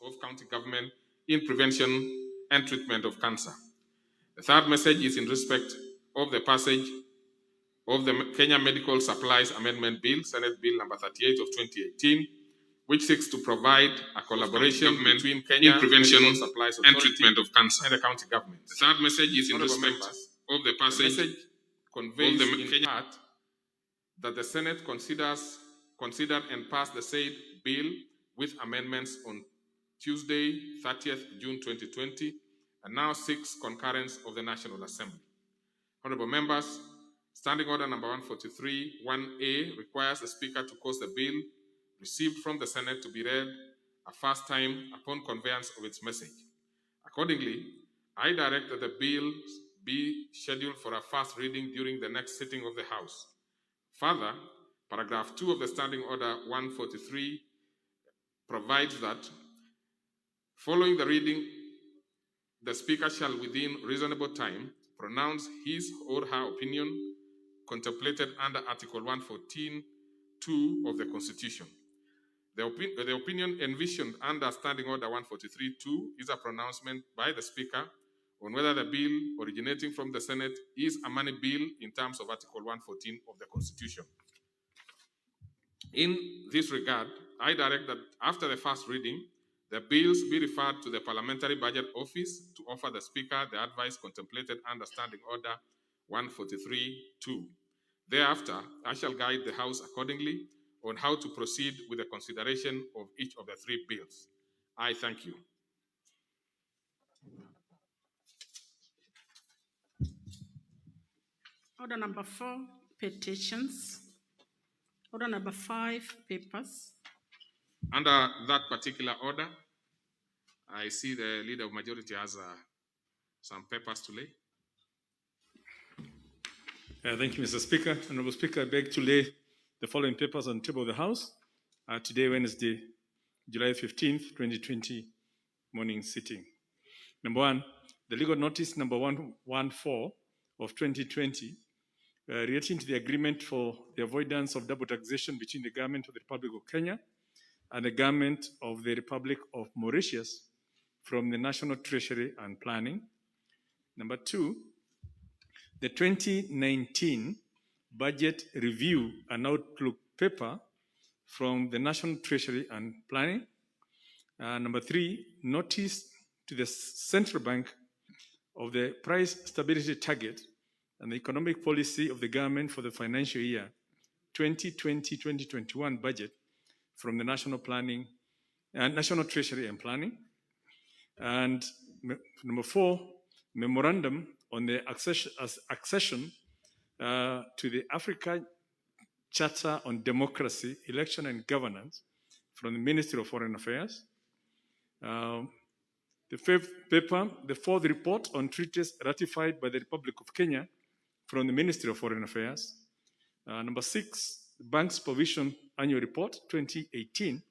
of county government in prevention and treatment of cancer. The third message is in respect of the passage of the Kenya Medical Supplies Amendment Bill, Senate Bill number 38 of 2018, which seeks to provide a collaboration between Kenya in prevention Medical Supplies and Authority treatment of cancer. and the county government. The third message is in Honorable respect members, of the passage the message conveys of the in Kenya part that the Senate considered and passed the said bill with amendments on Tuesday, 30th June 2020, and now seeks concurrence of the National Assembly. Honorable members, Standing Order number 143, 1A requires the Speaker to cause the bill received from the Senate to be read a first time upon conveyance of its message. Accordingly, I direct that the bill be scheduled for a first reading during the next sitting of the House. Further, paragraph 2 of the Standing Order 143 provides that following the reading, the Speaker shall within reasonable time pronounce his or her opinion contemplated under Article 114(2) of the Constitution. The opinion envisioned under Standing Order 143(2) is a pronouncement by the Speaker on whether the bill originating from the Senate is a money bill in terms of Article 114 of the Constitution. In this regard, I direct that after the first reading, the bills be referred to the Parliamentary Budget Office to offer the Speaker the advice contemplated under Standing Order 143(2). Thereafter, I shall guide the House accordingly on how to proceed with the consideration of each of the three bills. I thank you. Order number 4, petitions. Order number 5, papers. Under that particular order, I see the Leader of Majority has some papers to lay. Thank you, Mr. Speaker. Honorable Speaker, I beg to lay the following papers on the table of the House. Today, Wednesday, July 15th, 2020, morning sitting. Number 1, the legal notice number 114 of 2020 relating to the agreement for the avoidance of double taxation between the government of the Republic of Kenya and the government of the Republic of Mauritius from the National Treasury and Planning. Number 2, the 2019 Budget Review and Outlook paper from the National Treasury and Planning. Number 3, notice to the Central Bank of the price stability target and the economic policy of the government for the financial year 2020-2021 budget from the National Treasury and Planning. And number 4, memorandum on the accession to the Africa Charter on Democracy, Election and Governance from the Ministry of Foreign Affairs. The fifth paper, the fourth report on treaties ratified by the Republic of Kenya from the Ministry of Foreign Affairs. Number 6, the Bank Supervision Annual Report 2018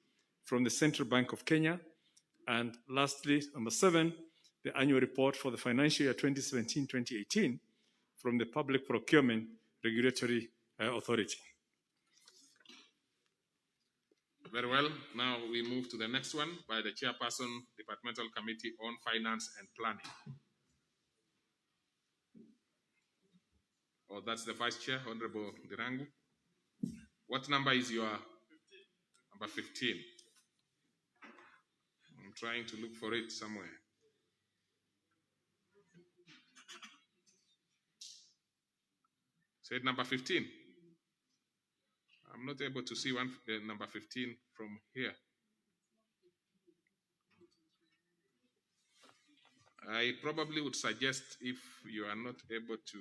from the Central Bank of Kenya. And lastly, number 7, the annual report for the financial year 2017-2018 from the Public Procurement Regulatory Authority. Very well. Now we move to the next one by the Chairperson, Departmental Committee on Finance and Planning. Oh, that's the Vice Chair, Honorable Dirangu. What number is your? 15. Number 15. I'm trying to look for it somewhere. Say number 15. I'm not able to see number 15 from here. I probably would suggest if you are not able to,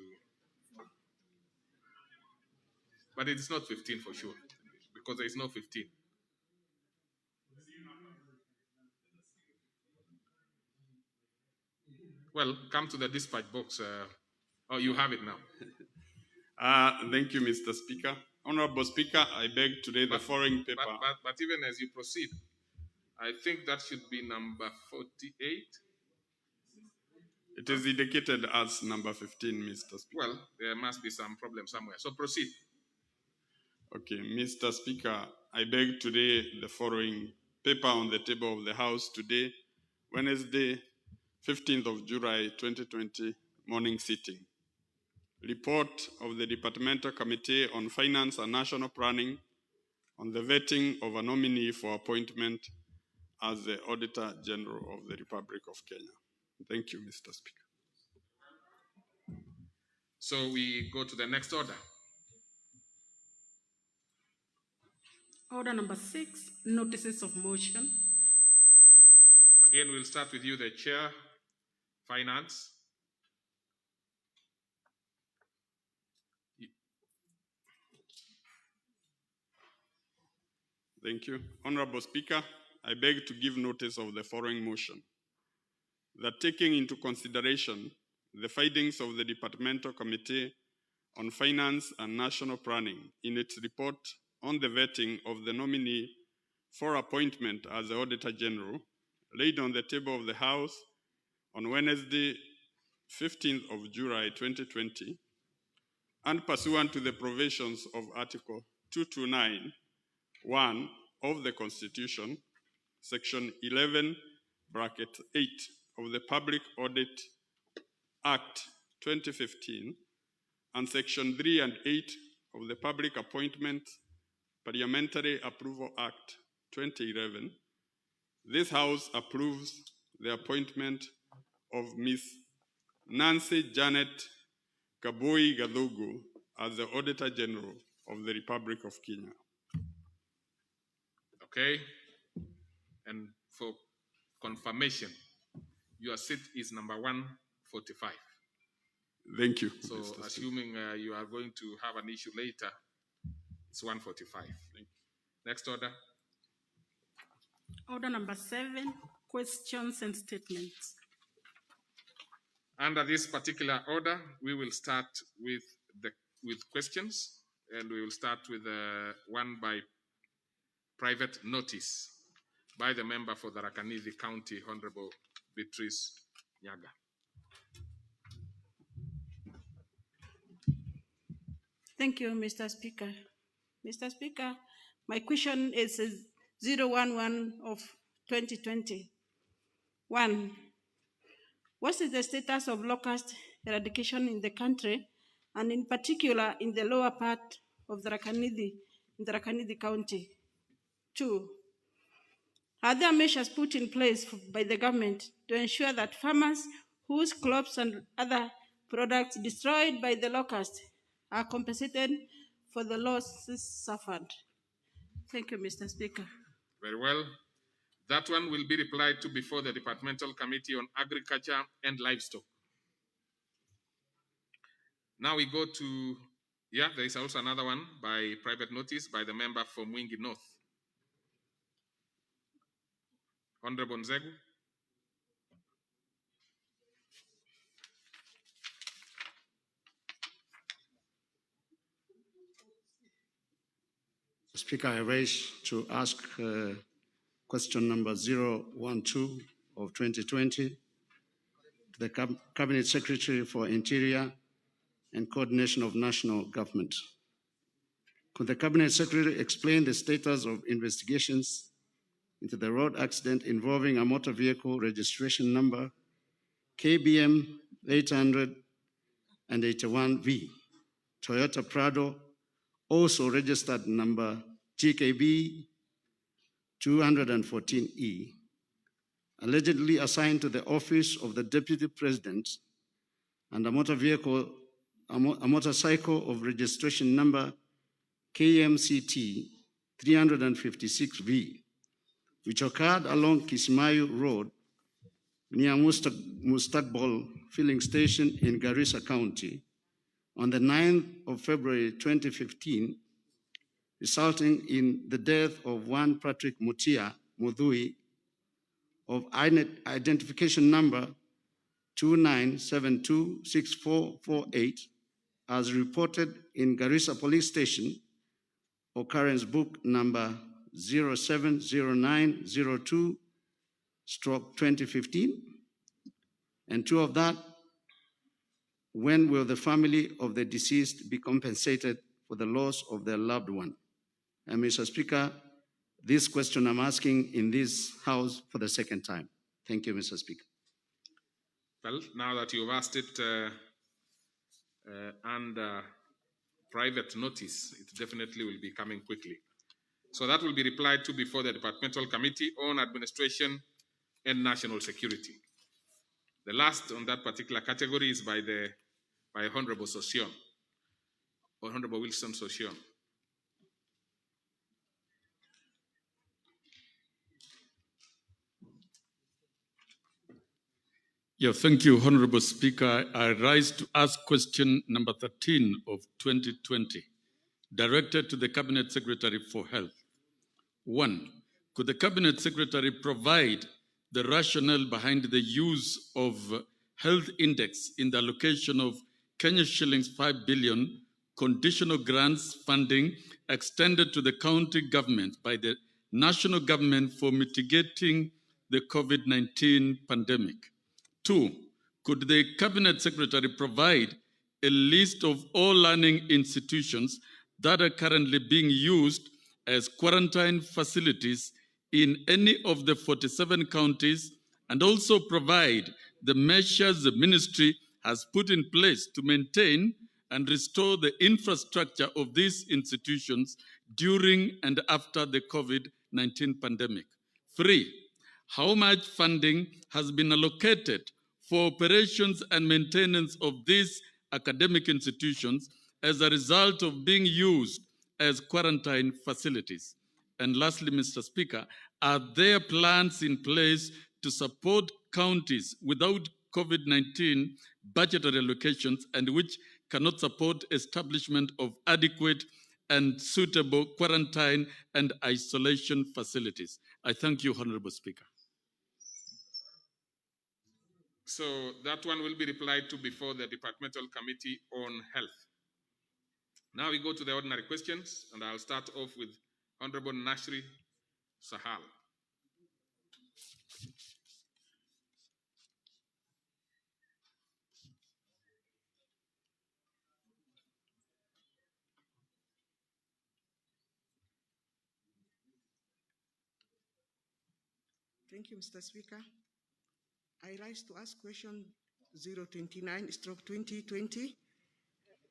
but it's not 15 for sure, because there is no 15. Well, come to the dispatch box. Oh, you have it now. Thank you, Mr. Speaker. Honorable Speaker, I beg to lay the following paper. But even as you proceed, I think that should be number 48. It is indicated as number 15, Mr. Speaker. Well, there must be some problem somewhere. So proceed. Okay, Mr. Speaker, I beg to lay the following paper on the table of the House today, Wednesday, 15th of July 2020, morning sitting. Report of the Departmental Committee on Finance and National Planning on the vetting of a nominee for appointment as the Auditor General of the Republic of Kenya. Thank you, Mr. Speaker. So we go to the next order. Order number 6, notices of motion. Again, we'll start with you, the Chair, Finance. Thank you. Honorable Speaker, I beg to give notice of the following motion. That taking into consideration the findings of the Departmental Committee on Finance and National Planning in its report on the vetting of the nominee for appointment as the Auditor General, laid on the table of the House on Wednesday, 15th of July 2020, and pursuant to the provisions of Article 229(1) of the Constitution, Section 11, bracket 8 of the Public Audit Act 2015, and Section 3 and 8 of the Public Appointment Parliamentary Approval Act 2011, this House approves the appointment of Ms. Nancy Janet Kaboi Gadogo as the Auditor General of the Republic of Kenya. Okay. And for confirmation, your seat is number 145. Thank you. So assuming you are going to have an issue later, it's 145. Thank you. Next order. Order number 7, questions and statements. Under this particular order, we will start with questions, and we will start with one by private notice by the member for the Tharaka-Nithi County, Honorable Beatrice Nyaga. Thank you, Mr. Speaker. Mr. Speaker, my question is 011 of 2020. 1. What is the status of locust eradication in the country, and in particular in the lower part of the Tharaka-Nithi County? 2. Are there measures put in place by the government to ensure that farmers whose crops and other products destroyed by the locust are compensated for the losses suffered? Thank you, Mr. Speaker. Very well. That one will be replied to before the Departmental Committee on Agriculture and Livestock. Now we go to, there is also another one by private notice by the member for Mwingi North. Honorable Nzegu. Speaker, I wish to ask question number 012 of 2020 to the Cabinet Secretary for Interior and Coordination of National Government. Could the Cabinet Secretary explain the status of investigations into the road accident involving a motor vehicle registration number KBM 881V, Toyota Prado, also registered number GKB 214E, allegedly assigned to the office of the Deputy President, and a motorcycle of registration number KMCT 356V, which occurred along Kismayu Road near Mustaqbal filling station in Garissa County on the 9th of February 2015, resulting in the death of one Patrick Mutia Mudhui of identification number 29726448, as reported in Garissa Police Station, occurrence book number 070902/2015, and 2 of that, when will the family of the deceased be compensated for the loss of their loved one? And Mr. Speaker, This question I'm asking in this House for the second time. Thank you, Mr. Speaker. Well, now that you've asked it under private notice, it definitely will be coming quickly. So that will be replied to before the Departmental Committee on Administration and National Security. The last on that particular category is by Honorable Sosion, Honorable Wilson Sosion. Yeah, thank you, Honorable Speaker. I rise to ask question number 13 of 2020, directed to the Cabinet Secretary for Health. 1. Could the Cabinet Secretary provide the rationale behind the use of health index in the allocation of Kenya shillings 5 billion conditional grants funding extended to the county government by the national government for mitigating the COVID-19 pandemic? 2. Could the Cabinet Secretary provide a list of all learning institutions that are currently being used as quarantine facilities in any of the 47 counties, and also provide the measures the ministry has put in place to maintain and restore the infrastructure of these institutions during and after the COVID-19 pandemic? 3. How much funding has been allocated for operations and maintenance of these academic institutions as a result of being used as quarantine facilities? And lastly, Mr. Speaker, are there plans in place to support counties without COVID-19 budgetary allocations and which cannot support establishment of adequate and suitable quarantine and isolation facilities? I thank you, Honorable Speaker. So that one will be replied to before the Departmental Committee on Health. Now we go to the ordinary questions, and I'll start off with Honorable Nashri Sahal. Thank you, Mr. Speaker. I rise to ask question 029/2020.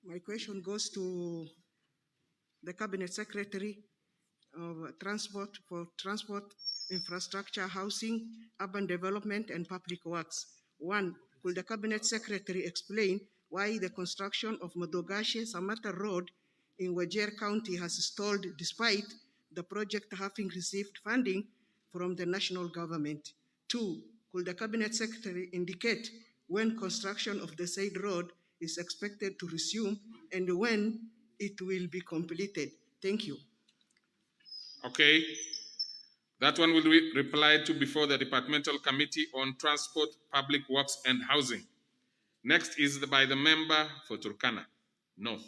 My question goes to the Cabinet Secretary of Transport for Transport, Infrastructure, Housing, Urban Development, and Public Works. 1. Could the Cabinet Secretary explain why the construction of Modogashe-Samata Road in Wajir County has stalled despite the project having received funding from the national government? 2. Could the Cabinet Secretary indicate when construction of the said road is expected to resume and when it will be completed? Thank you. Okay. That one will be replied to before the Departmental Committee on Transport, Public Works, and Housing. Next is by the member for Turkana North,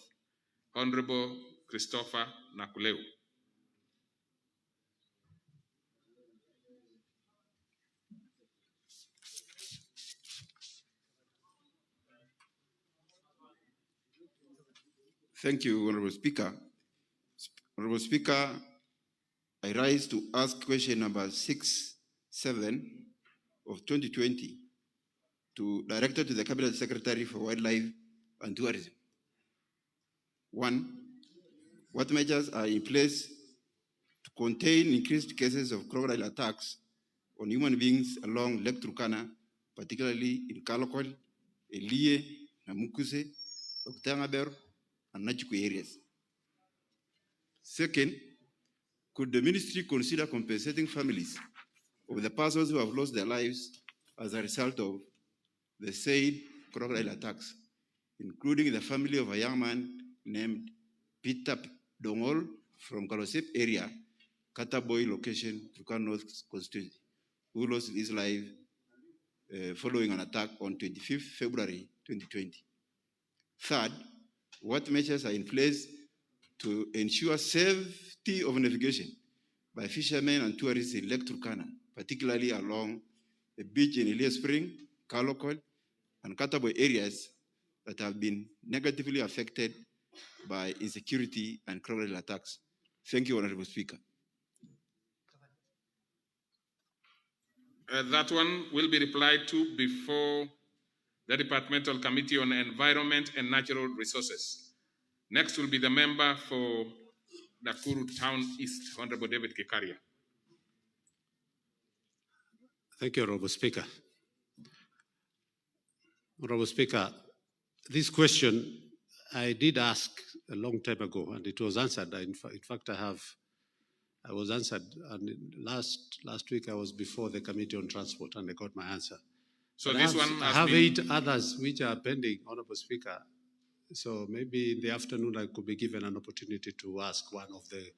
Honorable Christopher Nakuleu. Thank you, Honorable Speaker. Honorable Speaker, I rise to ask question number 67 of 2020 directed to the Cabinet Secretary for Wildlife and Tourism. 1. What measures are in place to contain increased cases of crocodile attacks on human beings along Lake Turkana, particularly in Kalokol, Elie, Namukuse, Oktangaber, and Nachiku areas? 2. Could the ministry consider compensating families of the persons who have lost their lives as a result of the said crocodile attacks, including the family of a young man named Peter Dongol from Kalosep area, Kataboy location, Turkana North constituency, who lost his life following an attack on 25th February 2020? 3. What measures are in place to ensure safety of navigation by fishermen and tourists in Lake Turkana, particularly along the beach in Elia Spring, Kalokol, and Kataboy areas that have been negatively affected by insecurity and crocodile attacks? Thank you, Honorable Speaker. That one will be replied to before the Departmental Committee on Environment and Natural Resources. Next will be the member for Nakuru Town East, Honorable David Kikaria. Thank you, Honorable Speaker. Honorable Speaker, this question I did ask a long time ago, and it was answered. In fact, I was answered, and last week I was before the Committee on Transport, and I got my answer. So but this I have 8 others which are pending, Honorable Speaker. So maybe in the afternoon I could be given an opportunity to ask one of the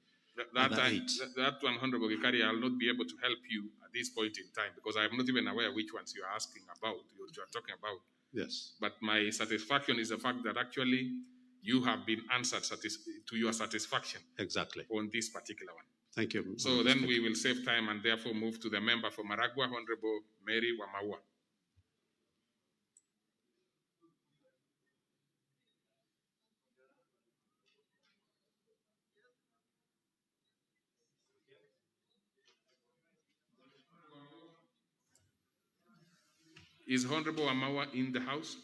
other 8. That one, Honorable Kikaria, I'll not be able to help you at this point in time because I'm not even aware which ones you're asking about, you are talking about. Yes. But my satisfaction is the fact that actually you have been answered to your satisfaction. Exactly. On this particular one. Thank you. So then we will save time and therefore move to the member for Maragua, Honorable Mary Wamaua. Is Honorable Wamaua in the house?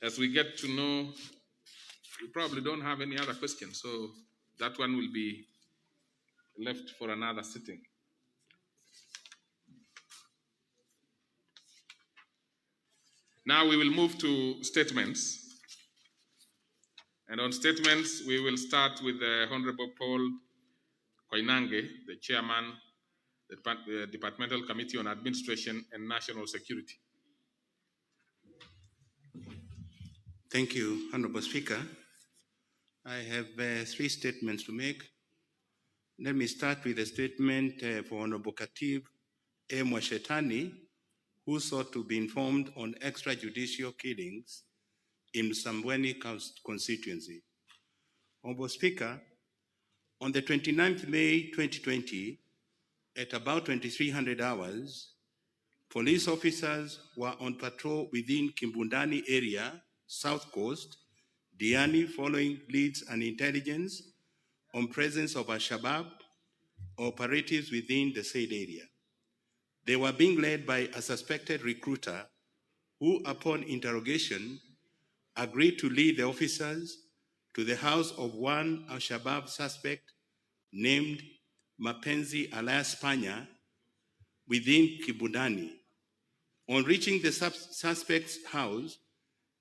As we get to know, we probably don't have any other questions, so that one will be left for another sitting. Now we will move to statements. And on statements, we will start with the Honorable Paul Koinange, the Chairman, the Departmental Committee on Administration and National Security. Thank you, Honorable Speaker. I have 3 statements to make. Let me start with a statement for Honorable Khatib A. Mwashetani, who sought to be informed on extrajudicial killings in Msambweni constituency. Honorable Speaker, on the 29th May 2020, at about 2300 hours, police officers were on patrol within Kimbundani area, South Coast, Diani, following leads and intelligence on presence of Al-Shabaab operatives within the said area. They were being led by a suspected recruiter who, upon interrogation, agreed to lead the officers to the house of one Al-Shabaab suspect named Mapenzi alias Panya within Kibundani. On reaching the suspect's house,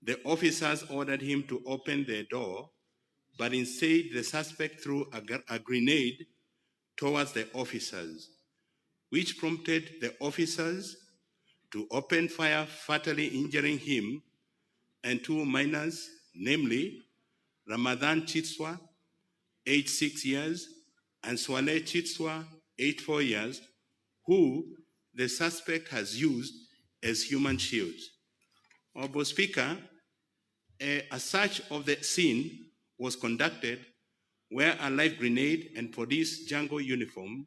the officers ordered him to open the door, but instead the suspect threw a grenade towards the officers, which prompted the officers to open fire, fatally injuring him and 2 minors, namely Ramadan Chitswa, aged 6 years, and Swale Chitswa, aged 4 years, who the suspect has used as human shields. Honorable Speaker, a search of the scene was conducted where a live grenade and police jungle uniform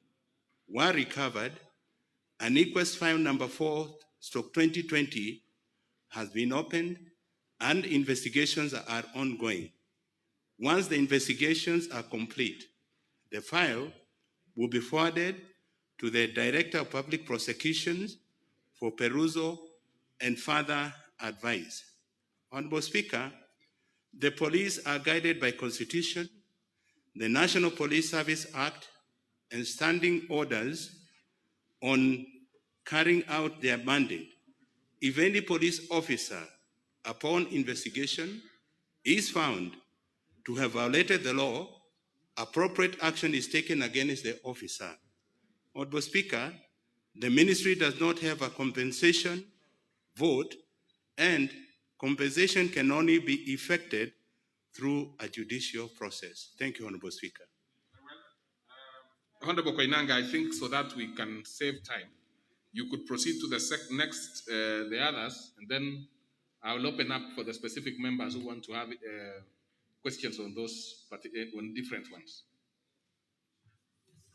were recovered. An inquest file number 4/2020 has been opened and investigations are ongoing. Once the investigations are complete, the file will be forwarded to the Director of Public Prosecutions for perusal and further advice. Honorable Speaker, the police are guided by Constitution, the National Police Service Act, and standing orders on carrying out their mandate. If any police officer, upon investigation, is found to have violated the law, appropriate action is taken against the officer. Honorable Speaker, the ministry does not have a compensation vote, and compensation can only be effected through a judicial process. Thank you, Honorable Speaker. Honorable Koinanga, I think so that we can save time, you could proceed to the next, the others, and then I'll open up for the specific members who want to have questions on those on different ones.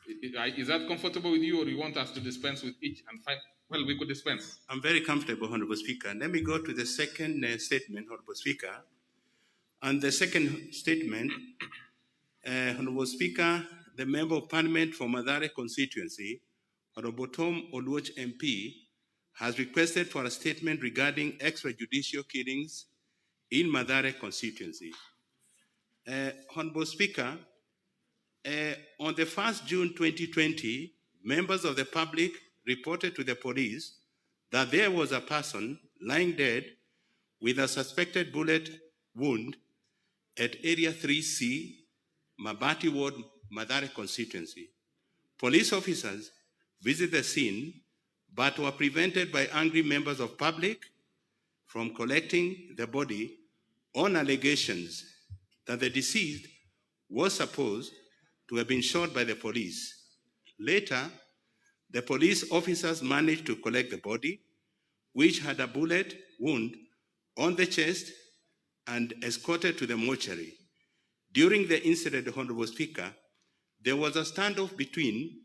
Is that comfortable with you, or you want us to dispense with each and find? Well, we could dispense. I'm very comfortable, Honorable Speaker. Let me go to the second statement, Honorable Speaker. And the second statement, Honorable Speaker, the Member of Parliament for Madare constituency, Honorable Tom Oluoch MP, has requested for a statement regarding extrajudicial killings in Madare constituency. Honorable Speaker, on the 1st June 2020, members of the public reported to the police that there was a person lying dead with a suspected bullet wound at Area 3C, Mabati Ward, Madare constituency. Police officers visited the scene but were prevented by angry members of public from collecting the body on allegations that the deceased was supposed to have been shot by the police. Later, the police officers managed to collect the body, which had a bullet wound on the chest, and escorted to the mortuary. During the incident, Honorable Speaker, there was a standoff between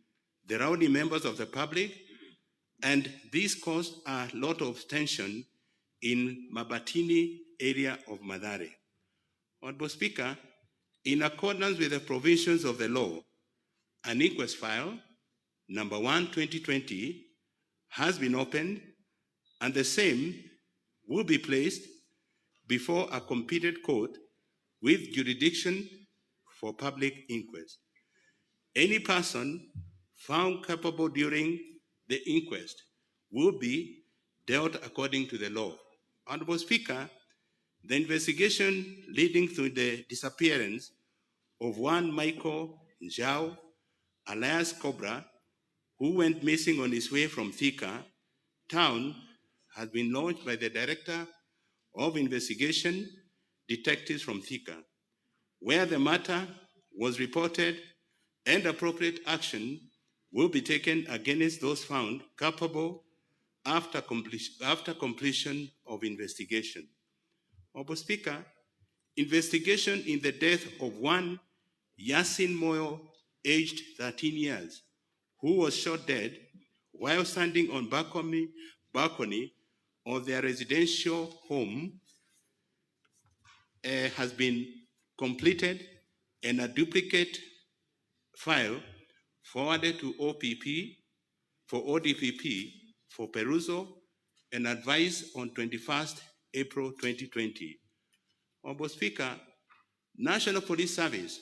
the rowdy members of the public, and this caused a lot of tension in Mabatini area of Madare. Honorable Speaker, in accordance with the provisions of the law, an inquest file, number 1/2020, has been opened, and the same will be placed before a competent court with jurisdiction for public inquest. Any person found culpable during the inquest will be dealt according to the law. Honorable Speaker, the investigation leading to the disappearance of one Michael Zhao, alias Cobra, who went missing on his way from Thika town, has been launched by the Director of Investigation Detectives from Thika, where the matter was reported and appropriate action will be taken against those found culpable after completion of investigation. Honorable Speaker, investigation in the death of one Yasin Moyo, aged 13 years, who was shot dead while standing on balcony of their residential home, has been completed, and a duplicate file forwarded to ODPP for perusal and advice on 21st April 2020. Honorable Speaker, National Police Service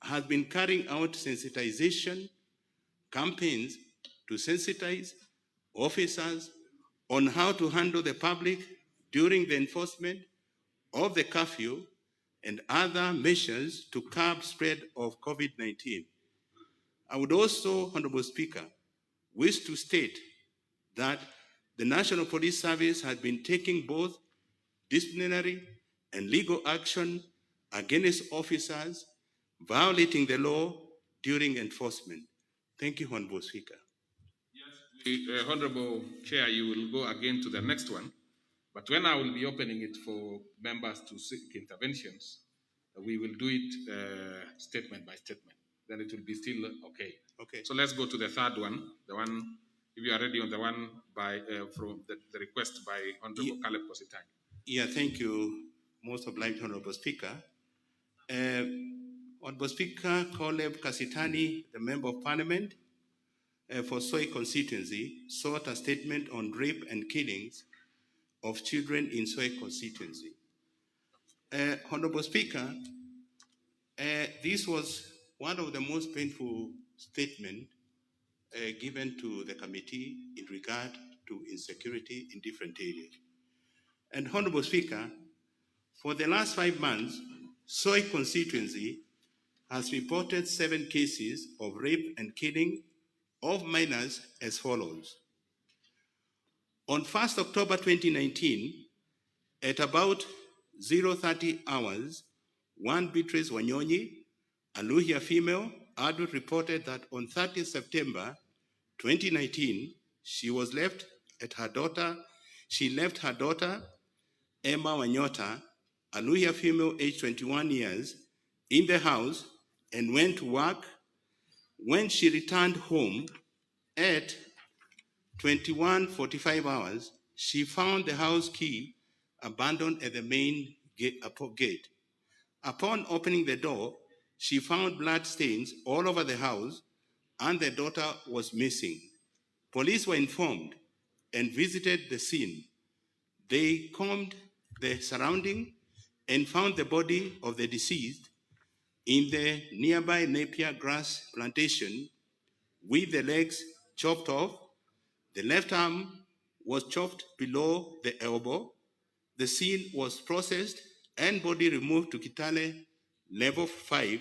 has been carrying out sensitization campaigns to sensitize officers on how to handle the public during the enforcement of the curfew and other measures to curb spread of COVID-19. I would also, Honorable Speaker, wish to state that the National Police Service has been taking both disciplinary and legal action against officers violating the law during enforcement. Thank you, Honorable Speaker. Yes, Honorable Chair, you will go again to the next one, but when I will be opening it for members to seek interventions, we will do it statement by statement. Then it will be still okay. Okay. So let's go to the third one, the one, if you are ready on the one by from the request by Honorable Caleb Kositany. Yeah, thank you, most obliged Honorable Speaker. Honorable Speaker, Caleb Kasitani, the Member of Parliament for Soy constituency, sought a statement on rape and killings of children in Soy constituency. Honorable Speaker, this was one of the most painful statements given to the committee in regard to insecurity in different areas. And Honorable Speaker, for the last 5 months, Soy constituency has reported 7 cases of rape and killing of minors as follows. On 1st October 2019, at about 0:30 hours, one Beatrice Wanyonyi, a Luhya female, adult, reported that on 30th September 2019, she left her daughter, Emma Wanyota, a Luhya female aged 21 years, in the house and went to work. When she returned home at 21:45 hours, she found the house key abandoned at the main gate. Upon opening the door, she found blood stains all over the house and the daughter was missing. Police were informed and visited the scene. They combed the surrounding and found the body of the deceased in the nearby Napier grass plantation with the legs chopped off. The left arm was chopped below the elbow. The scene was processed and body removed to Kitale Level 5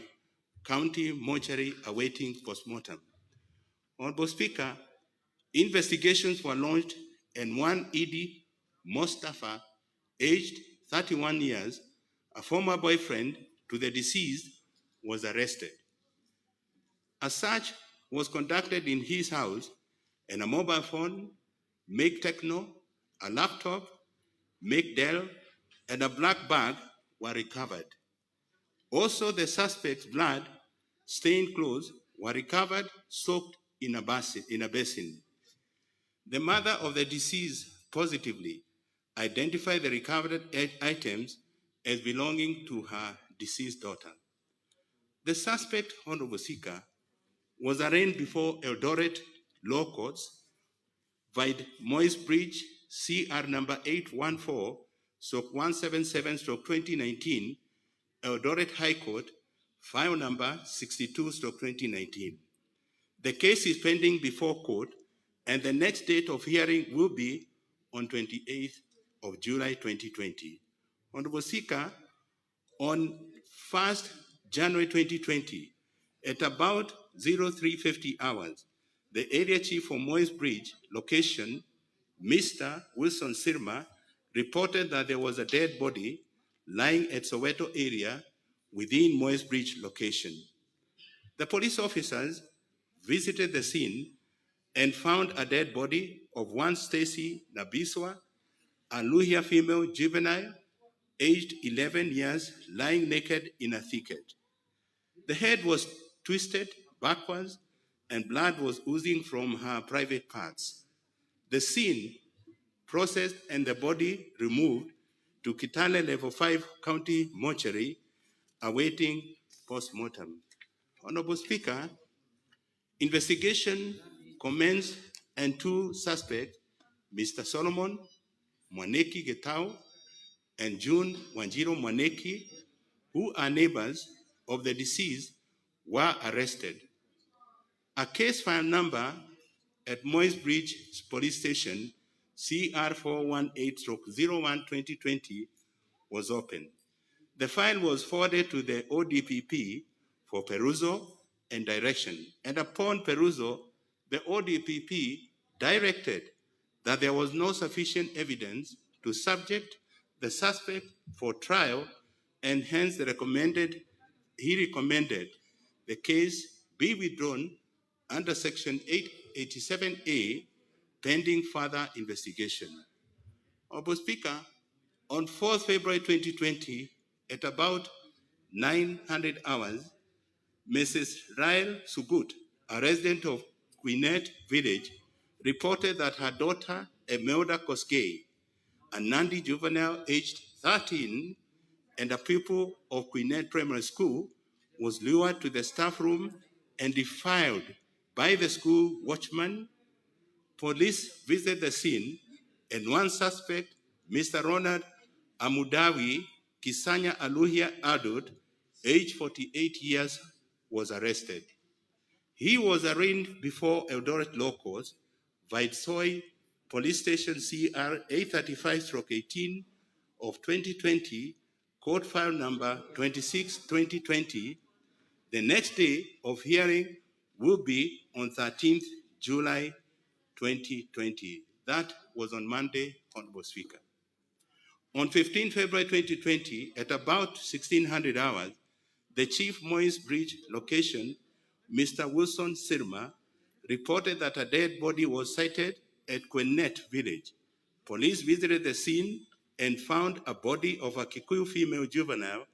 County Mortuary awaiting postmortem. Honorable Speaker, investigations were launched and one Idi Mostafa, aged 31 years, a former boyfriend to the deceased, was arrested. A search was conducted in his house and a mobile phone, make Techno, a laptop, make Dell, and a black bag were recovered. Also, the suspect's blood stained clothes were recovered, soaked in a basin. The mother of the deceased positively identified the recovered items as belonging to her deceased daughter. The suspect, Honorable Speaker, was arraigned before Eldoret Law Courts, vide Moyes Bridge, CR number 814/177/2019, Eldoret High Court, file number 62/2019. The case is pending before court, and the next date of hearing will be on 28th of July 2020. Honorable Speaker, on 1st January 2020, at about 0350 hours, the area chief for Moyes Bridge location, Mr. Wilson Sirma, reported that there was a dead body lying at Soweto area within Moyes Bridge location. The police officers visited the scene and found a dead body of one Stacy Nabiswa, a Luhya female juvenile, aged 11 years, lying naked in a thicket. The head was twisted backwards and blood was oozing from her private parts. The scene processed and the body removed to Kitale Level 5 County Mortuary, awaiting post-mortem. Honorable Speaker, investigation commenced and two suspects, Mr. Solomon Mwaneki Getao and June Wanjiro Mwaneki, who are neighbors of the deceased, were arrested. A case file number at Moyes Bridge Police Station, CR 418/01-2020, was opened. The file was forwarded to the ODPP for perusal and direction, and upon perusal, the ODPP directed that there was no sufficient evidence to subject the suspect for trial, and hence he recommended the case be withdrawn under Section 887A, pending further investigation. Honorable Speaker, on 4th February 2020, at about 900 hours, Mrs. Rael Sugut, a resident of Queenette Village, reported that her daughter, Emelda Kosgei, a Nandi juvenile aged 13 and a pupil of Queenette Primary School, was lured to the staff room and defiled by the school watchman. Police visited the scene, and one suspect, Mr. Ronald Amudawi Kisanya Aluhia Adud, aged 48 years, was arrested. He was arraigned before Eldoret Law Courts, Vaitsoi Police Station CR 835/18 of 2020, court file number 26/2020. The next day of hearing will be on 13th July 2020. That was on Monday, Honorable Speaker. On 15 February 2020, at about 1600 hours, the Chief Moyes Bridge location, Mr. Wilson Sirma, reported that a dead body was sighted at Queenette Village. Police visited the scene and found a body of a Kikuyu female juvenile,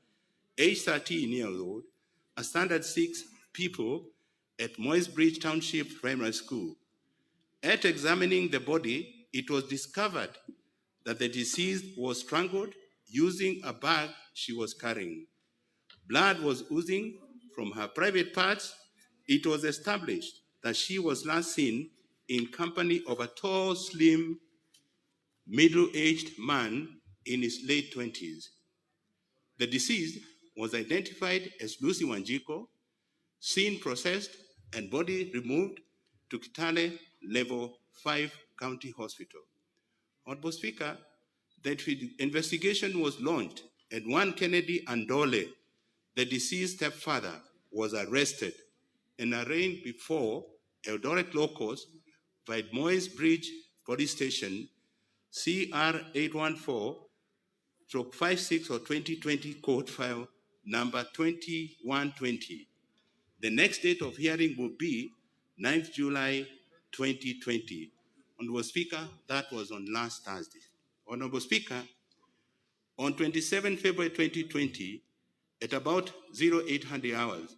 aged 13 years old, a standard 6 pupil at Moyes Bridge Township Primary School. At examining the body, it was discovered that the deceased was strangled using a bag she was carrying. Blood was oozing from her private parts, it was established that she was last seen in company of a tall, slim, middle-aged man in his late 20s. The deceased was identified as Lucy Wanjiko, seen processed and body removed to Kitale Level 5 County Hospital. Honorable Speaker, the investigation was launched and one Kennedy Andole, the deceased stepfather, was arrested and arraigned before Eldoret locals by Moyes Bridge Police Station, CR 814/56 or 2020 court file number 2120. The next date of hearing will be 9th July 2020. Honorable Speaker, that was on last Thursday. Honorable Speaker, on 27 February 2020, at about 0800 hours,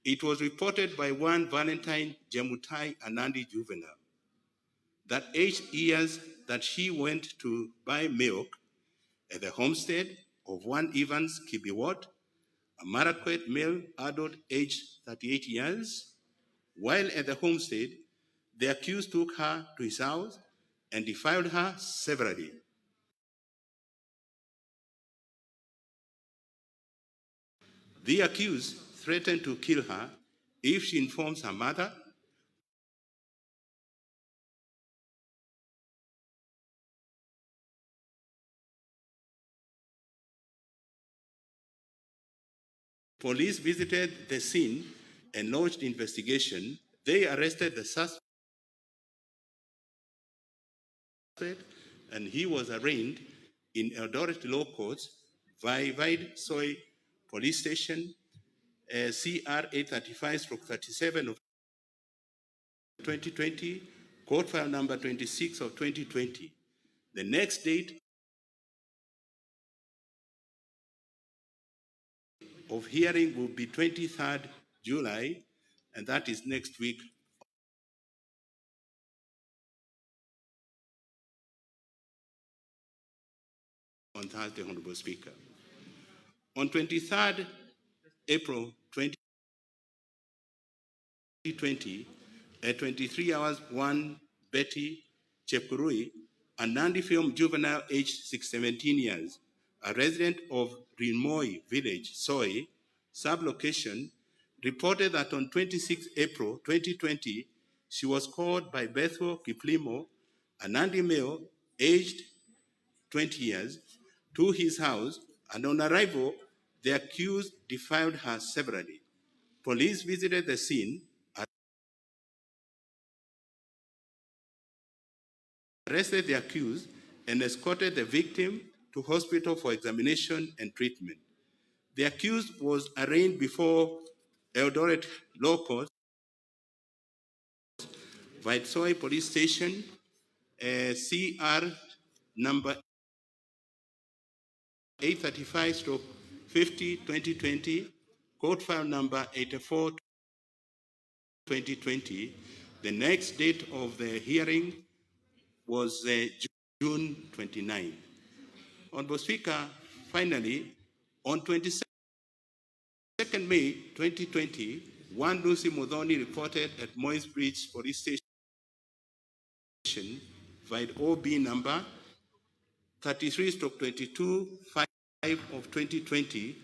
it was reported by one Valentine Jemutai Anandi Juvenile that 8 years that she went to buy milk at the homestead of one Evans Kibiwot, a Marakwet male adult aged 38 years. While at the homestead, the accused took her to his house and defiled her severally. The accused threatened to kill her if she informs her mother. Police visited the scene and launched investigation. They arrested the suspect and he was arraigned in Eldoret Law Courts, Vide Soy Police Station, CR 835/37 of 2020, court file number 26 of 2020. The next date of hearing will be 23rd July, and that is next week. On Thursday, Honorable Speaker. On 23rd April 2020, at 23 hours, one Betty Chepkurui, a Nandi film juvenile aged 17 years, a resident of Rinmoi village, Soy, sublocation, reported that on 26 April 2020, she was called by Bethel Kiplimo, a Nandi male aged 20 years, to his house, and on arrival, the accused defiled her severally. Police visited the scene, arrested the accused, and escorted the victim to hospital for examination and treatment. The accused was arraigned before Eldoret Law Courts, Vitsoy Police Station, CR number 835/50/2020, court file number 84/2020. The next date of the hearing was June 29. Honorable Speaker, finally, on 22nd May 2020, one Lucy Mudhoni reported at Moyes Bridge Police Station, via OB number 33/22/5 of 2020,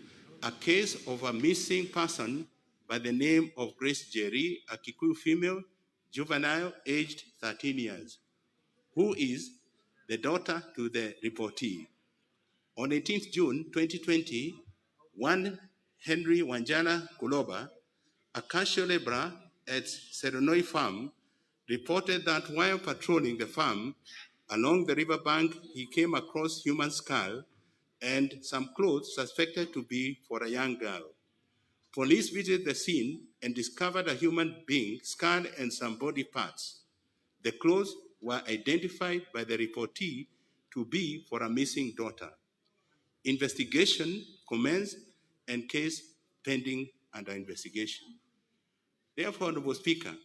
a case of a missing person by the name of Grace Jerry, a Kikuyu female, juvenile, aged 13 years, who is the daughter to the reportee. On 18th June 2020, one Henry Wanjala Kuloba, a casual laborer at Serenoi Farm, reported that while patrolling the farm along the riverbank, he came across human skull and some clothes suspected to be for a young girl. Police visited the scene and discovered a human being, skull and some body parts. The clothes were identified by the reportee to be for a missing daughter. Investigation commenced and case pending under investigation. Therefore, Honorable Speaker,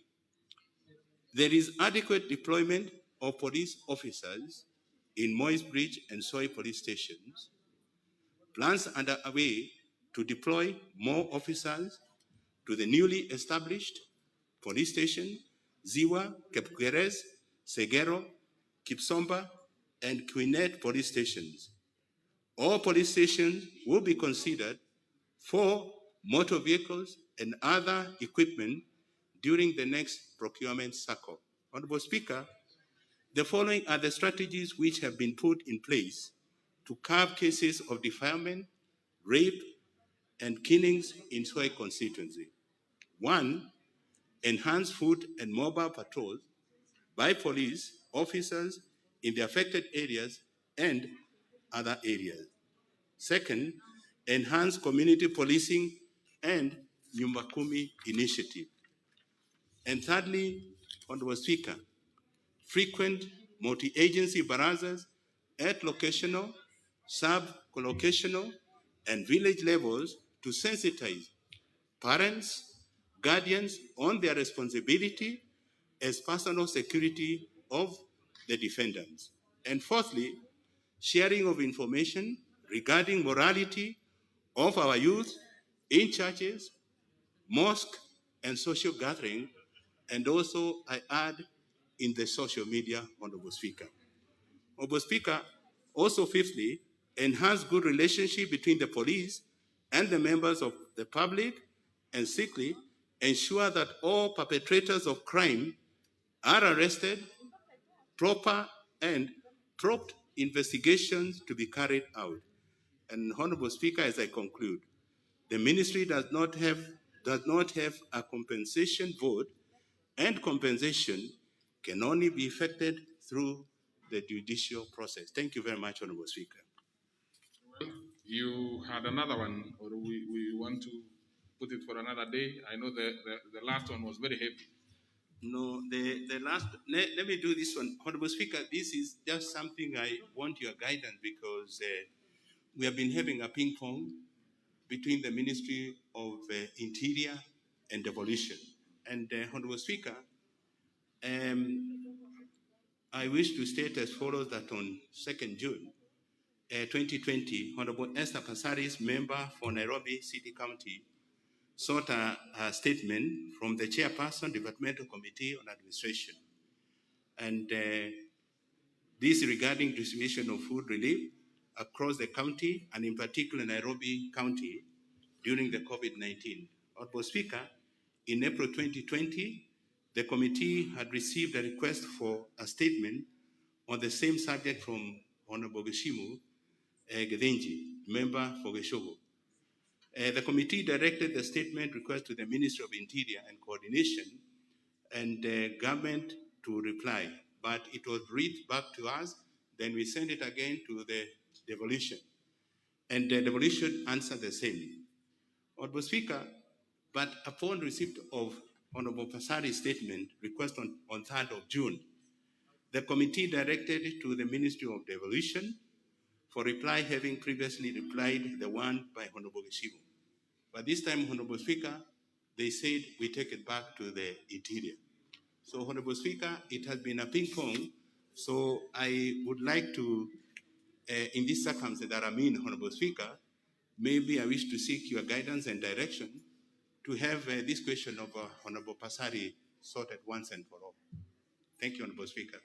there is adequate deployment of police officers in Moyes Bridge and Soy police stations. Plans underway to deploy more officers to the newly established police station, Ziwa, Kepkeres, Segero, Kipsomba, and Quinet police stations. All police stations will be considered for motor vehicles and other equipment during the next procurement cycle. Honorable Speaker, the following are the strategies which have been put in place to curb cases of defilement, rape, and killings in Soy constituency. 1, enhance foot and mobile patrols by police officers in the affected areas and other areas. Second, enhance community policing and Nyumba Kumi initiative. And thirdly, Honorable Speaker, frequent multi-agency barazas at locational, sub-collocational, and village levels to sensitize parents, guardians on their responsibility as personal security of the defendants. And fourthly, sharing of information regarding morality of our youth in churches, mosques, and social gathering, and also I add in the social media, Honorable Speaker. Honorable Speaker, also fifthly, enhance good relationship between the police and the members of the public, and sixthly, ensure that all perpetrators of crime are arrested, proper and prompt investigations to be carried out. And Honorable Speaker, as I conclude, the ministry does not have a compensation vote, and compensation can only be effected through the judicial process. Thank you very much, Honorable Speaker. You had another one, or we want to put it for another day? I know the last one was very heavy. No, the last, let me do this one. Honorable Speaker, this is just something I want your guidance, because we have been having a ping pong between the Ministry of Interior and Devolution. And Honorable Speaker, I wish to state as follows that on 2nd June 2020, Honorable Esther Passaris, member for Nairobi City County, sought a statement from the chairperson, Departmental Committee on Administration. And this regarding distribution of food relief across the county, and in particular Nairobi County, during the COVID-19. Honorable Speaker, in April 2020, the committee had received a request for a statement on the same subject from Honorable Geshimu Gedenji, member for Geshogo. The committee directed the statement request to the Ministry of Interior and Coordination and government to reply, but it was read back to us. Then we sent it again to the devolution, and the devolution answered the same. Honorable Speaker, but upon receipt of Honorable Pasari's statement request on 3rd of June, the committee directed it to the Ministry of Devolution for reply, having previously replied the one by Honorable Geshimu. But this time, Honorable Speaker, they said we take it back to the Interior. So, Honorable Speaker, it has been a ping pong. So I would like to, in this circumstance that I'm in, Honorable Speaker, maybe I wish to seek your guidance and direction to have this question of Honorable Pasari sorted once and for all. Thank you, Honorable Speaker.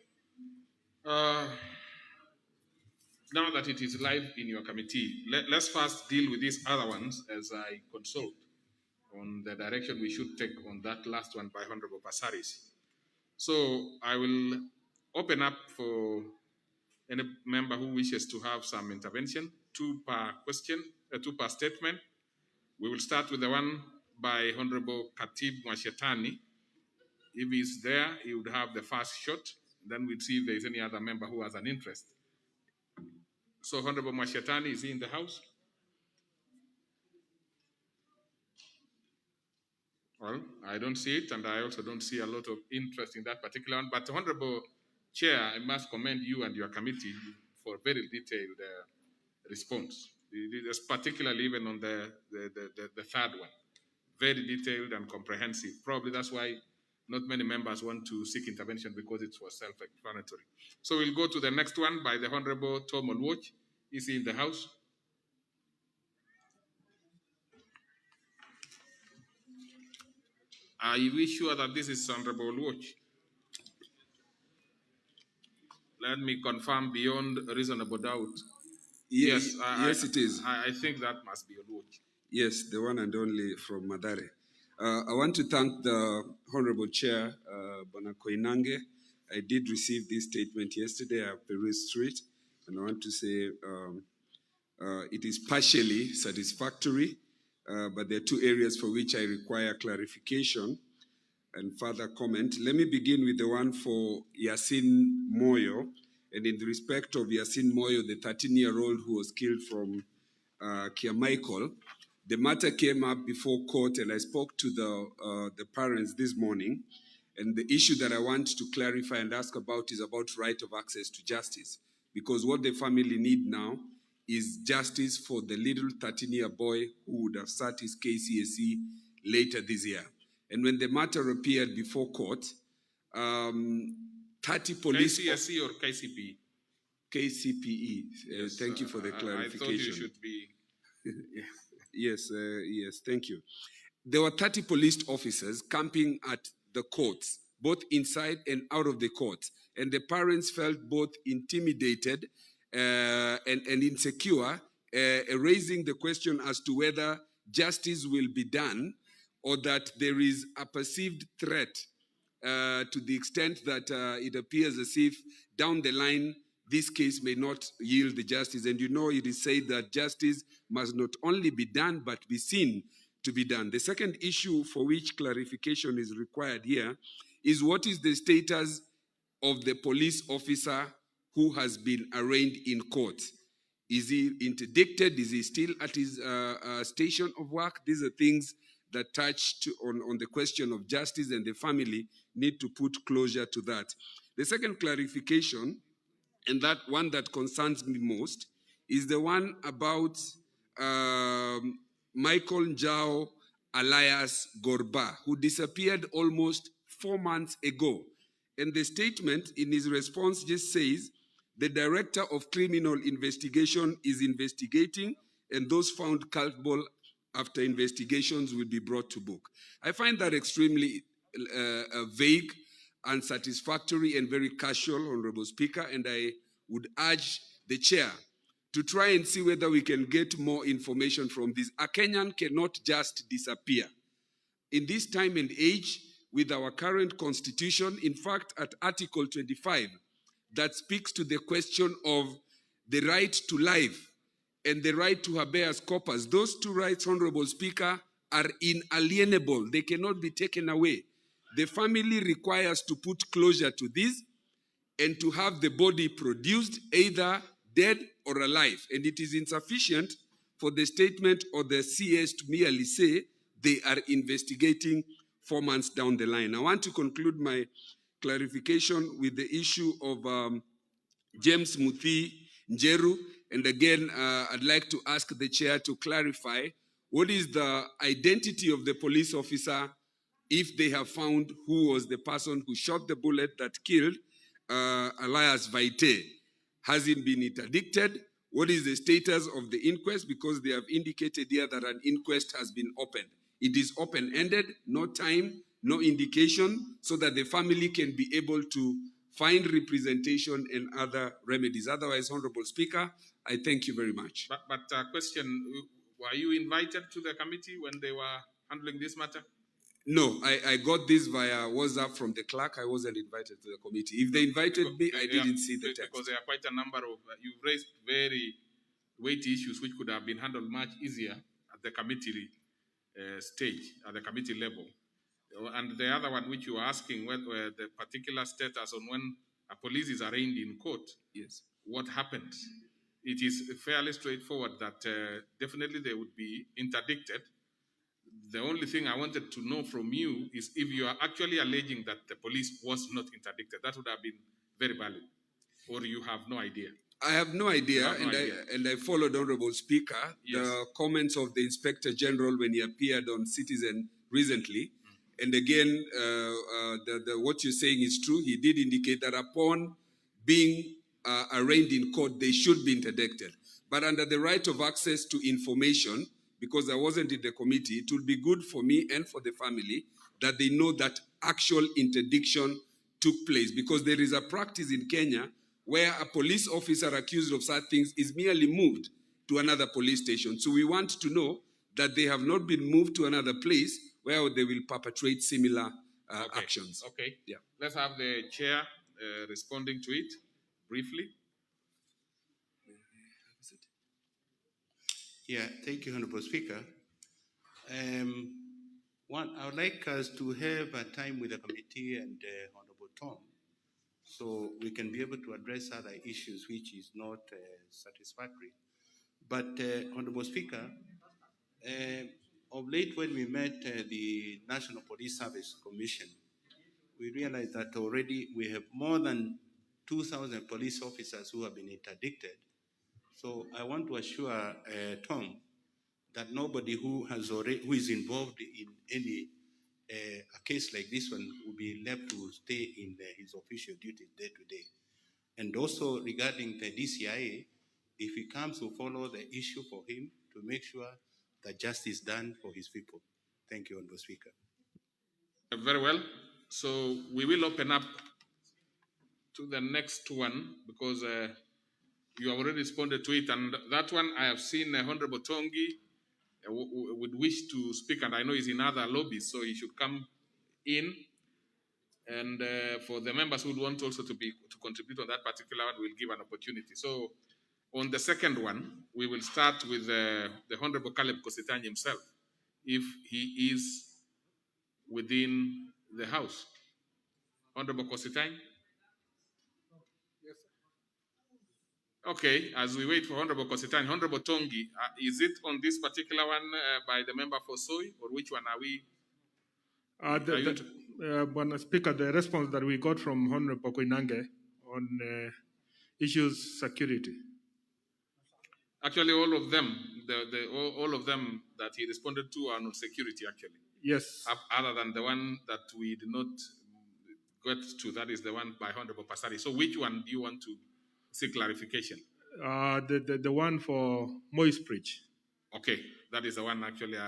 Now that it is live in your committee, let's first deal with these other ones as I consult on the direction we should take on that last one by Honorable Passaris. So I will open up for any member who wishes to have some intervention, 2 per question, 2 per statement. We will start with the one by Honorable Khatib Mwashetani. If he's there, he would have the first shot. Then we'll see if there is any other member who has an interest. So Honorable Mwashetani, is he in the house? Well, I don't see it, and I also don't see a lot of interest in that particular one. But Honorable Chair, I must commend you and your committee for very detailed response. Particularly even on the third one. Very detailed and comprehensive. Probably that's why not many members want to seek intervention, because it was self-explanatory. So we'll go to the next one by the Honorable Tom Olwoch. Is he in the house? Are we sure that this is Honorable Watch? Let me confirm beyond reasonable doubt. Yes, Yes, it is. I think that must be on Watch. Yes, the one and only from Madare. I want to thank the Honorable Chair, Bwana Koinange. I did receive this statement yesterday. I perused through it, and I want to say it is partially satisfactory, but there are two areas for which I require clarification and further comment. Let me begin with the one for Yasin Moyo. And in the respect of Yasin Moyo, the 13-year-old who was killed from Kia Michael, the matter came up before court, and I spoke to the parents this morning. And the issue that I want to clarify and ask about is about right of access to justice. Because what the family need now is justice for the little 13-year boy who would have sat his KCSE later this year. And when the matter appeared before court, 30 police... KCSE or KCPE? KCPE. Yes, thank you for the clarification. I thought you should be... Yes, yes, thank you. There were 30 police officers camping at the courts, both inside and out of the courts. And the parents felt both intimidated and insecure, raising the question as to whether justice will be done or that there is a perceived threat to the extent that it appears as if down the line this case may not yield the justice. And you know, it is said that justice must not only be done, but be seen to be done. The second issue for which clarification is required here is what is the status of the police officer who has been arraigned in court? Is he interdicted? Is he still at his station of work? These are things that touch on the question of justice, and the family need to put closure to that. The second clarification, and that one that concerns me most, is the one about Michael Njao alias Gorba, who disappeared almost 4 months ago. And the statement in his response just says, the Director of Criminal Investigation is investigating, and those found culpable after investigations will be brought to book. I find that extremely vague, unsatisfactory, and very casual, Honorable Speaker, and I would urge the chair to try and see whether we can get more information from this. A Kenyan cannot just disappear. In this time and age, with our current constitution, in fact, at Article 25, that speaks to the question of the right to life and the right to habeas corpus. Those two rights, Honorable Speaker, are inalienable. They cannot be taken away. The family requires to put closure to this and to have the body produced either dead or alive. And it is insufficient for the statement or the CS to merely say they are investigating 4 months down the line. I want to conclude my clarification with the issue of James Muthi Njeru. And again, I'd like to ask the chair to clarify what is the identity of the police officer if they have found who was the person who shot the bullet that killed Elias Vaite. Has it been interdicted? What is the status of the inquest? Because they have indicated here that an inquest has been opened. It is open-ended, no time, no indication, so that the family can be able to find representation and other remedies. Otherwise, Honorable Speaker, I thank you very much. But question, were you invited to the committee when they were handling this matter? No, I got this via WhatsApp from the clerk. I wasn't invited to the committee. If they invited me, I didn't see the text. Because there are quite a number of, you've raised very weighty issues which could have been handled much easier at the committee stage, at the committee level. And the other one which you were asking, whether the particular status on when a police is arraigned in court, yes, what happens? It is fairly straightforward that definitely they would be interdicted. The only thing I wanted to know from you is if you are actually alleging that the police was not interdicted. That would have been very valid. Or you have no idea. I have no idea, and I followed, Honorable Speaker, the comments of the Inspector General when he appeared on Citizen recently. And again, what you're saying is true. He did indicate that upon being arraigned in court, they should be interdicted. But under the right of access to information, because I wasn't in the committee, it would be good for me and for the family that they know that actual interdiction took place, because there is a practice in Kenya where a police officer accused of such things is merely moved to another police station. So we want to know that they have not been moved to another place where they will perpetrate similar actions. Okay. Yeah. Let's have the chair responding to it briefly. Yeah, thank you, Honorable Speaker. One, I would like us to have a time with the committee and Honorable Tom, so we can be able to address other issues which is not satisfactory. But Honorable Speaker, of late when we met the National Police Service Commission, we realized that already we have more than 2,000 police officers who have been interdicted. So I want to assure Tom that nobody who is involved in any a case like this one will be left to stay in his official duties day to day. And also regarding the DCIA, if he comes to follow the issue for him to make sure that justice is done for his people. Thank you, Honorable Speaker. Very well. So we will open up to the next one, because you have already responded to it. And that one I have seen Honorable Tongi would wish to speak, and I know he's in other lobbies, so he should come in. And for the members who would want also to contribute on that particular one, we'll give an opportunity. So on the second one, we will start with the Honorable Caleb Kositany himself, if he is within the House. Honorable Kositany? Okay, as we wait for Honorable Kositany, Honorable Tongi, is it on this particular one by the member for Soy, or which one are we? Madam Speaker, the response that we got from Honorable Koinange on issues security. Actually, all of them, all of them that he responded to are on security, actually. Yes. Other than the one that we did not get to, that is the one by Honorable Pasari. So which one do you want to seek clarification? The one for Moist Bridge. Okay, that is the one actually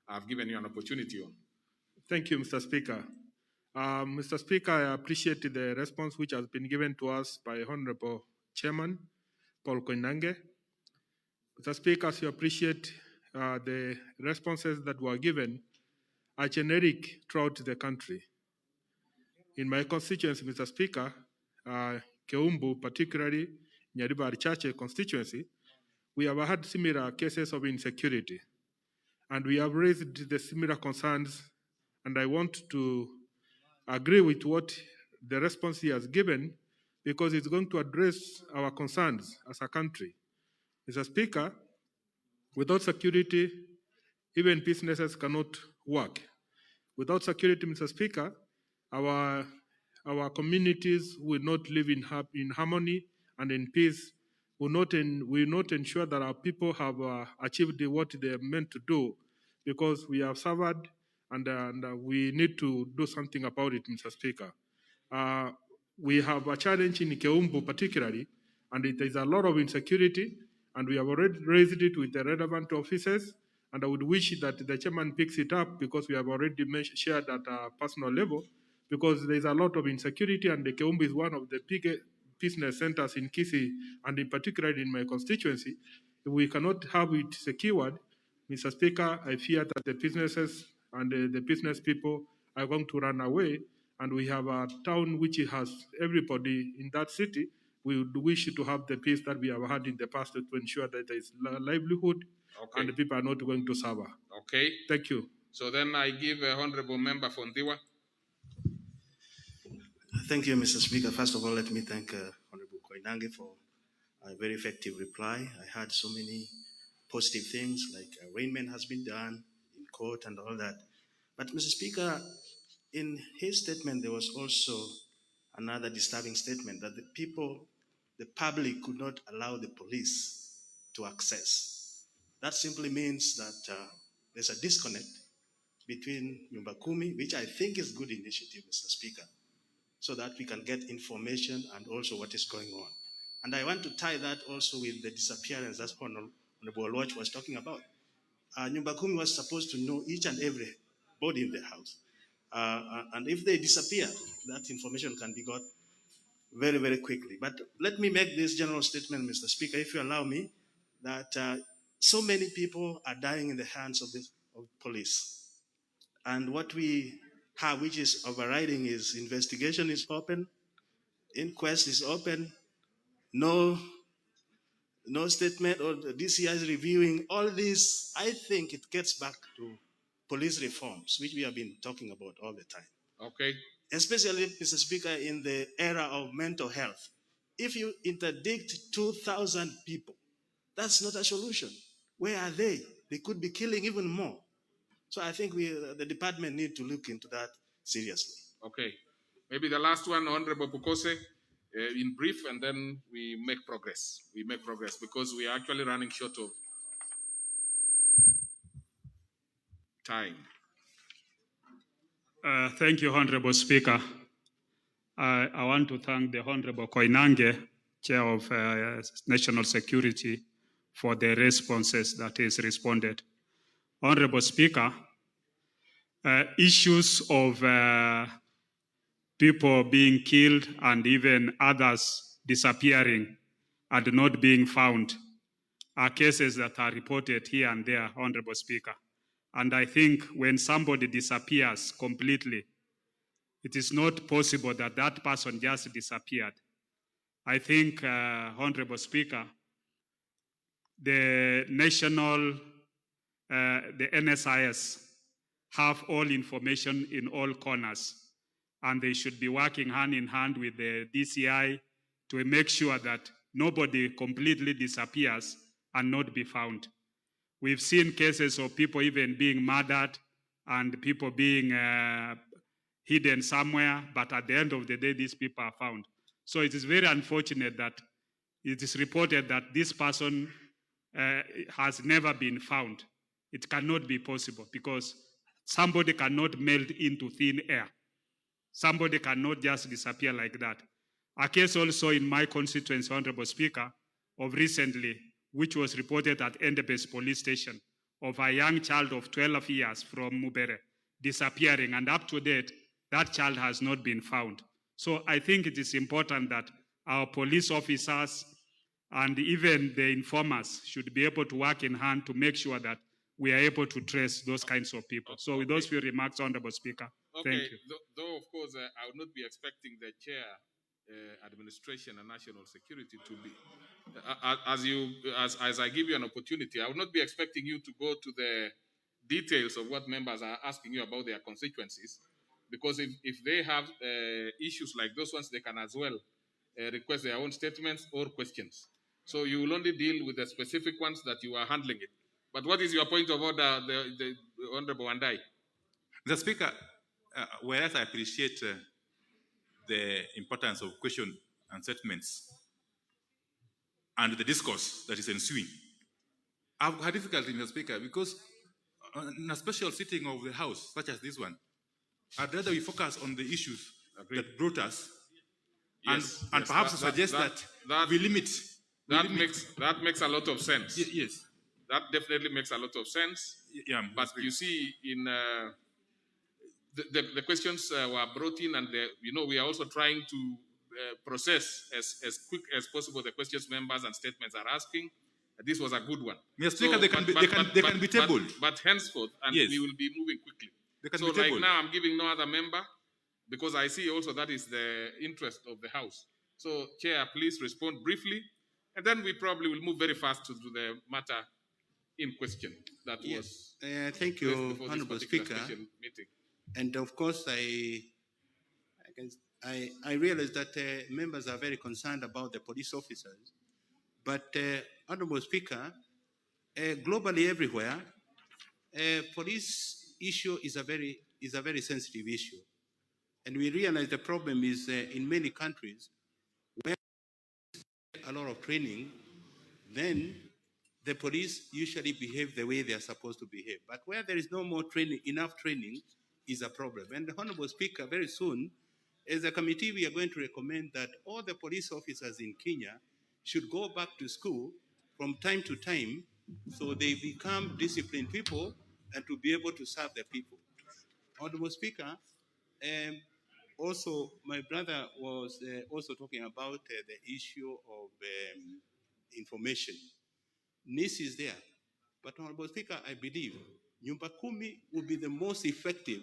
I've given you an opportunity on. Thank you, Mr. Speaker. Mr. Speaker, I appreciate the response which has been given to us by Honorable Chairman Paul Koinange. Mr. Speaker, as you appreciate the responses that were given are generic throughout the country. In my constituency, Mr. Speaker, Keumbu, particularly Nyariba Chache constituency, we have had similar cases of insecurity. And we have raised the similar concerns, and I want to agree with what the response he has given, because it's going to address our concerns as a country. Mr. Speaker, without security, even businesses cannot work. Without security, Mr. Speaker, our communities will not live in harmony and in peace. Will not ensure that our people have achieved what they are meant to do, because we have suffered and we need to do something about it, Mr. Speaker. We have a challenge in Keumbu particularly, and there is a lot of insecurity, and we have already raised it with the relevant officers, and I would wish that the chairman picks it up, because we have already shared at a personal level, because there is a lot of insecurity, and the Keumbu is one of the biggest business centers in Kisii, and in particular in my constituency. If we cannot have it secured, Mr. Speaker, I fear that the businesses and the business people are going to run away, and we have a town which has everybody in that city. We would wish to have the peace that we have had in the past to ensure that there is livelihood, and the people are not going to suffer. Okay. Thank you. So then I give Honorable Member Fondiwa. Thank you, Mr. Speaker. First of all, let me thank Honorable Koinange for a very effective reply. I heard so many positive things, like arraignment has been done in court and all that. But Mr. Speaker, in his statement, there was also another disturbing statement that the public could not allow the police to access. That simply means that there's a disconnect between Nyumba Kumi, which I think is a good initiative, Mr. Speaker, so that we can get information and also what is going on. And I want to tie that also with the disappearance that Honorable Lodge was talking about. Nyumba Kumi was supposed to know each and every body in the house. And if they disappear, that information can be got very, very quickly. But let me make this general statement, Mr. Speaker, if you allow me, that so many people are dying in the hands of police. And what we have, which is overriding, is investigation is open, inquest is open, no statement, or the DCI is reviewing. All this, I think it gets back to police reforms, which we have been talking about all the time. Okay. Especially, Mr. Speaker, in the era of mental health. If you interdict 2,000 people, that's not a solution. Where are they? They could be killing even more. So I think the department need to look into that seriously. Okay. Maybe the last one, Honorable Bukose, in brief, and then we make progress. We make progress because we are actually running short of time. Thank you, Honorable Speaker. I want to thank the Honorable Koinange, Chair of National Security, for the responses that is responded. Honorable Speaker, issues of people being killed and even others disappearing and not being found are cases that are reported here and there, Honorable Speaker. And I think when somebody disappears completely, it is not possible that that person just disappeared. I think, Honorable Speaker, the NSIS have all information in all corners, and they should be working hand in hand with the DCI to make sure that nobody completely disappears and not be found. We've seen cases of people even being murdered and people being hidden somewhere, but at the end of the day, these people are found. So it is very unfortunate that it is reported that this person has never been found. It cannot be possible because somebody cannot melt into thin air. Somebody cannot just disappear like that. A case also in my constituency, Honorable Speaker, of recently, which was reported at Endebess Police Station, of a young child of 12 years from Mubere disappearing, and up to date, that child has not been found. So I think it is important that our police officers and even the informers should be able to work in hand to make sure that we are able to trace those kinds of people. So with those few remarks, Honorable Speaker, okay. Thank you. Though of course, I would not be expecting the chair, administration and national security to be, as I give you an opportunity, I would not be expecting you to go to the details of what members are asking you about their constituencies, because if they have issues like those ones, they can as well request their own statements or questions. So you will only deal with the specific ones that you are handling it. But what is your point of order, the Honorable Wandai? Mr. Speaker, whereas I appreciate the importance of question and statements and the discourse that is ensuing, I've had difficulty, Mr. Speaker, because in a special sitting of the House, such as this one, I'd rather we focus on the issues that brought us, yes, and perhaps suggest that we limit. That makes a lot of sense. Yes. That definitely makes a lot of sense. Yeah, but you see, in the questions were brought in, and we are also trying to process as quick as possible the questions members and statements are asking. This was a good one. Mr. Speaker, they can be tabled. But henceforth, and yes, we will be moving quickly. They can so be tabled. Like now, I'm giving no other member, because I see also that is the interest of the House. So, Chair, please respond briefly, and then we probably will move very fast to the matter in question that was. Thank you, Honorable Speaker. And of course, I realize that members are very concerned about the police officers. But, Honorable Speaker, globally everywhere, police issue is a very sensitive issue. And we realize the problem is in many countries, where a lot of training, then the police usually behave the way they are supposed to behave. But where there is no more training, enough training, is a problem. And the Honorable Speaker, very soon, as a committee, we are going to recommend that all the police officers in Kenya should go back to school from time to time so they become disciplined people and to be able to serve the people. Honorable Speaker, also my brother was also talking about the issue of information. NIS is there, but Honorable Speaker, I believe Nyumba Kumi will be the most effective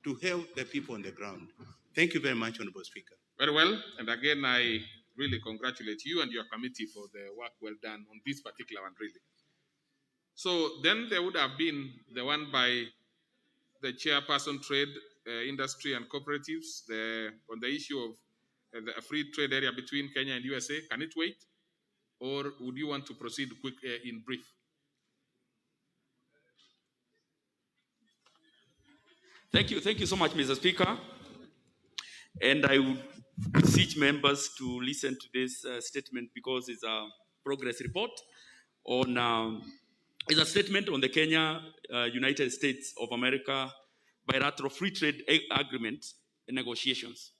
to help the people on the ground. Thank you very much, Honorable Speaker. Very well. And again, I really congratulate you and your committee for the work well done on this particular one, really. So then there would have been the one by the chairperson, trade, industry and cooperatives, on the issue of the free trade area between Kenya and USA. Can it wait? Or would you want to proceed quick in brief? Thank you so much, Mr. Speaker. And I would beseech members to listen to this statement because it's a progress report on, it's a statement on the Kenya, United States of America bilateral free trade agreement negotiations.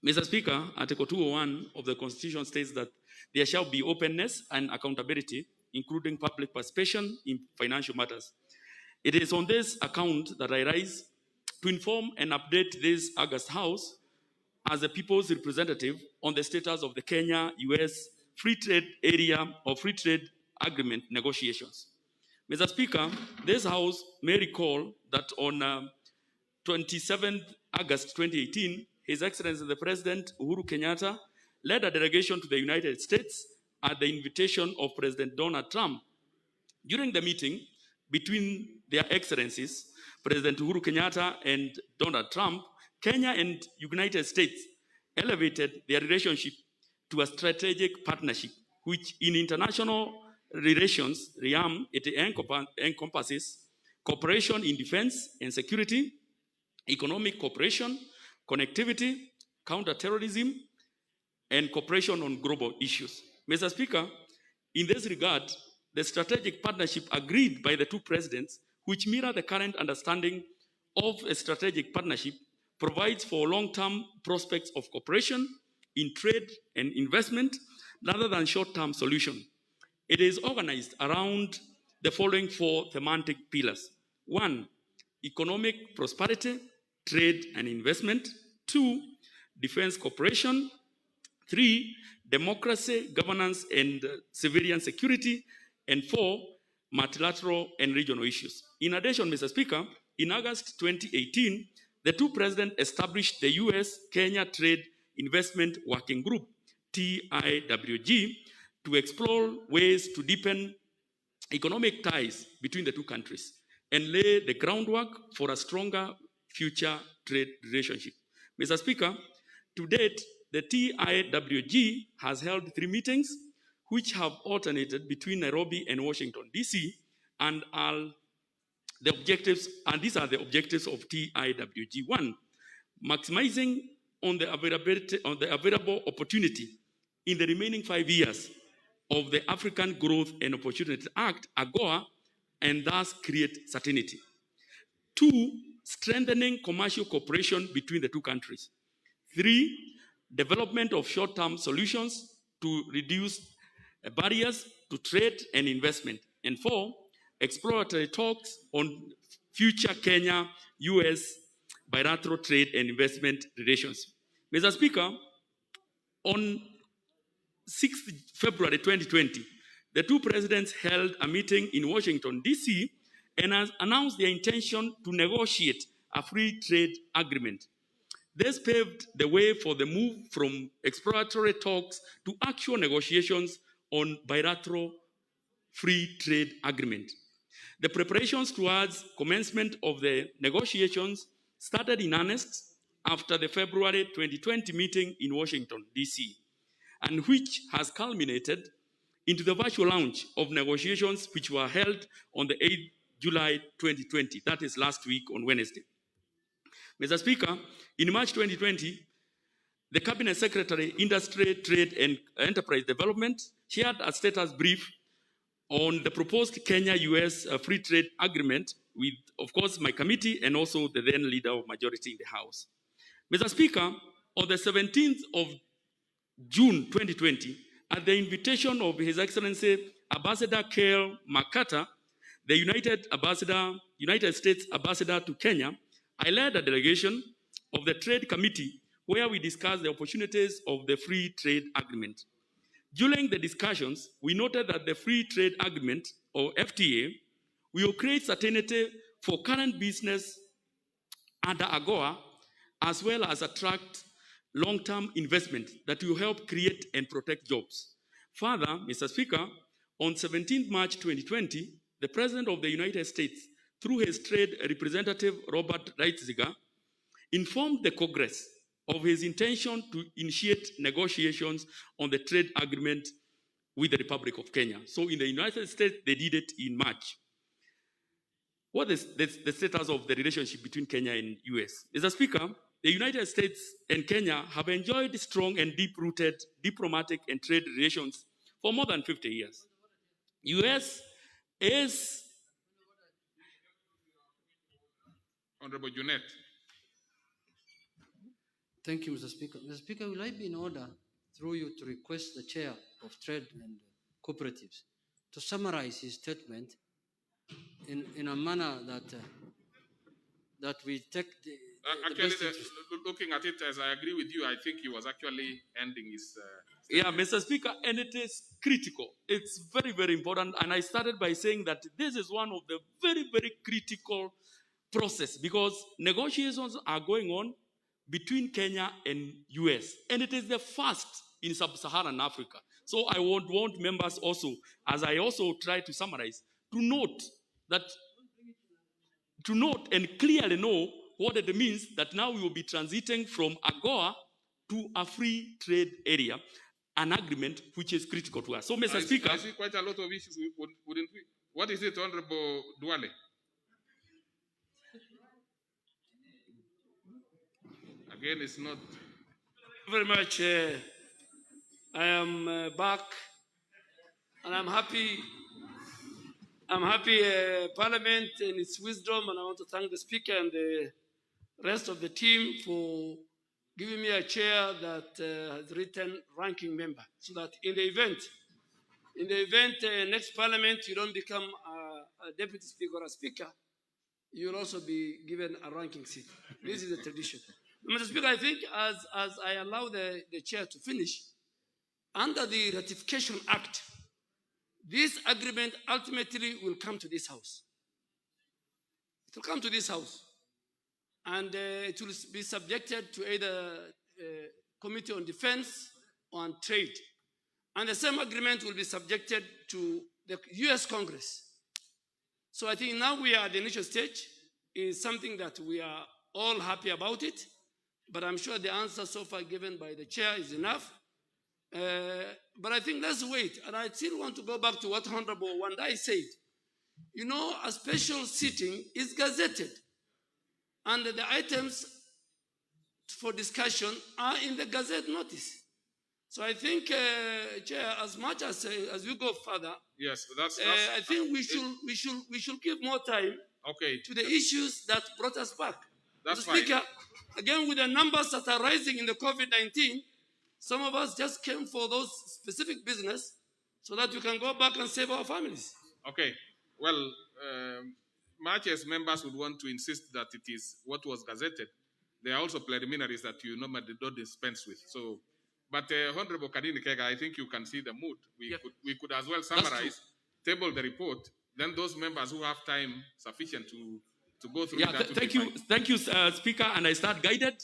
Mr. Speaker, Article 201 of the Constitution states that there shall be openness and accountability, including public participation in financial matters. It is on this account that I rise to inform and update this August House as the people's representative on the status of the Kenya-US Free Trade Area or Free Trade Agreement negotiations. Mr. Speaker, this House may recall that on 27 August 2018, His Excellency the President Uhuru Kenyatta led a delegation to the United States at the invitation of President Donald Trump. During the meeting between their excellencies, President Uhuru Kenyatta and Donald Trump, Kenya and United States elevated their relationship to a strategic partnership, which in international relations, realm, it encompasses cooperation in defense and security, economic cooperation, connectivity, counterterrorism, and cooperation on global issues. Mr. Speaker, in this regard, the strategic partnership agreed by the two presidents, which mirror the current understanding of a strategic partnership, provides for long-term prospects of cooperation in trade and investment rather than short-term solution. It is organized around the following four thematic pillars. 1, economic prosperity, trade and investment. 2, defense cooperation. 3, democracy, governance and civilian security. And 4, multilateral and regional issues. In addition, Mr. Speaker, in August 2018, the two presidents established the US-Kenya Trade Investment Working Group, TIWG, to explore ways to deepen economic ties between the two countries and lay the groundwork for a stronger future trade relationship. Mr. Speaker, to date, the TIWG has held 3 meetings which have alternated between Nairobi and Washington, D.C., and these are the objectives of TIWG. 1, maximizing on the available opportunity in the remaining 5 years of the African Growth and Opportunity Act, AGOA, and thus create certainty. 2, strengthening commercial cooperation between the two countries. 3, development of short-term solutions to reduce barriers to trade and investment. And 4, exploratory talks on future Kenya-US bilateral trade and investment relations. Mr. Speaker, on 6th February 2020, the two presidents held a meeting in Washington, D.C., and has announced their intention to negotiate a free trade agreement. This paved the way for the move from exploratory talks to actual negotiations on bilateral free trade agreement. The preparations towards commencement of the negotiations started in earnest after the February 2020 meeting in Washington, D.C., and which has culminated into the virtual launch of negotiations which were held on the 8th July 2020, that is last week on Wednesday. Mr. Speaker, in March 2020, the Cabinet Secretary, Industry, Trade and Enterprise Development shared a status brief on the proposed Kenya-US Free Trade Agreement with, of course, my committee and also the then leader of majority in the House. Mr. Speaker, on the 17th of June 2020, at the invitation of His Excellency Ambassador Kale McCarter, the United States Ambassador to Kenya, I led a delegation of the Trade Committee where we discussed the opportunities of the Free Trade Agreement. During the discussions, we noted that the Free Trade Agreement, or FTA, will create certainty for current business under AGOA, as well as attract long-term investment that will help create and protect jobs. Further, Mr. Speaker, on 17 March 2020, the President of the United States, through his trade representative, Robert Lighthizer, informed the Congress of his intention to initiate negotiations on the trade agreement with the Republic of Kenya. So in the United States, they did it in March. What is the status of the relationship between Kenya and US? Mr. Speaker, the United States and Kenya have enjoyed strong and deep-rooted diplomatic and trade relations for more than 50 years. US is... Honorable Junet. Thank you, Mr. Speaker. Mr. Speaker, will I be in order through you to request the Chair of Trade and Cooperatives to summarize his statement in a manner that we take the Actually, best interest. looking at it, as I agree with you, I think he was actually ending his... Yeah, Mr. Speaker, and it is critical. It's very, very important. And I started by saying that this is one of the very, very critical process because negotiations are going on between Kenya and US. And it is the first in sub-Saharan Africa. So I would want members also, as I also try to summarize, to note and clearly know what it means that now we will be transiting from AGOA to a free trade area, an agreement which is critical to us. So, Mr. Speaker... I see quite a lot of issues, wouldn't we? What is it, Honorable Duale? Again, it's not... Very much. I am back, and I'm happy. Parliament and its wisdom, and I want to thank the Speaker and the rest of the team for giving me a chair that has written ranking member, so that in the event next Parliament you don't become a deputy speaker or a speaker, you will also be given a ranking seat. This is the tradition. Mr. Speaker, I think as I allow the chair to finish, under the Ratification Act, this agreement ultimately will come to this House. It will come to this House. And it will be subjected to either Committee on Defense or on Trade. And the same agreement will be subjected to the US Congress. So I think now we are at the initial stage. It's something that we are all happy about it. But I'm sure the answer so far given by the chair is enough. But I think let's wait. And I still want to go back to what Honorable Wandai said. You know, a special sitting is gazetted. And the items for discussion are in the Gazette notice. So I think, Chair, as much as we go further, yes, that's I think we should give more time to the issues that brought us back. That's Mr. Speaker, again, with the numbers that are rising in the COVID-19, some of us just came for those specific business so that we can go back and save our families. Okay. Well, much as members would want to insist that it is what was gazetted, there are also preliminaries that you normally don't dispense with. So, but Honorable Kadini Kega, I think you can see the mood. We could as well summarize, table the report, then those members who have time sufficient to go through that. Thank you, Speaker, and I start guided.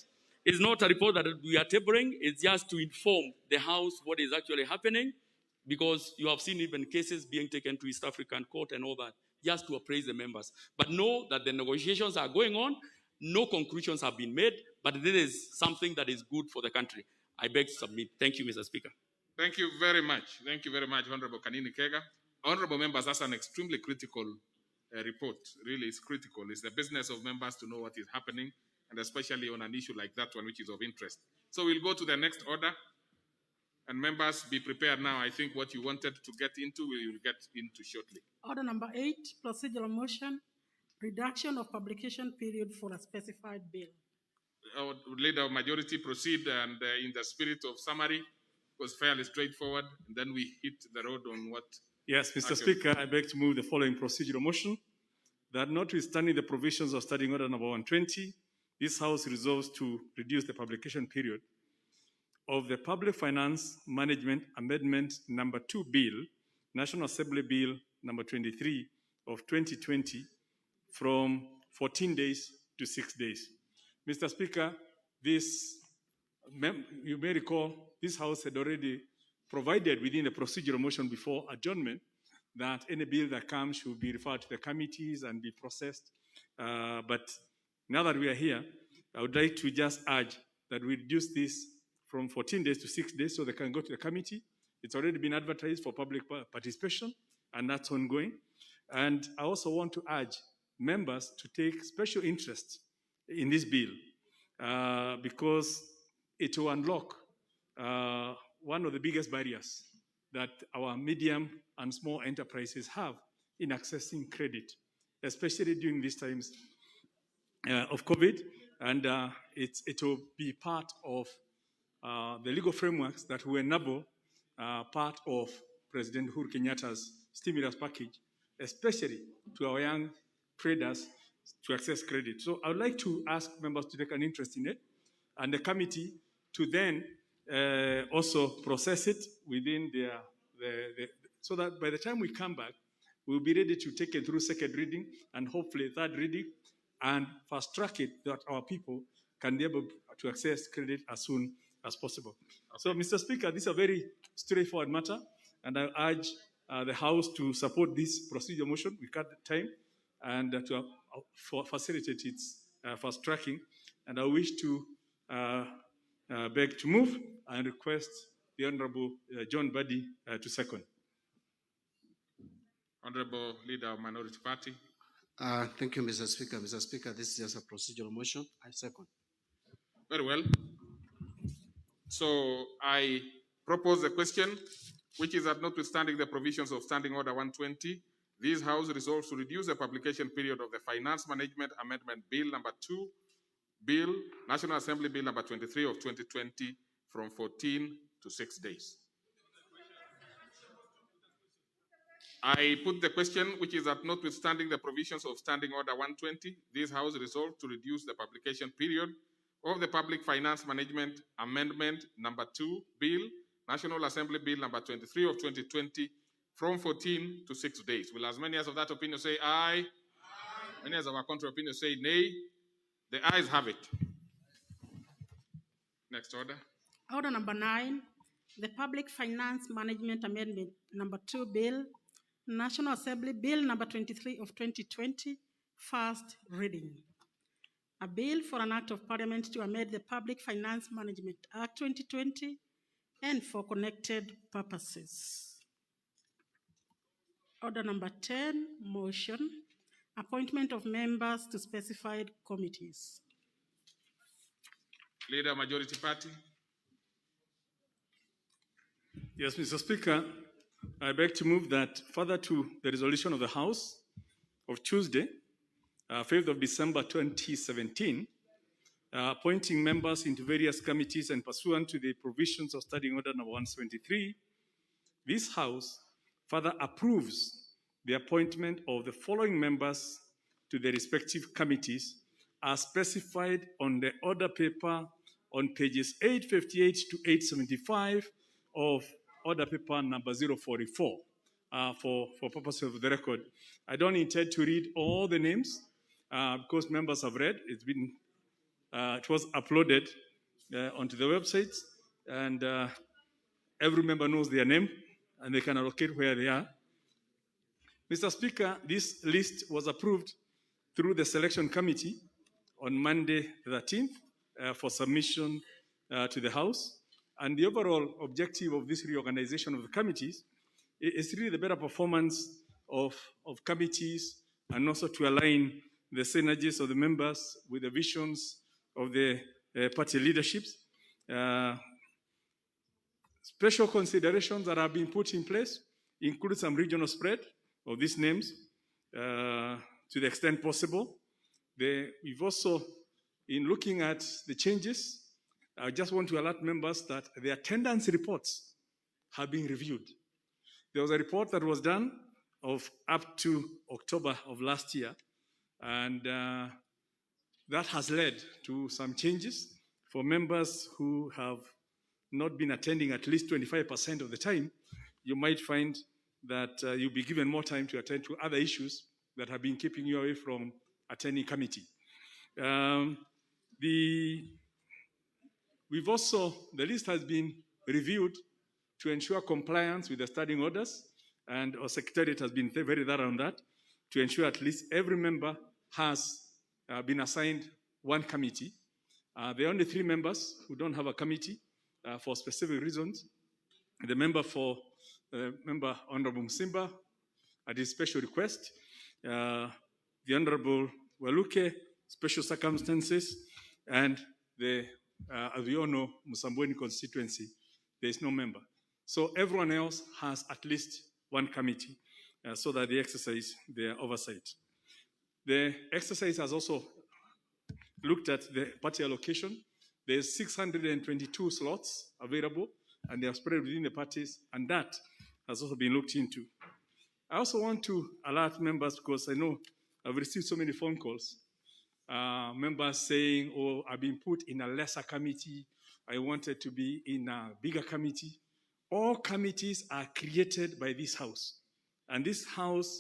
It's not a report that we are tabling, it's just to inform the House what is actually happening, because you have seen even cases being taken to East African Court and all that, just to appraise the members. But know that the negotiations are going on, no conclusions have been made, but this is something that is good for the country. I beg to submit. Thank you, Mr. Speaker. Thank you very much. Thank you very much, Honorable Kanini Kega. Honorable members, that's an extremely critical report. Really, it's critical. It's the business of members to know what is happening, and especially on an issue like that one, which is of interest. So we'll go to the next order. And members, be prepared now. I think what you wanted to get into, we will get into shortly. Order number 8, procedural motion, reduction of publication period for a specified bill. Our leader majority proceed, and in the spirit of summary, it was fairly straightforward. And then we hit the road on what Yes, Mr. Thank you. Speaker, I beg to move the following procedural motion that notwithstanding the provisions of Standing Order number 120, this House resolves to reduce the publication period of the Public Finance Management Amendment number 2 Bill, National Assembly Bill number 23 of 2020, from 14 days to 6 days. Mr. Speaker, you may recall this House had already provided within the procedural motion before adjournment that any bill that comes should be referred to the committees and be processed. But now that we are here, I would like to just urge that we reduce this from 14 days to 6 days so they can go to the committee. It's already been advertised for public participation, and that's ongoing. And I also want to urge members to take special interest in this bill because it will unlock one of the biggest barriers that our medium and small enterprises have in accessing credit, especially during these times of COVID. And it will be part of the legal frameworks that will enable part of President Uhuru Kenyatta's stimulus package, especially to our young traders to access credit. So I would like to ask members to take an interest in it, and the committee to then also process it within so that by the time we come back, we'll be ready to take it through second reading and hopefully third reading and fast track it that our people can be able to access credit as soon as possible. So, Mr. Speaker, this is a very straightforward matter, and I urge the House to support this procedural motion. We cut the time and to facilitate its fast tracking. And I wish to beg to move and request the Honorable John Buddy to second. Honorable Leader of Minority Party. Thank you, Mr. Speaker. Mr. Speaker, this is just a procedural motion. I second. Very well. So I propose the question, which is that notwithstanding the provisions of Standing Order 120, this House resolves to reduce the publication period of the Finance Management Amendment Bill number 2, Bill, National Assembly Bill number 23 of 2020 from 14 to 6 days. I put the question, which is that notwithstanding the provisions of Standing Order 120, this House resolved to reduce the publication period of the Public Finance Management Amendment number 2 Bill, National Assembly Bill number 23 of 2020 from 14 to 6 days. Will as many as of that opinion say aye? Many as of our contrary opinion say nay? The ayes have it. Next order. Order number 9, the Public Finance Management Amendment number 2 Bill, National Assembly Bill number 23 of 2020, first reading. A bill for an act of parliament to amend the Public Finance Management Act 2020 and for connected purposes. Order number 10, motion, appointment of members to specified committees. Leader, Majority Party. Yes, Mr. Speaker, I beg to move that further to the resolution of the House of Tuesday, 5th of December 2017, appointing members into various committees and pursuant to the provisions of Standing Order number 173, this House further approves the appointment of the following members to the respective committees as specified on the order paper on pages 858 to 875 of order paper number 044 for purpose of the record. I don't intend to read all the names because members have read. It was uploaded onto the website, and every member knows their name and they can allocate where they are. Mr. Speaker, this list was approved through the selection committee on Monday the 13th for submission to the House. And the overall objective of this reorganization of the committees is really the better performance of committees and also to align the synergies of the members with the visions of the party leaderships. Special considerations that have been put in place include some regional spread of these names to the extent possible. We've also, in looking at the changes, I just want to alert members that the attendance reports have been reviewed. There was a report that was done of up to October of last year, and that has led to some changes for members who have not been attending at least 25% of the time. You might find that you'll be given more time to attend to other issues that have been keeping you away from attending committee. The list has been reviewed to ensure compliance with the standing orders, and our secretariat has been very thorough on that, to ensure at least every member has been assigned one committee. There are only 3 members who don't have a committee for specific reasons. The member Honorable Musimba, at his special request, the Honorable Waluke, special circumstances, and the, as we all know, Musambweni constituency, there is no member. So everyone else has at least one committee so that they exercise their oversight. The exercise has also looked at the party allocation. There's 622 slots available, and they are spread within the parties, and that has also been looked into. I also want to alert members, because I know I've received so many phone calls, members saying, oh, I've been put in a lesser committee, I wanted to be in a bigger committee. All committees are created by this House, and this House,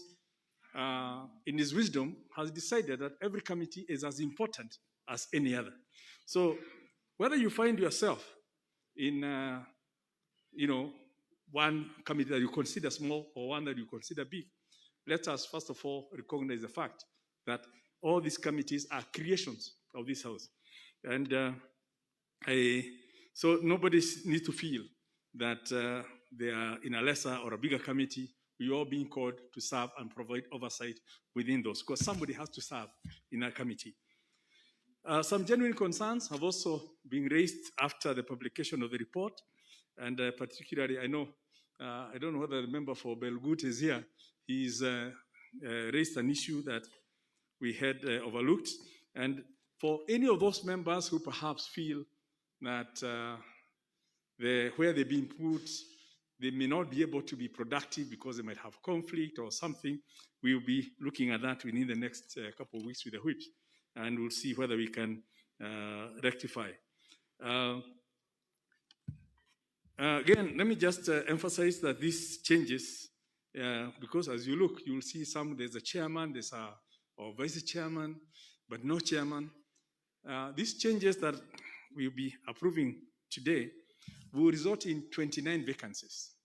in its wisdom, has decided that every committee is as important as any other. So whether you find yourself in one committee that you consider small or one that you consider big, let us first of all recognize the fact that all these committees are creations of this House. And so nobody needs to feel that they are in a lesser or a bigger committee. We are all being called to serve and provide oversight within those, because somebody has to serve in a committee. Some genuine concerns have also been raised after the publication of the report, and particularly, I don't know whether the member for Belgut is here. He's raised an issue that we had overlooked, and for any of those members who perhaps feel that where they've been put, they may not be able to be productive because they might have conflict or something, we will be looking at that within the next couple of weeks with the whip, and we'll see whether we can rectify. Again, let me just emphasize that these changes, because as you look, you'll see there's a chairman, there's a vice chairman, but no chairman. These changes that we'll be approving today will result in 29 vacancies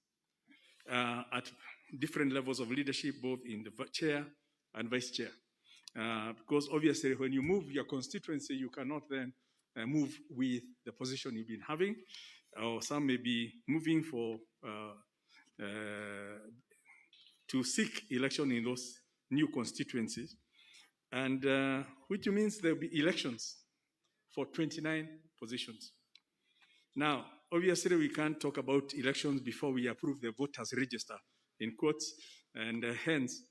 at different levels of leadership, both in the chair and vice chair. Because obviously when you move your constituency, you cannot then move with the position you've been having, or some may be moving to seek election in those new constituencies, and which means there'll be elections for 29 positions. Now, obviously, we can't talk about elections before we approve the voters' register, in quotes, and hence,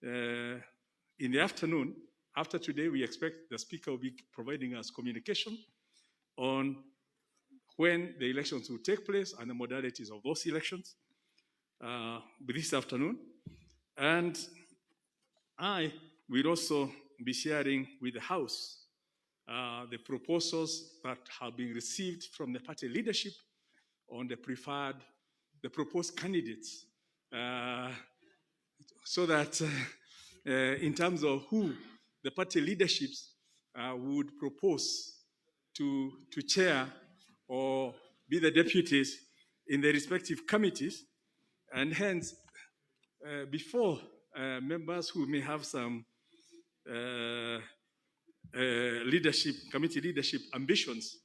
in the afternoon, after today, we expect the Speaker will be providing us communication on when the elections will take place and the modalities of those elections this afternoon. And I will also be sharing with the House the proposals that have been received from the party leadership on the proposed candidates, so that in terms of who the party leaderships would propose to chair or be the deputies in the respective committees, and hence, before members who may have some committee leadership ambitions,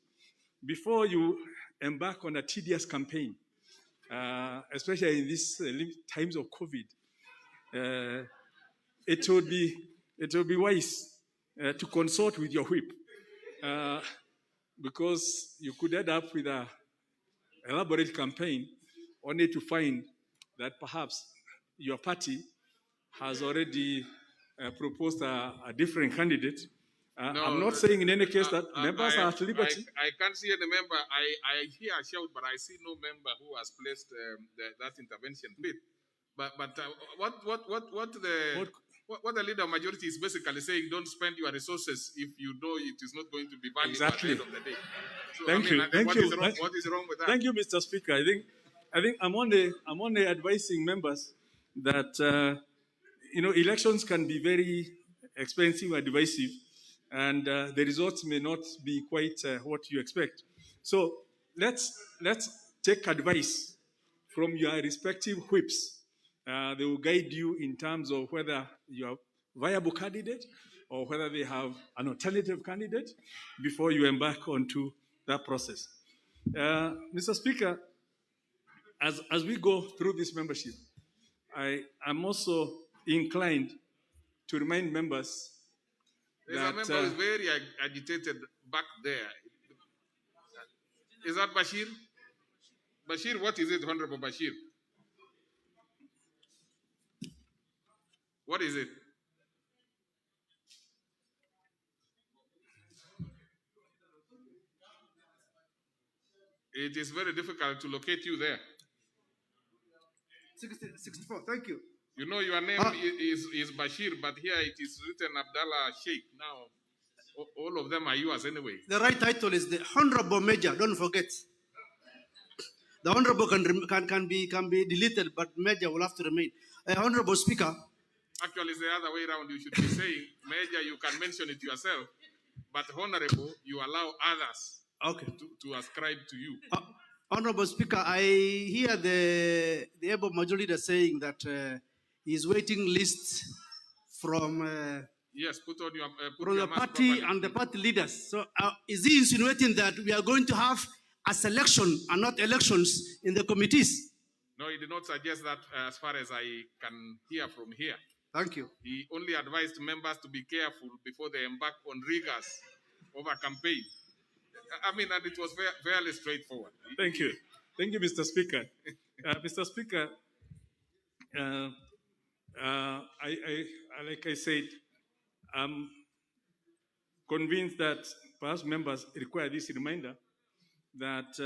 before you embark on a tedious campaign, especially in these times of COVID, it would be wise to consult with your whip, because you could end up with an elaborate campaign only to find that perhaps your party has already proposed a different candidate. No, I'm not saying in any case that members are at liberty. I can't see any member. I hear a shout, but I see no member who has placed that intervention bid. But what the leader of majority is basically saying, don't spend your resources if you know it is not going to be valuable Exactly. at the end of the day. So, Thank you. Thank what you. is wrong? What is wrong with that? Thank you, Mr. Speaker. I think I'm only advising members that elections can be very expensive and divisive, and the results may not be quite what you expect. So let's take advice from your respective whips. They will guide you in terms of whether you are a viable candidate or whether they have an alternative candidate before you embark onto that process. Mr. Speaker, as we go through this membership, I am also inclined to remind members There's that a member who is very agitated back there. Is that Bashir? Bashir, what is it, Honorable Bashir? What is it? It is very difficult to locate you there. 64, thank you. You know your name is Bashir, but here it is written Abdallah Sheikh. Now, all of them are yours anyway. The right title is the Honorable Major, don't forget. The Honorable can be deleted, but Major will have to remain. Honorable Speaker. Actually, it's the other way around. You should be saying, Major, you can mention it yourself, but Honorable, you allow others to ascribe to you. Honorable Speaker, I hear the able majority leader saying that he's waiting lists from yes, put on your from the party and the party leaders. So is he insinuating that we are going to have a selection and not elections in the committees? No, he did not suggest that as far as I can hear from here. Thank you. He only advised members to be careful before they embark on rigors of a campaign. I mean, and it was fairly straightforward. Thank you. Thank you, Mr. Speaker. Mr. Speaker, like I said, I'm convinced that perhaps members require this reminder that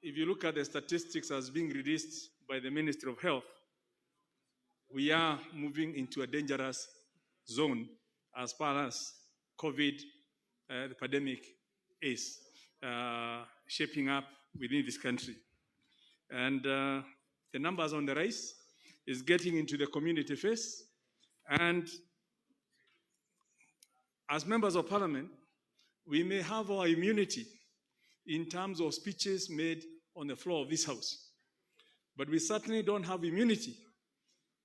if you look at the statistics as being released by the Ministry of Health, we are moving into a dangerous zone as far as COVID the pandemic is shaping up within this country. And the numbers on the rise is getting into the community face. And as members of parliament, we may have our immunity in terms of speeches made on the floor of this house. But we certainly don't have immunity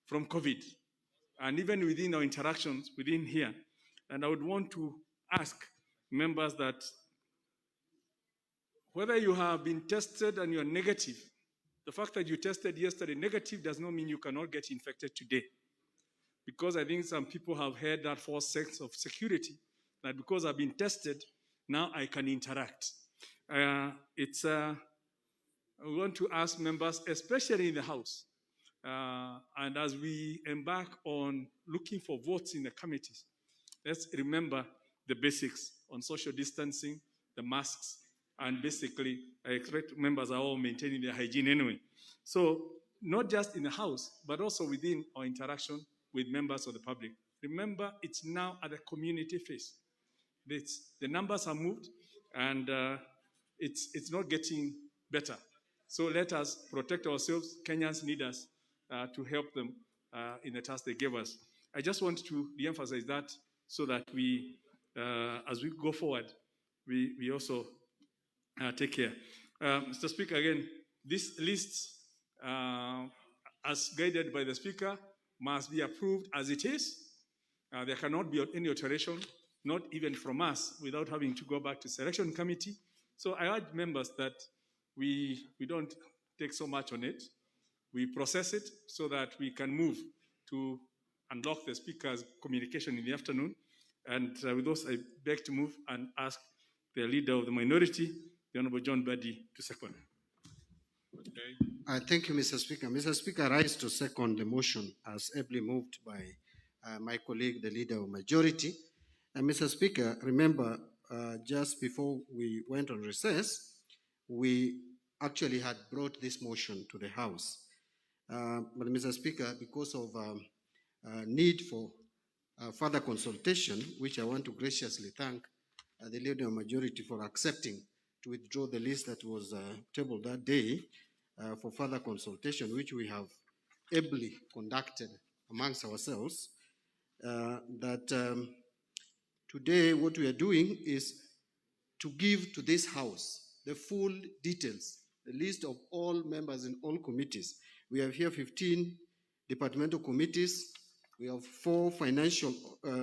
from COVID, and even within our interactions within here. And I would want to ask members that whether you have been tested and you're negative, the fact that you tested yesterday negative does not mean you cannot get infected today. Because I think some people have had that false sense of security, that because I've been tested, now I can interact. I want to ask members, especially in the House, and as we embark on looking for votes in the committees, let's remember the basics on social distancing, the masks, and basically, I expect members are all maintaining their hygiene anyway. So, not just in the House, but also within our interaction with members of the public. Remember, it's now at the community phase. The numbers are moved, and it's not getting better. So let us protect ourselves. Kenyans need us to help them in the task they gave us. I just want to re-emphasize that so that we, as we go forward, we also take care. Mr. Speaker, again, this list, as guided by the Speaker, must be approved as it is. There cannot be any alteration, not even from us, without having to go back to selection committee. So I urge members that we don't take so much on it. We process it so that we can move to unlock the Speaker's communication in the afternoon. And with those, I beg to move and ask the Leader of the Minority, the Honorable John Badi, to second. Okay. Thank you, Mr. Speaker. Mr. Speaker, I rise to second the motion as ably moved by my colleague, the Leader of Majority. And Mr. Speaker, remember, just before we went on recess, we actually had brought this motion to the House. But Mr. Speaker, because of need for further consultation, which I want to graciously thank the leader of majority for accepting to withdraw the list that was tabled that day for further consultation, which we have ably conducted amongst ourselves, today what we are doing is to give to this House the full details, the list of all members in all committees. We have here 15 departmental committees. We have 4 financial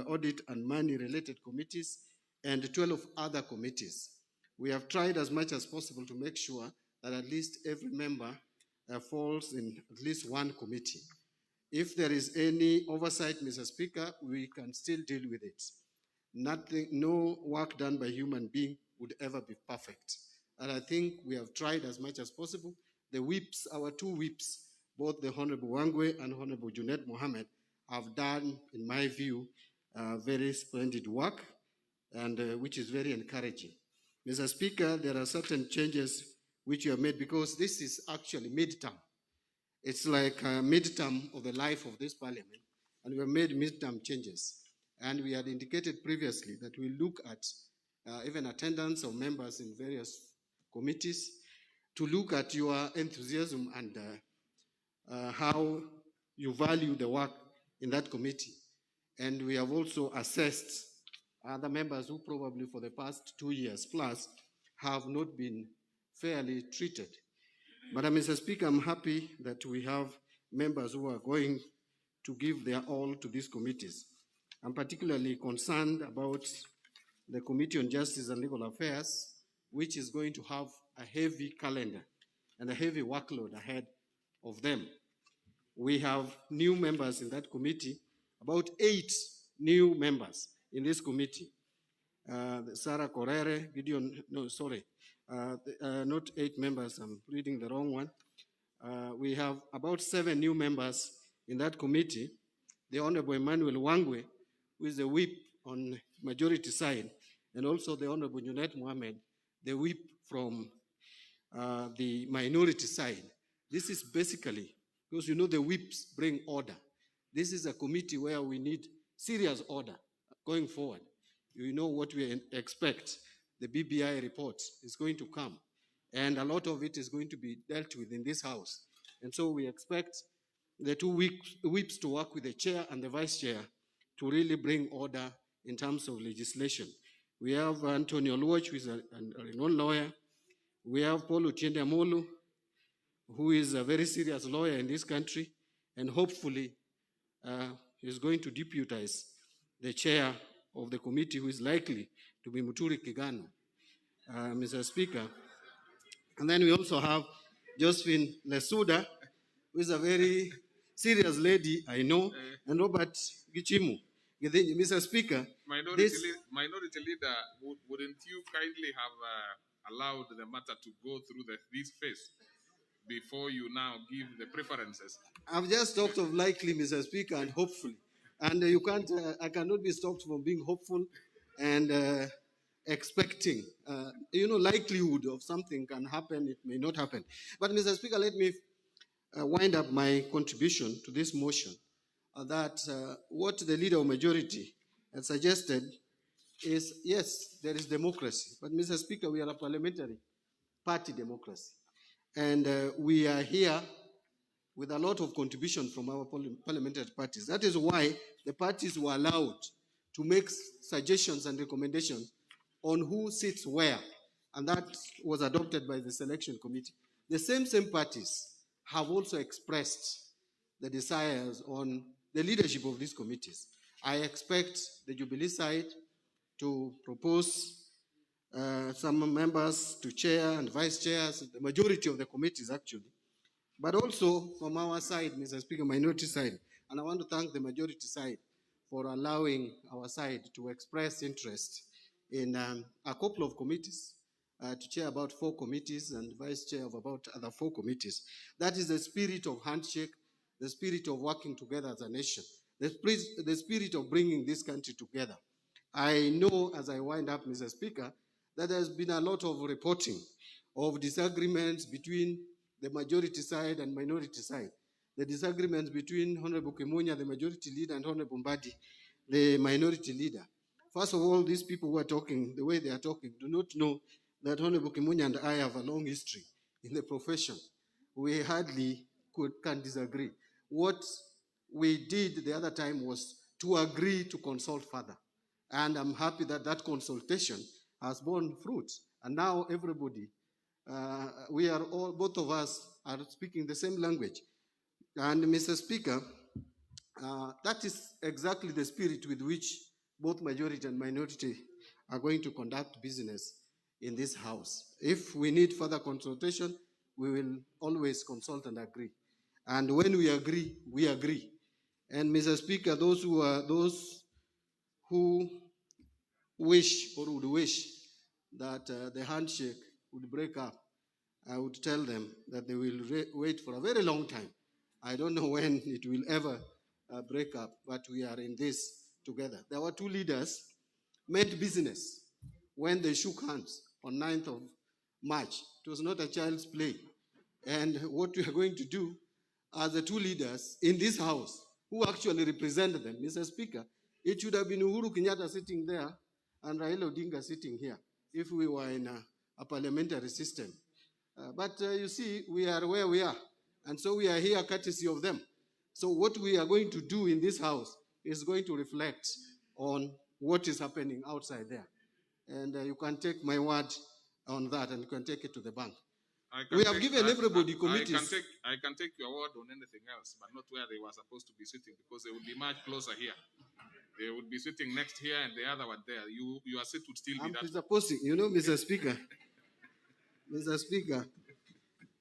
audit and money-related committees and 12 other committees. We have tried as much as possible to make sure that at least every member falls in at least one committee. If there is any oversight, Mr. Speaker, we can still deal with it. Nothing, no work done by human being would ever be perfect. And I think we have tried as much as possible. The whips, our 2 whips, both the Honorable Wangwe and Honorable Junet Mohammed, have done, in my view, very splendid work, and which is very encouraging. Mr. Speaker, there are certain changes which you have made because this is actually midterm. It's like a midterm of the life of this parliament, and we have made midterm changes. And we had indicated previously that we look at even attendance of members in various committees to look at your enthusiasm and how you value the work in that committee. And we have also assessed other members who probably for the past 2 years plus have not been fairly treated. But Mr. Speaker, I'm happy that we have members who are going to give their all to these committees. I'm particularly concerned about the Committee on Justice and Legal Affairs, which is going to have a heavy calendar and a heavy workload ahead of them. We have new members in that committee, about 8 new members in this committee. Sarah Correre, Gideon, no, sorry, not 8 members, I'm reading the wrong one. We have about 7 new members in that committee. The Honorable Emmanuel Wangwe, who is the whip on majority side, and also the Honorable Junet Mohammed, the whip from the minority side. This is basically, because you know the whips bring order. This is a committee where we need serious order going forward. You know what we expect. The BBI report is going to come, and a lot of it is going to be dealt with in this House. And so we expect the 2 whips to work with the chair and the vice chair to really bring order in terms of legislation. We have Antonio Luoch, who is a renowned lawyer. We have Paul Otiende Amolu, who is a very serious lawyer in this country, and hopefully is going to deputize the chair of the committee, who is likely to be Muturi Kigano, Mr. Speaker. And then we also have Josephine Lesuda, who is a very serious lady, I know, and Robert Gichimu. Mr. Speaker, Minority Leader, wouldn't you kindly have allowed the matter to go through this phase before you now give the preferences? I've just talked of likely, Mr. Speaker, and hopefully. And you can't, I cannot be stopped from being hopeful and expecting. Likelihood of something can happen, it may not happen. But Mr. Speaker, let me wind up my contribution to this motion that what the leader of majority has suggested is, yes, there is democracy. But Mr. Speaker, we are a parliamentary party democracy. And we are here with a lot of contribution from our parliamentary parties. That is why the parties were allowed to make suggestions and recommendations on who sits where. And that was adopted by the selection committee. The same parties have also expressed the desires on the leadership of these committees. I expect the Jubilee side to propose some members to chair and vice chairs, the majority of the committees actually. But also from our side, Mr. Speaker, minority side, and I want to thank the majority side for allowing our side to express interest in a couple of committees, to chair about 4 committees and vice chair of about other 4 committees. That is the spirit of handshake, the spirit of working together as a nation, the spirit of bringing this country together. I know, as I wind up, Mr. Speaker, that there's been a lot of reporting of disagreements between the majority side and minority side. the disagreements between Honorable Kimunya, the majority leader, and Honorable Mbadi, the minority leader. First of all, these people who are talking, the way they are talking, do not know that Honorable Kimunya and I have a long history in the profession. We hardly can disagree. What we did the other time was to agree to consult further. And I'm happy that that consultation has borne fruit. And now everybody, we are all, both of us are speaking the same language. And Mr. Speaker, that is exactly the spirit with which both majority and minority are going to conduct business in this House. If we need further consultation, we will always consult and agree. And when we agree, we agree. And Mr. Speaker, those who wish or would wish that the handshake would break up, I would tell them that they will wait for a very long time. I don't know when it will ever break up, but we are in this together. There were two leaders made business when they shook hands on 9th of March. It was not a child's play. And what we are going to do as the two leaders in this House, who actually represented them, Mr. Speaker, it should have been Uhuru Kenyatta sitting there and Raila Odinga sitting here if we were in a parliamentary system. But you see, we are where we are. And so we are here courtesy of them. So what we are going to do in this House is going to reflect on what is happening outside there. And you can take my word on that and you can take it to the bank. We have given everybody committees. I can take your word on anything else, but not where they were supposed to be sitting, because they would be much closer here. They would be sitting next here and the other one there. Your seat would still be that. Supposing, you know, Mr. Speaker, Mr. Speaker,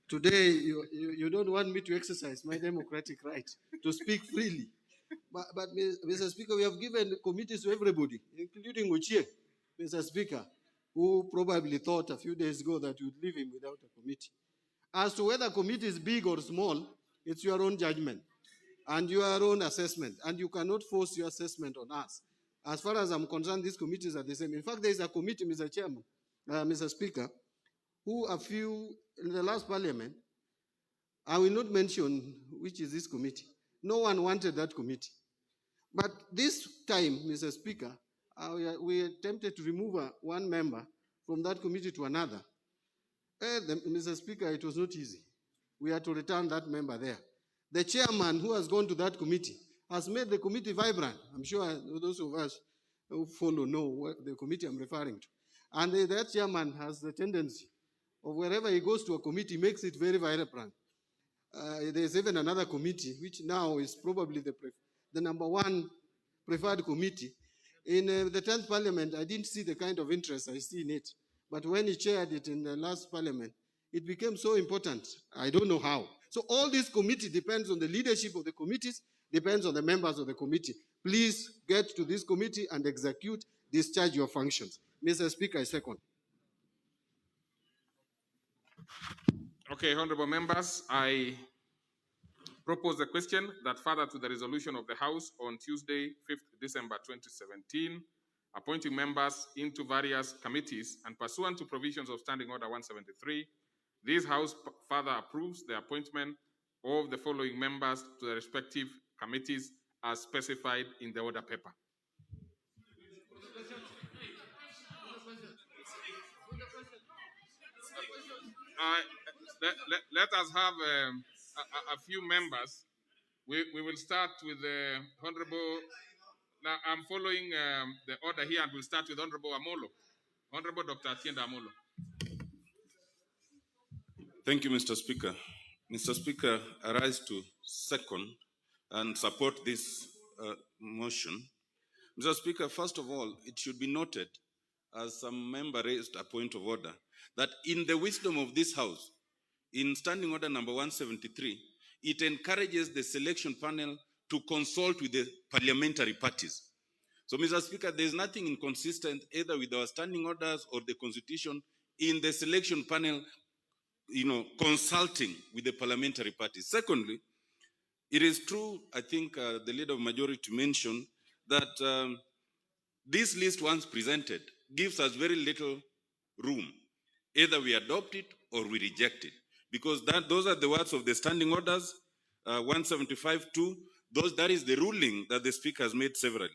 today you don't want me to exercise my democratic right to speak freely. But Mr. Speaker, we have given committees to everybody, including Uchie, Mr. Speaker, who probably thought a few days ago that you'd leave him without a committee. As to whether committee is big or small, it's your own judgment and your own assessment, and you cannot force your assessment on us. As far as I'm concerned, these committees are the same. In fact, there is a committee, Mr. Chairman, Mr. Speaker, who in the last parliament, I will not mention which is this committee. No one wanted that committee. But this time, Mr. Speaker, we attempted to remove one member from that committee to another. Mr. Speaker, it was not easy. We had to return that member there. The chairman who has gone to that committee has made the committee vibrant. I'm sure those of us who follow know what the committee I'm referring to. And that chairman has the tendency of wherever he goes to a committee, makes it very vibrant. There's even another committee, which now is probably the number one preferred committee. In the 10th Parliament, I didn't see the kind of interest I see in it. But when he chaired it in the last Parliament, it became so important. I don't know how. So all this committee depends on the leadership of the committees, depends on the members of the committee. Please get to this committee and execute, discharge your functions. Mr. Speaker, I second. Okay, honorable members, I propose a question that further to the resolution of the House on Tuesday, 5th December 2017, appointing members into various committees and pursuant to provisions of Standing Order 173, this House further approves the appointment of the following members to the respective committees as specified in the order paper. Let us have a few members. We will start with the Honorable. Now I'm following the order here, and we'll start with Honorable Amolo. Honorable Dr. Atienda Amolo. Thank you, Mr. Speaker. Mr. Speaker, I rise to second and support this motion. Mr. Speaker, first of all, it should be noted, as some member raised a point of order, that in the wisdom of this House, in Standing Order number 173, it encourages the selection panel to consult with the parliamentary parties. So, Mr. Speaker, there is nothing inconsistent either with our standing orders or the Constitution in the selection panel, consulting with the parliamentary parties. Secondly, it is true, I think the leader of majority mentioned that this list once presented gives us very little room. Either we adopt it or we reject it. Because those are the words of the standing orders, 175.2, that is the ruling that the Speaker has made severally.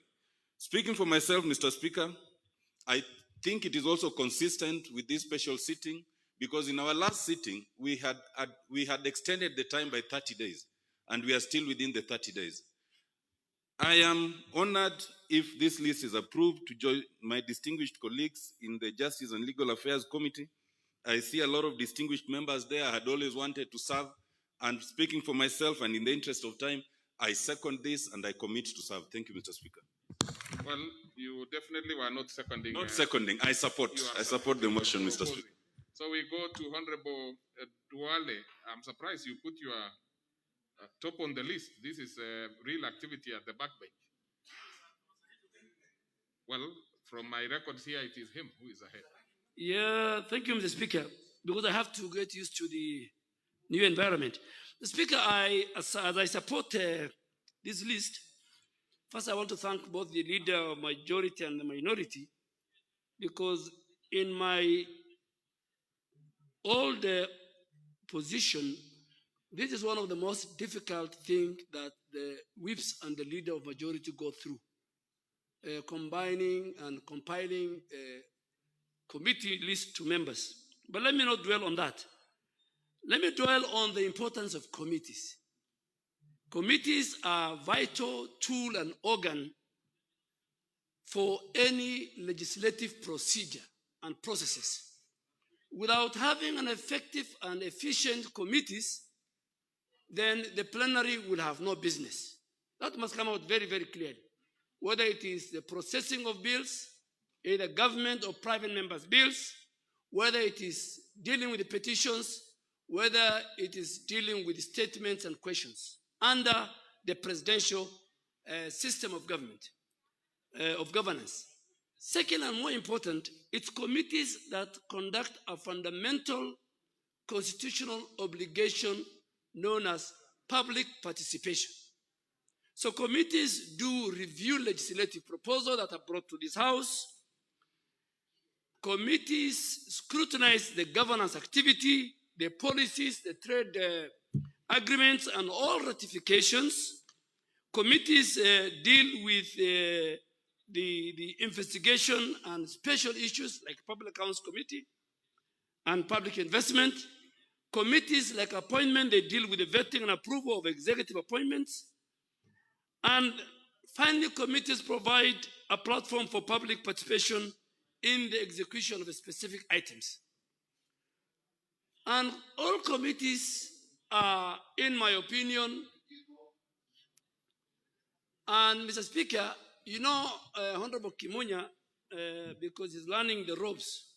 Speaking for myself, Mr. Speaker, I think it is also consistent with this special sitting because in our last sitting, we had extended the time by 30 days and we are still within the 30 days. I am honored if this list is approved to join my distinguished colleagues in the Justice and Legal Affairs Committee. I see a lot of distinguished members there. I had always wanted to serve. And speaking for myself and in the interest of time, I second this and I commit to serve. Thank you, Mr. Speaker. Well, you definitely were not seconding. Not seconding. I support the motion, Mr. Speaker. So we go to Honorable Duale. I'm surprised you put your top on the list. This is real activity at the back bench. Well, from my records here, it is him who is ahead. Yeah, thank you, Mr. Speaker, because I have to get used to the new environment. Mr. Speaker, as I support this list, first I want to thank both the leader of majority and the minority, because in my old position, this is one of the most difficult things that the whips and the leader of majority go through, combining and compiling committee list to members. But let me not dwell on that. Let me dwell on the importance of committees. Committees are a vital tool and organ for any legislative procedure and processes. Without having an effective and efficient committees, then the plenary will have no business. That must come out very, very clearly. Whether it is the processing of bills, either government or private members' bills, whether it is dealing with the petitions, whether it is dealing with statements and questions under the presidential system of government, of governance. Second and more important, it's committees that conduct a fundamental constitutional obligation known as public participation. So committees do review legislative proposals that are brought to this House. Committees scrutinize the governance activity, the policies, the trade agreements, and all ratifications. Committees deal with the investigation and special issues like Public Accounts Committee and public investment. Committees like appointment, they deal with the vetting and approval of executive appointments. And finally, committees provide a platform for public participation in the execution of specific items. And all committees are, in my opinion, and Mr. Speaker, you know, Honorable Kimunya, because he's learning the ropes,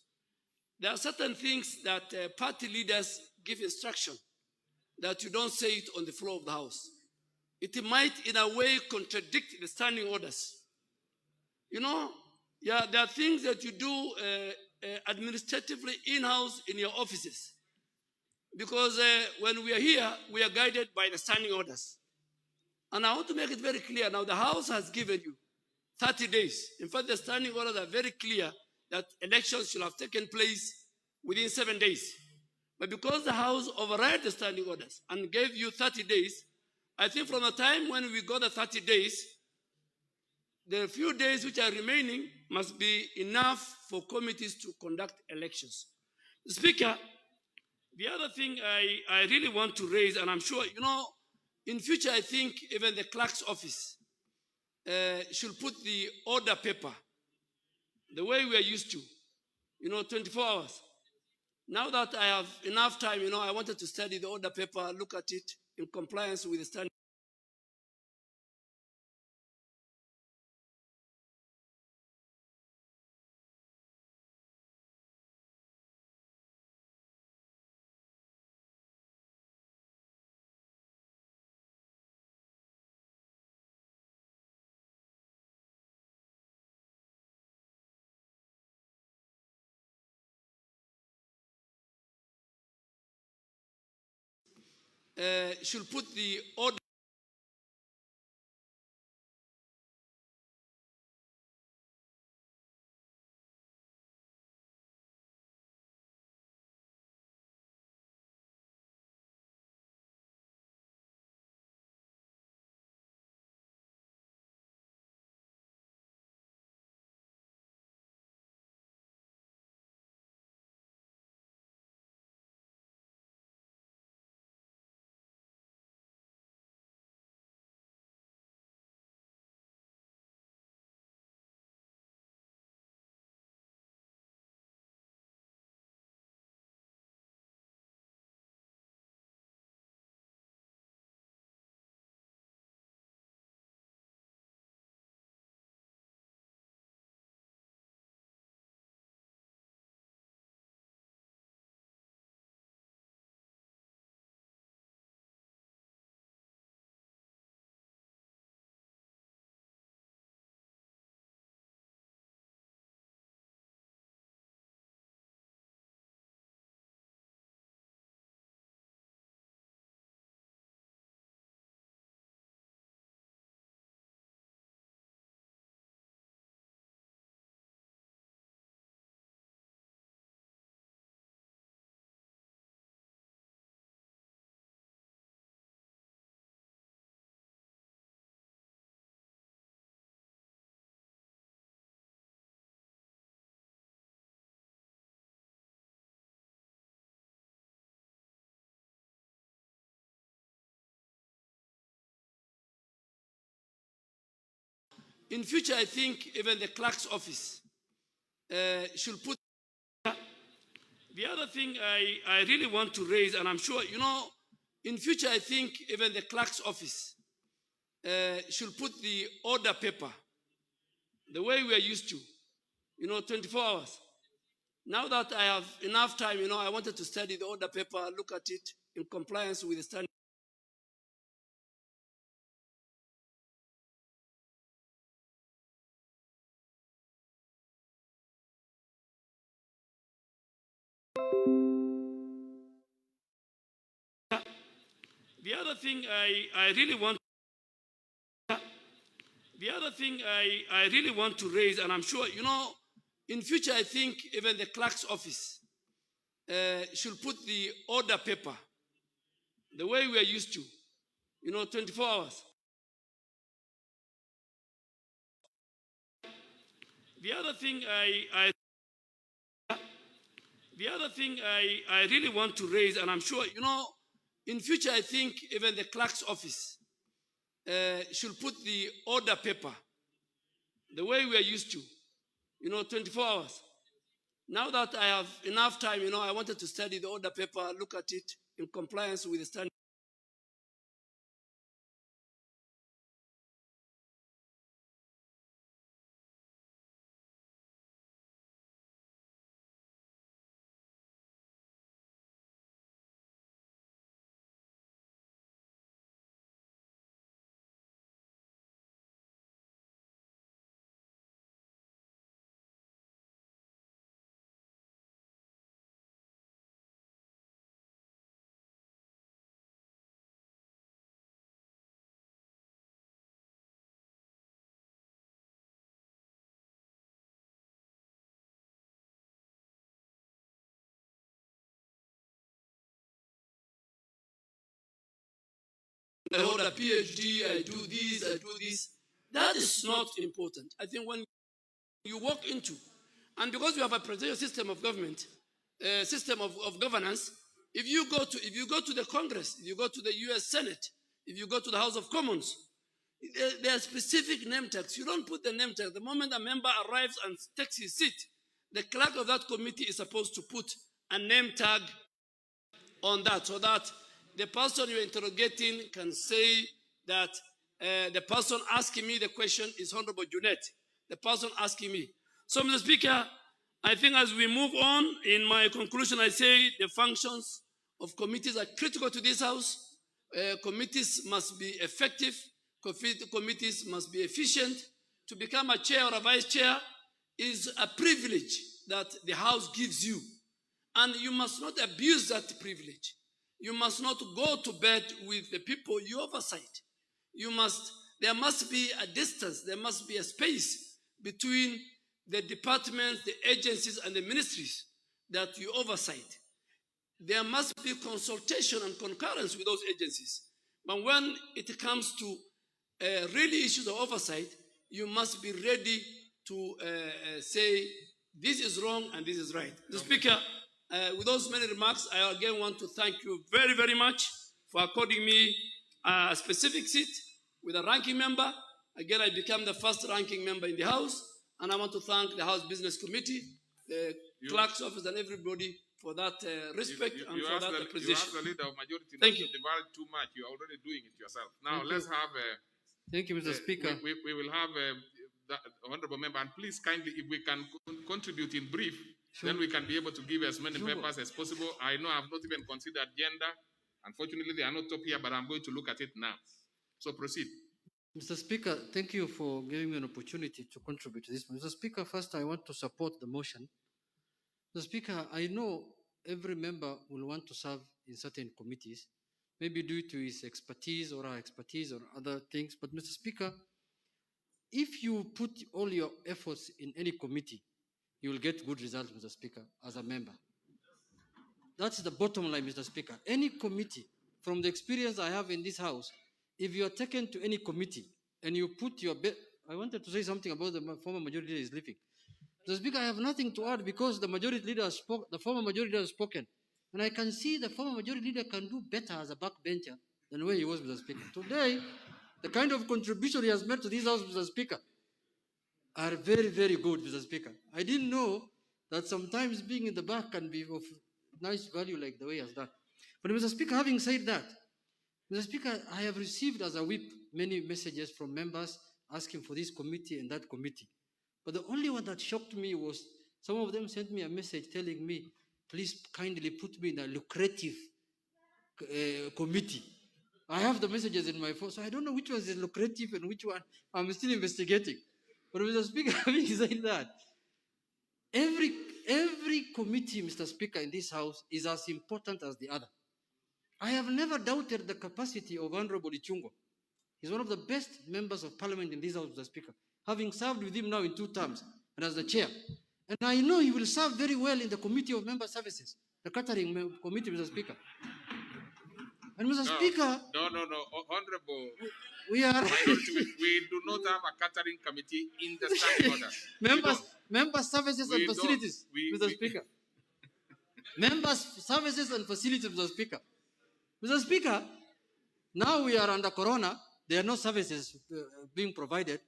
there are certain things that party leaders give instruction that you don't say it on the floor of the House. It might, in a way, contradict the standing orders. You know, yeah, there are things that you do administratively in-house in your offices. Because when we are here, we are guided by the standing orders. And I want to make it very clear now, the House has given you 30 days. In fact, the standing orders are very clear that elections should have taken place within 7 days. But because the House override the standing orders and gave you 30 days, I think from the time when we got the 30 days, the few days which are remaining must be enough for committees to conduct elections. Speaker, the other thing I really want to raise, and I'm sure, you know, in future, I think even the clerk's office should put the order paper the way we are used to, you know, 24 hours. Now that I have enough time, you know, I wanted to study the order paper, look at it in compliance with the standard. Should put the order in future, I think even the clerk's office should put. The other thing I really want to raise, and I'm sure, in future, I think even the clerk's office should put the order paper the way we are used to, 24 hours. Now that I have enough time, I wanted to study the order paper, look at it in compliance with the standard. The other thing I really want to raise, and I'm sure, in future, I think even the clerk's office should put the order paper the way we are used to, 24 hours. The other thing I really want to raise, and I'm sure, in future, I think even the clerk's office should put the order paper the way we are used to, 24 hours. Now that I have enough time, I wanted to study the order paper, look at it in compliance with the standard. I hold a PhD, I do this. That is not important. I think when you walk into, and because we have a presidential system of government, system of governance, if you go to the Congress, if you go to the US Senate, if you go to the House of Commons, there are specific name tags. You don't put the name tag. The moment a member arrives and takes his seat, the clerk of that committee is supposed to put a name tag on that so that the person you're interrogating can say that the person asking me the question is Honorable Junet, the person asking me. So, Mr. Speaker, I think as we move on, in my conclusion, I say the functions of committees are critical to this House. Committees must be effective. Committees must be efficient. To become a chair or a vice chair is a privilege that the House gives you. And you must not abuse that privilege. You must not go to bed with the people you oversight. There must be a distance, there must be a space between the departments, the agencies, and the ministries that you oversight. There must be consultation and concurrence with those agencies. But when it comes to really issues of oversight, you must be ready to say, this is wrong and this is right. The Speaker, with those many remarks, I again want to thank you very, very much for according me a specific seat with a ranking member. Again, I become the first ranking member in the House, and I want to thank the House Business Committee, the clerk's office, and everybody for that respect and for that appreciation. You asked the leader of majority not to divulge too much. You are already doing it yourself. Now, let's have Thank you, Mr. Speaker. We will have the honorable member, and please kindly, if we can contribute in brief, then we can be able to give as many papers as possible. I know I've not even considered gender. Unfortunately, they are not up here, but I'm going to look at it now. So proceed. Mr. Speaker, thank you for giving me an opportunity to contribute to this. Mr. Speaker, first I want to support the motion. Mr. Speaker, I know every member will want to serve in certain committees, maybe due to his expertise or her expertise or other things. But Mr. Speaker, if you put all your efforts in any committee, you will get good results, Mr. Speaker, as a member. That's the bottom line, Mr. Speaker. Any committee, from the experience I have in this House, if you are taken to any committee and you put your I wanted to say something about the former majority leader is leaving. Mr. Speaker, I have nothing to add because the majority leader spoke, the former majority leader has spoken. And I can see the former majority leader can do better as a backbencher than where he was, Mr. Speaker. Today, the kind of contribution he has made to this House, Mr. Speaker, are very, very good, Mr. Speaker. I didn't know that sometimes being in the back can be of nice value like the way he has done. But Mr. Speaker, having said that, Mr. Speaker, I have received as a whip many messages from members asking for this committee and that committee. But the only one that shocked me was some of them sent me a message telling me, please kindly put me in a lucrative committee. I have the messages in my phone, so I don't know which one is lucrative and which one I'm still investigating. But Mr. Speaker, having said that, every committee, Mr. Speaker, in this House is as important as the other. I have never doubted the capacity of Honorable Ichung'wah. He's one of the best members of parliament in this House, Mr. Speaker, having served with him now in 2 terms and as the chair. And I know he will serve very well in the Committee of Member Services, the catering committee, Mr. Speaker. And Mr. Speaker, No, Honorable. we are we do not have a catering committee in the standing order. member services and facilities, Mr. Speaker. Members services and facilities, Mr. Speaker. Mr. Speaker, now we are under Corona. There are no services being provided.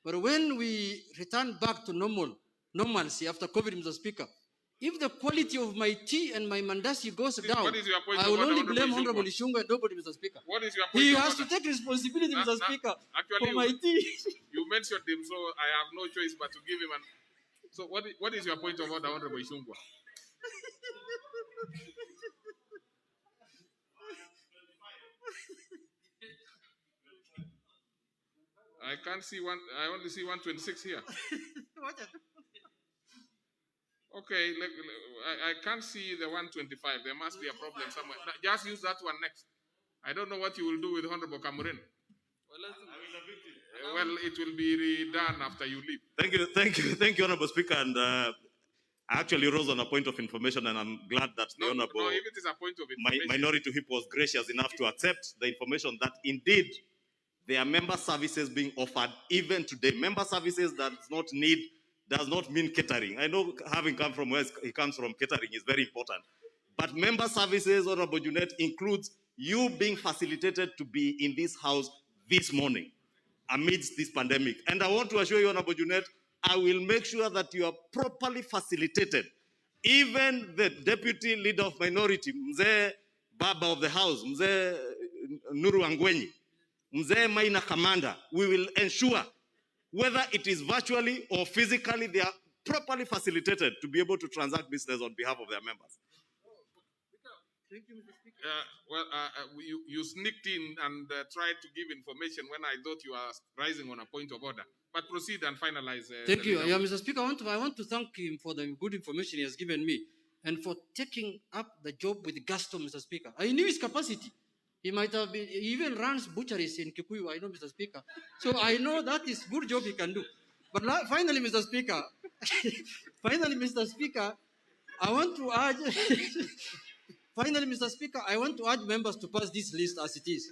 But when we return back to normalcy after COVID, Mr. Speaker, if the quality of my tea and my mandasi goes down, I will only blame Honorable Ichung'wah and nobody, Mr. Speaker. What is your point He of has order? to take responsibility, Mr. Speaker, Actually, for my tea. You mentioned him, so I have no choice but to give him an. So what is your point of order, Honorable Ichung'wah? I can't see one. I only see 126 here. Okay, I can't see the 125. There must be a problem somewhere. Just use that one next. I don't know what you will do with Honorable Cameron. Well, it will be redone after you leave. Thank you, Honorable Speaker. And I actually rose on a point of information, and I'm glad that the Honorable if it is a point of information. Minority Whip was gracious enough to accept the information that indeed there are member services being offered even today. Member services does not mean catering. I know having come from where he comes from, catering is very important. But member services, Honorable Junet, includes you being facilitated to be in this House this morning amidst this pandemic. And I want to assure you, Honorable Junet, I will make sure that you are properly facilitated. Even the deputy leader of minority, Mzee Baba of the House, Mzee Nuru Angwenyi, Mzee Maina Kamanda, we will ensure whether it is virtually or physically, they are properly facilitated to be able to transact business on behalf of their members. Thank you, Mr. Speaker. You sneaked in and tried to give information when I thought you were rising on a point of order. But proceed and finalize. Thank you. Yeah, Mr. Speaker, I want to thank him for the good information he has given me and for taking up the job with gusto, Mr. Speaker. I knew his capacity. He might have been, he even runs butcheries in Kikuyu, I know, Mr. Speaker. So I know that is good job he can do. But finally, Mr. Speaker, I want to urge, finally, Mr. Speaker, I want to urge members to pass this list as it is.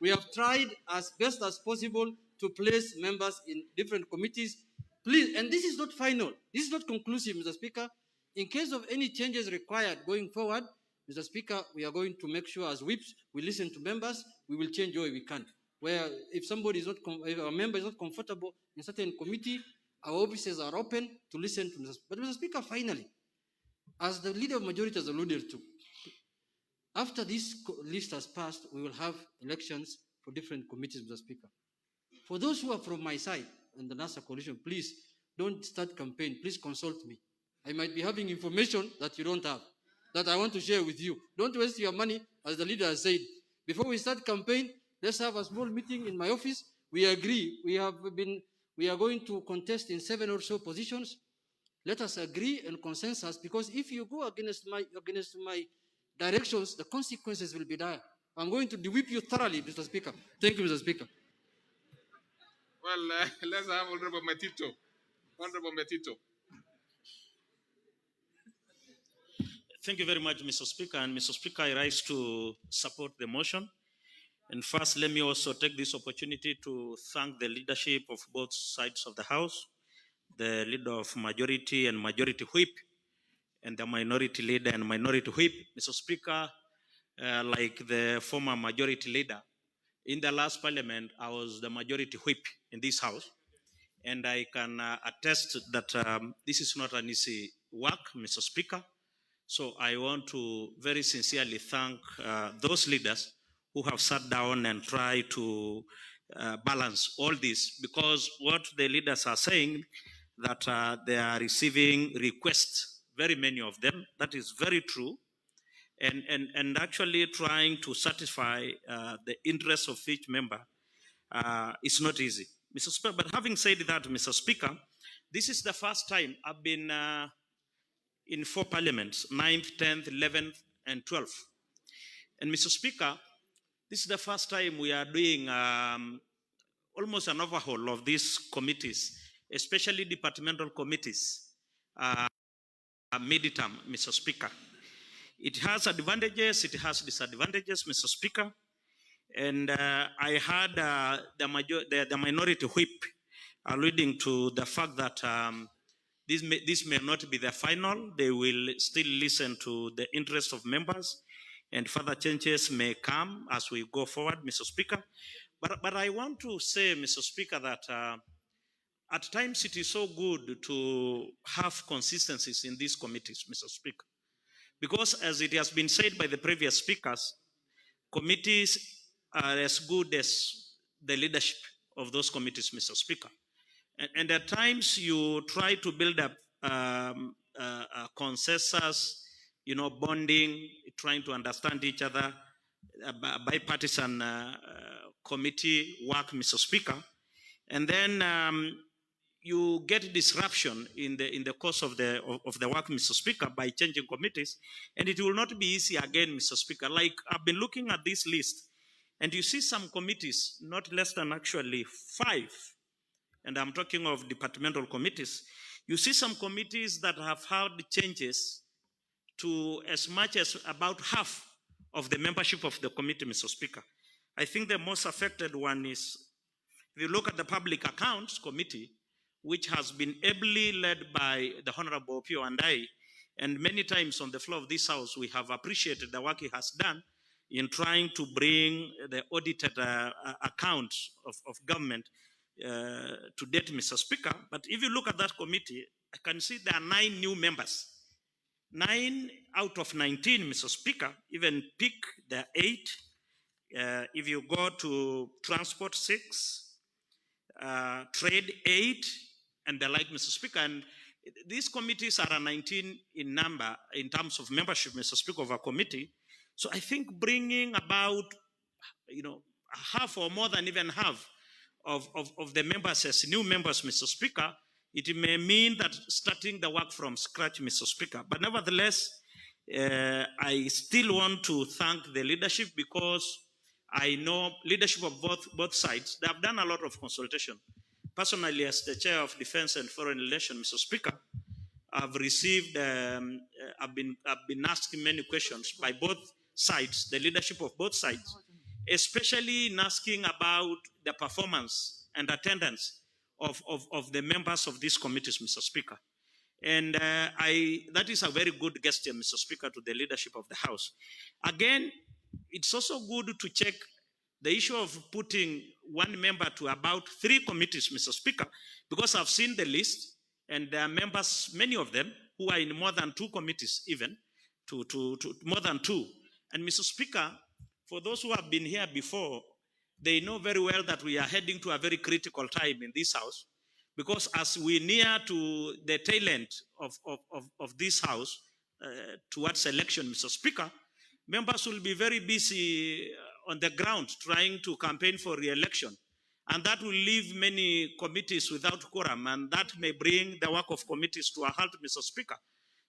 We have tried as best as possible to place members in different committees. Please, and this is not final. This is not conclusive, Mr. Speaker. In case of any changes required going forward, Mr. Speaker, we are going to make sure as whips, we listen to members, we will change where we can. Where if somebody is not, if a member is not comfortable in certain committee, our offices are open to listen to Mr. But Mr. Speaker, finally, as the leader of majority has alluded to, after this list has passed, we will have elections for different committees, Mr. Speaker. For those who are from my side and the NASA coalition, please don't start campaign. Please consult me. I might be having information that you don't have, that I want to share with you. Don't waste your money, as the leader has said. Before we start campaign, let's have a small meeting in my office. We agree. We are going to contest in 7 or so positions. Let us agree and consensus, because if you go against my directions, the consequences will be dire. I'm going to whip you thoroughly, Mr. Speaker. Thank you, Mr. Speaker. Well, let's have Honorable Metito. Honorable Metito. Thank you very much, Mr. Speaker. And Mr. Speaker, I rise to support the motion. And first, let me also take this opportunity to thank the leadership of both sides of the House, the leader of majority and majority whip, and the minority leader and minority whip. Mr. Speaker, like the former majority leader, in the last parliament, I was the majority whip in this House. And I can attest that this is not an easy work, Mr. Speaker. So I want to very sincerely thank those leaders who have sat down and tried to balance all this, because what the leaders are saying that they are receiving requests, very many of them, that is very true, and actually trying to satisfy the interests of each member is not easy, Mr. Speaker. But having said that, Mr. Speaker, this is the first time I've been in 4 parliaments, 9th, 10th, 11th, and 12th. And Mr. Speaker, this is the first time we are doing almost an overhaul of these committees, especially departmental committees, mid-term, Mr. Speaker. It has advantages, it has disadvantages, Mr. Speaker. And I heard the minority whip alluding to the fact that this may not be the final. They will still listen to the interests of members, and further changes may come as we go forward, Mr. Speaker. But I want to say, Mr. Speaker, that at times it is so good to have consistencies in these committees, Mr. Speaker, because as it has been said by the previous speakers, committees are as good as the leadership of those committees, Mr. Speaker. And at times you try to build up consensus, bonding, trying to understand each other, bipartisan committee work, Mr. Speaker. And then you get disruption in the course of the work, Mr. Speaker, by changing committees. And it will not be easy again, Mr. Speaker. Like, I've been looking at this list, and you see some committees, not less than actually 5, and I'm talking of departmental committees. You see some committees that have had changes to as much as about half of the membership of the committee, Mr. Speaker. I think the most affected one is, if you look at the Public Accounts Committee, which has been ably led by the Honorable Pio and I, and many times on the floor of this House, we have appreciated the work he has done in trying to bring the audited accounts of government to date, Mr. Speaker. But if you look at that committee, I can see there are 9 new members. 9 out of 19, Mr. Speaker, even pick the 8. If you go to transport, 6, trade, 8, and the like, Mr. Speaker. And these committees are 19 in number in terms of membership, Mr. Speaker, of a committee. So I think bringing about, half or more than even half of the members as new members, Mr. Speaker, it may mean that starting the work from scratch, Mr. Speaker. But nevertheless, I still want to thank the leadership, because I know leadership of both sides. They have done a lot of consultation. Personally, as the Chair of Defense and Foreign Relations, Mr. Speaker, I've received, I've been asking many questions by both sides, the leadership of both sides, especially in asking about the performance and attendance of the members of these committees, Mr. Speaker. And that is a very good gesture, Mr. Speaker, to the leadership of the House. Again, it's also good to check the issue of putting one member to about 3 committees, Mr. Speaker, because I've seen the list, and there are members, many of them, who are in more than 2 committees, even to more than 2. And Mr. Speaker, for those who have been here before, they know very well that we are heading to a very critical time in this House, because as we near to the tail end of this House towards election, Mr. Speaker, members will be very busy on the ground trying to campaign for re-election. And that will leave many committees without quorum, and that may bring the work of committees to a halt, Mr. Speaker.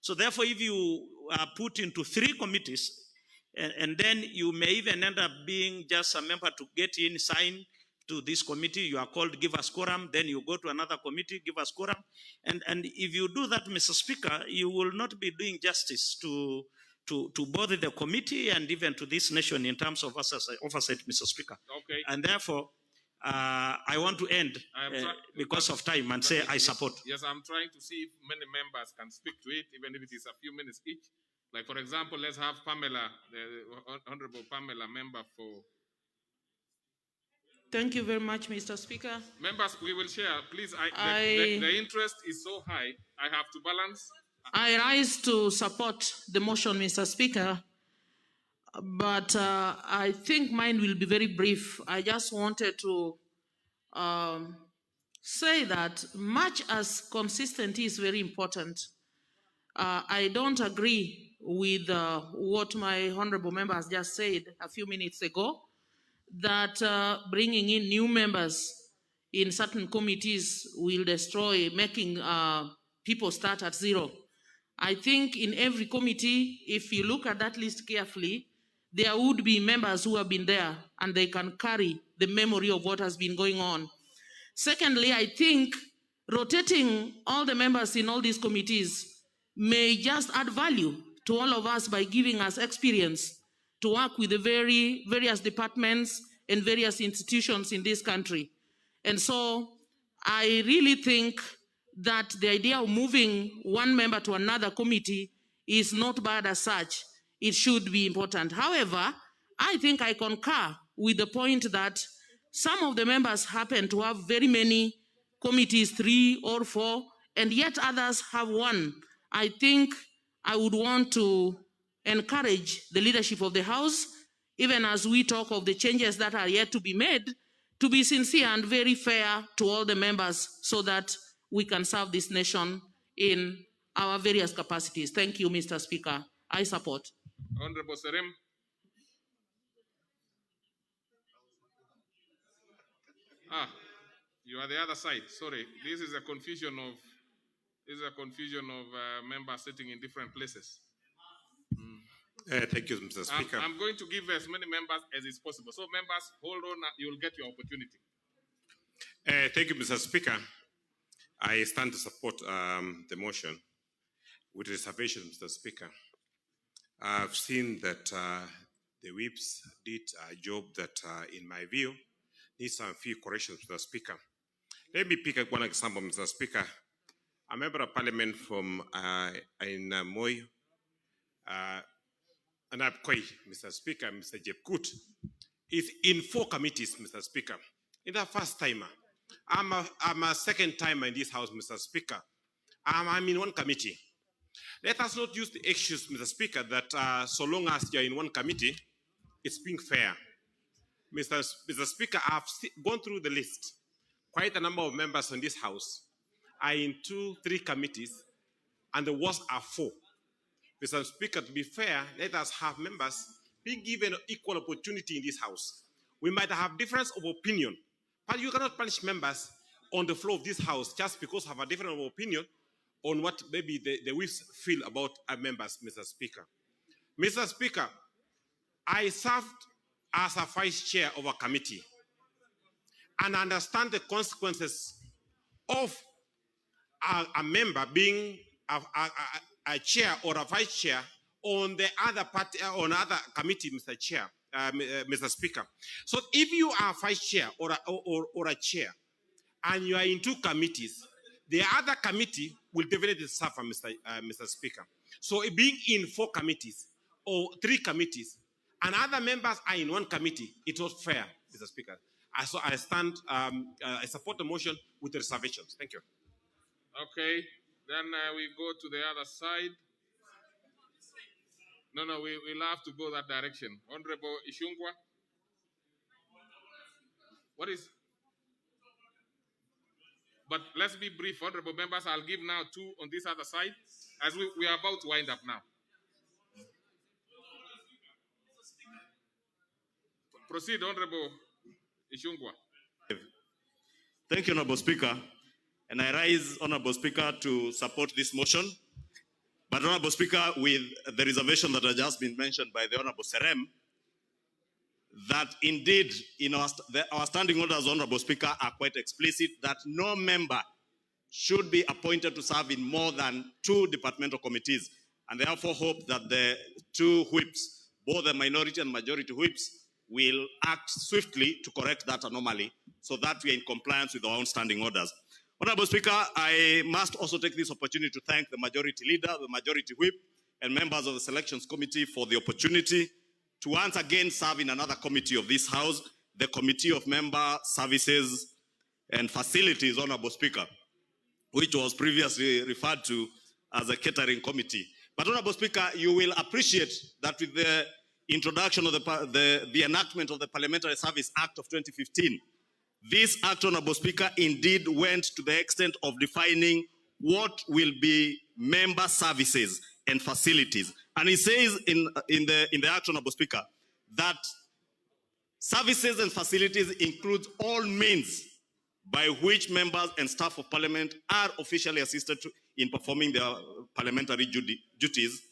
So therefore, if you are put into 3 committees, and then you may even end up being just a member to get in, sign to this committee, you are called, give us quorum, then you go to another committee, give us quorum. And if you do that, Mr. Speaker, you will not be doing justice to both the committee and even to this nation in terms of oversight, Mr. Speaker. Okay. And therefore, I want to end because of time and say I support. Yes, I'm trying to see if many members can speak to it, even if it is a few minutes each. Like, for example, let's have Pamela, the Honorable Pamela, member for Thank you very much, Mr. Speaker. Members, we will share. Please, the interest is so high, I have to balance. I rise to support the motion, Mr. Speaker, but I think mine will be very brief. I just wanted to say that much as consistency is very important, I don't agree with what my honorable member has just said a few minutes ago, that bringing in new members in certain committees will destroy, making people start at zero. I think in every committee, if you look at that list carefully, there would be members who have been there and they can carry the memory of what has been going on. Secondly, I think rotating all the members in all these committees may just add value to all of us by giving us experience to work with the various departments and various institutions in this country. And so I really think that the idea of moving one member to another committee is not bad as such. It should be important. However, I think I concur with the point that some of the members happen to have very many committees, 3 or 4, and yet others have 1. I think I would want to encourage the leadership of the House, even as we talk of the changes that are yet to be made, to be sincere and very fair to all the members so that we can serve this nation in our various capacities. Thank you, Mr. Speaker. I support. Honorable Serem. You are the other side. Sorry, this is a confusion of members sitting in different places. Thank you, Mr. Speaker. I'm going to give as many members as is possible. So members, hold on, you'll get your opportunity. Thank you, Mr. Speaker. I stand to support the motion with reservation, Mr. Speaker. I've seen that the whips did a job that, in my view, needs some few corrections, Mr. Speaker. Let me pick up one example, Mr. Speaker. A member of parliament from in Moi, and Mr. Speaker, Mr. Jepkut, is in 4 committees, Mr. Speaker. In the first timer. I'm a second timer in this house, Mr. Speaker. I'm in 1 committee. Let us not use the excuse, Mr. Speaker, that so long as you're in 1 committee, it's being fair. Mr. Speaker, I've gone through the list. Quite a number of members in this house are in 2, 3 committees, and the worst are 4. Mr. Speaker, to be fair, let us have members being given equal opportunity in this house. We might have difference of opinion, but you cannot punish members on the floor of this house just because of a difference of opinion on what maybe the whips feel about our members, Mr. Speaker. Mr. Speaker, I served as a vice chair of a committee and understand the consequences of a member being a chair or a vice chair on the other party, on other committee, Mr. Chair, Mr. Speaker. So if you are vice chair or a chair and you are in 2 committees, the other committee will definitely suffer, Mr. Speaker. So being in 4 committees or 3 committees and other members are in 1 committee, it's not fair, Mr. Speaker. So I stand, I support the motion with reservations. Thank you. Okay, then we go to the other side. No, we'll have to go that direction. Honorable Ishungwa. What is? But let's be brief, honorable members. I'll give now 2 on this other side, as we are about to wind up now. Proceed, Honorable Ishungwa. Thank you, Honorable Speaker. And I rise, Honorable Speaker, to support this motion. But, Honorable Speaker, with the reservation that has just been mentioned by the Honorable Serem, that indeed, in our standing orders, Honorable Speaker, are quite explicit that no member should be appointed to serve in more than 2 departmental committees. And therefore hope that the 2 whips, both the minority and majority whips, will act swiftly to correct that anomaly so that we are in compliance with our own standing orders. Honorable Speaker, I must also take this opportunity to thank the majority leader, the majority whip, and members of the selections committee for the opportunity to once again serve in another committee of this house. the Committee of Member Services and Facilities, Honorable Speaker, which was previously referred to as a catering committee. But Honorable Speaker, you will appreciate that with the introduction of the enactment of the Parliamentary Service Act of 2015, this act, Honorable Speaker, indeed went to the extent of defining what will be member services and facilities. And it says in the act, Honorable Speaker, that services and facilities include all means by which members and staff of parliament are officially assisted in performing their parliamentary duties.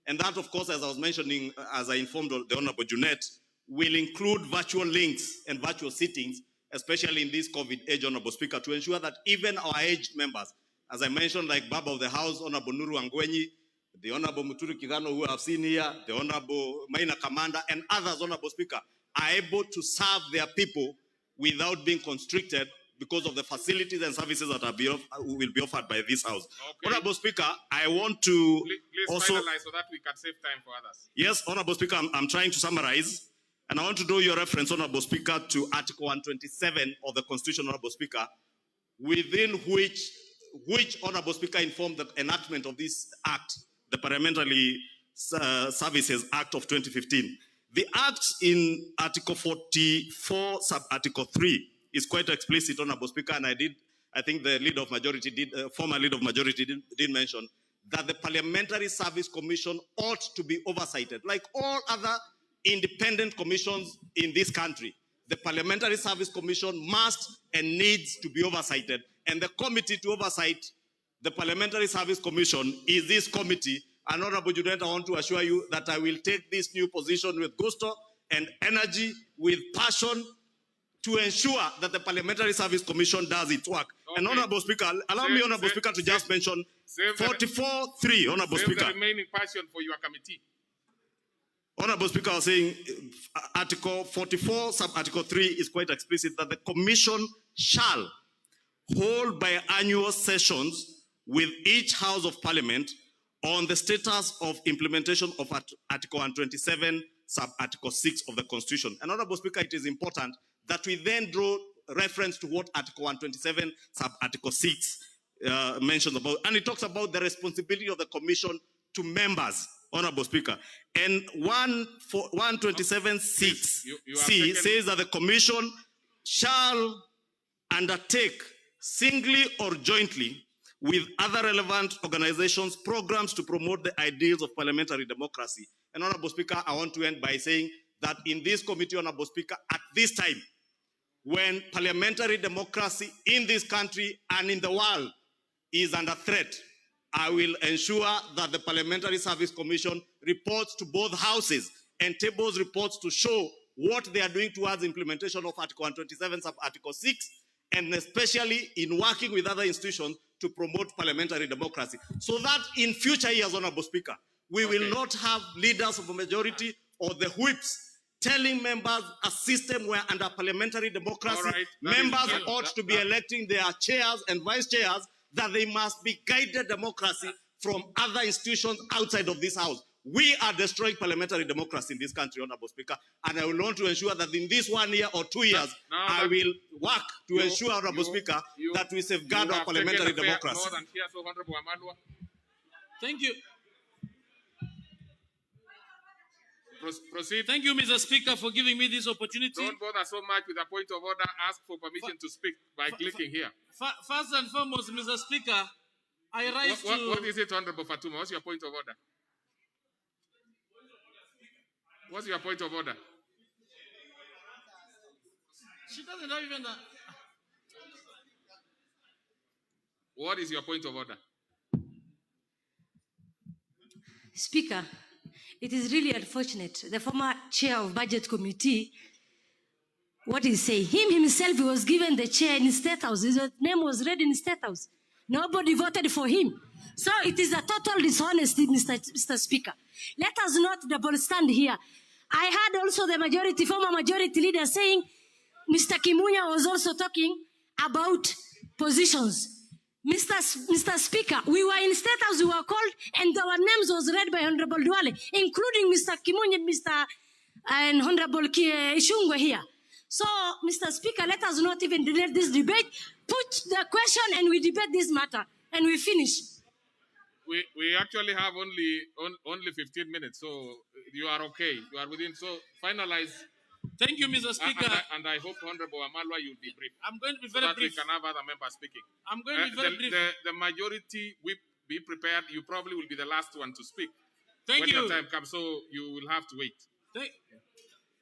And that, of course, as I was mentioning, as I informed the Honorable Junet, will include virtual links and virtual sittings, especially in this COVID age, Honorable Speaker, to ensure that even our aged members, as I mentioned, like Baba of the House, Honorable Nuru Angwenyi, the Honorable Muturi Kigano, who I've seen here, the Honorable Maina Kamanda, and others, Honorable Speaker, are able to serve their people without being constricted because of the facilities and services that will be offered by this House. Okay. Honorable Speaker, I want to please also finalize so that we can save time for others. Yes, Honorable Speaker, I'm trying to summarize, and I want to draw your reference, Honorable Speaker, to Article 127 of the Constitution, Honorable Speaker, within which Honorable Speaker informed the enactment of this Act, the Parliamentary Services Act of 2015. The Act in Article 44, sub-Article 3, is quite explicit, Honorable Speaker, and I think the leader of majority former leader of majority did mention that the Parliamentary Service Commission ought to be oversighted. Like all other independent commissions in this country, the Parliamentary Service Commission must and needs to be oversighted. And the committee to oversight the Parliamentary Service Commission is this committee. And Honorable Junet, I want to assure you that I will take this new position with gusto and energy, with passion, to ensure that the Parliamentary Service Commission does its work. Okay. And Honorable Speaker, allow me, Honorable Speaker, to just mention 44.3, Honorable Speaker. The remaining passion for your committee. Honorable Speaker, I was saying Article 44, sub-Article 3 is quite explicit that the Commission shall hold biannual sessions with each House of Parliament on the status of implementation of Article 127, sub-Article 6 of the Constitution. And Honorable Speaker, it is important that we then draw reference to what Article 127, sub-Article 6 mentions about. And it talks about the responsibility of the Commission to members, Honorable Speaker. And 127.6c says that the Commission shall undertake singly or jointly with other relevant organizations programs to promote the ideals of parliamentary democracy. And Honorable Speaker, I want to end by saying that in this committee, Honorable Speaker, at this time, when parliamentary democracy in this country and in the world is under threat, I will ensure that the Parliamentary Service Commission reports to both houses and tables reports to show what they are doing towards implementation of Article 127, sub-Article 6, and especially in working with other institutions to promote parliamentary democracy. So that in future years, Honorable Speaker, we will not have leaders of a majority or the whips telling members a system where under parliamentary democracy, members ought to be electing their chairs and vice chairs, that they must be guided democracy from other institutions outside of this House. We are destroying parliamentary democracy in this country, Honorable Speaker, and I will want to ensure that in this 1 year or 2 years, I will work to ensure, Honorable Speaker, that we safeguard our parliamentary democracy. Thank you. Proceed. Thank you, Mr. Speaker, for giving me this opportunity. Don't bother so much with a point of order. Ask for permission to speak by clicking here. First and foremost, Mr. Speaker, I rise to... What is it, Honorable Fatuma? What's your point of order? What's your point of order? She doesn't have even that. What is your point of order? Speaker, it is really unfortunate. The former chair of Budget Committee, what he say? Him himself, he was given the chair in State House. His name was read in State House. Nobody voted for him. So it is a total dishonesty, Mr. Speaker. Let us not double stand here. I heard also the former majority leader saying, Mr. Kimunya was also talking about positions. Mr. Speaker, we were in State House, we were called, and our names was read by Honorable Duale, including Mr. Kimunya, and Honorable Ishungwe here. So, Mr. Speaker, let us not even delay this debate. Put the question and we debate this matter and we finish. We actually have only 15 minutes, so you are okay. You are within. So finalize. Thank you, Mr. Speaker. And I hope Honorable Amalwa, you'll be brief. I'm going to be so very that brief. we can have other members speaking. I'm going to be very brief. The majority, be prepared. You probably will be the last one to speak. Thank when you. your time comes, so you will have to wait.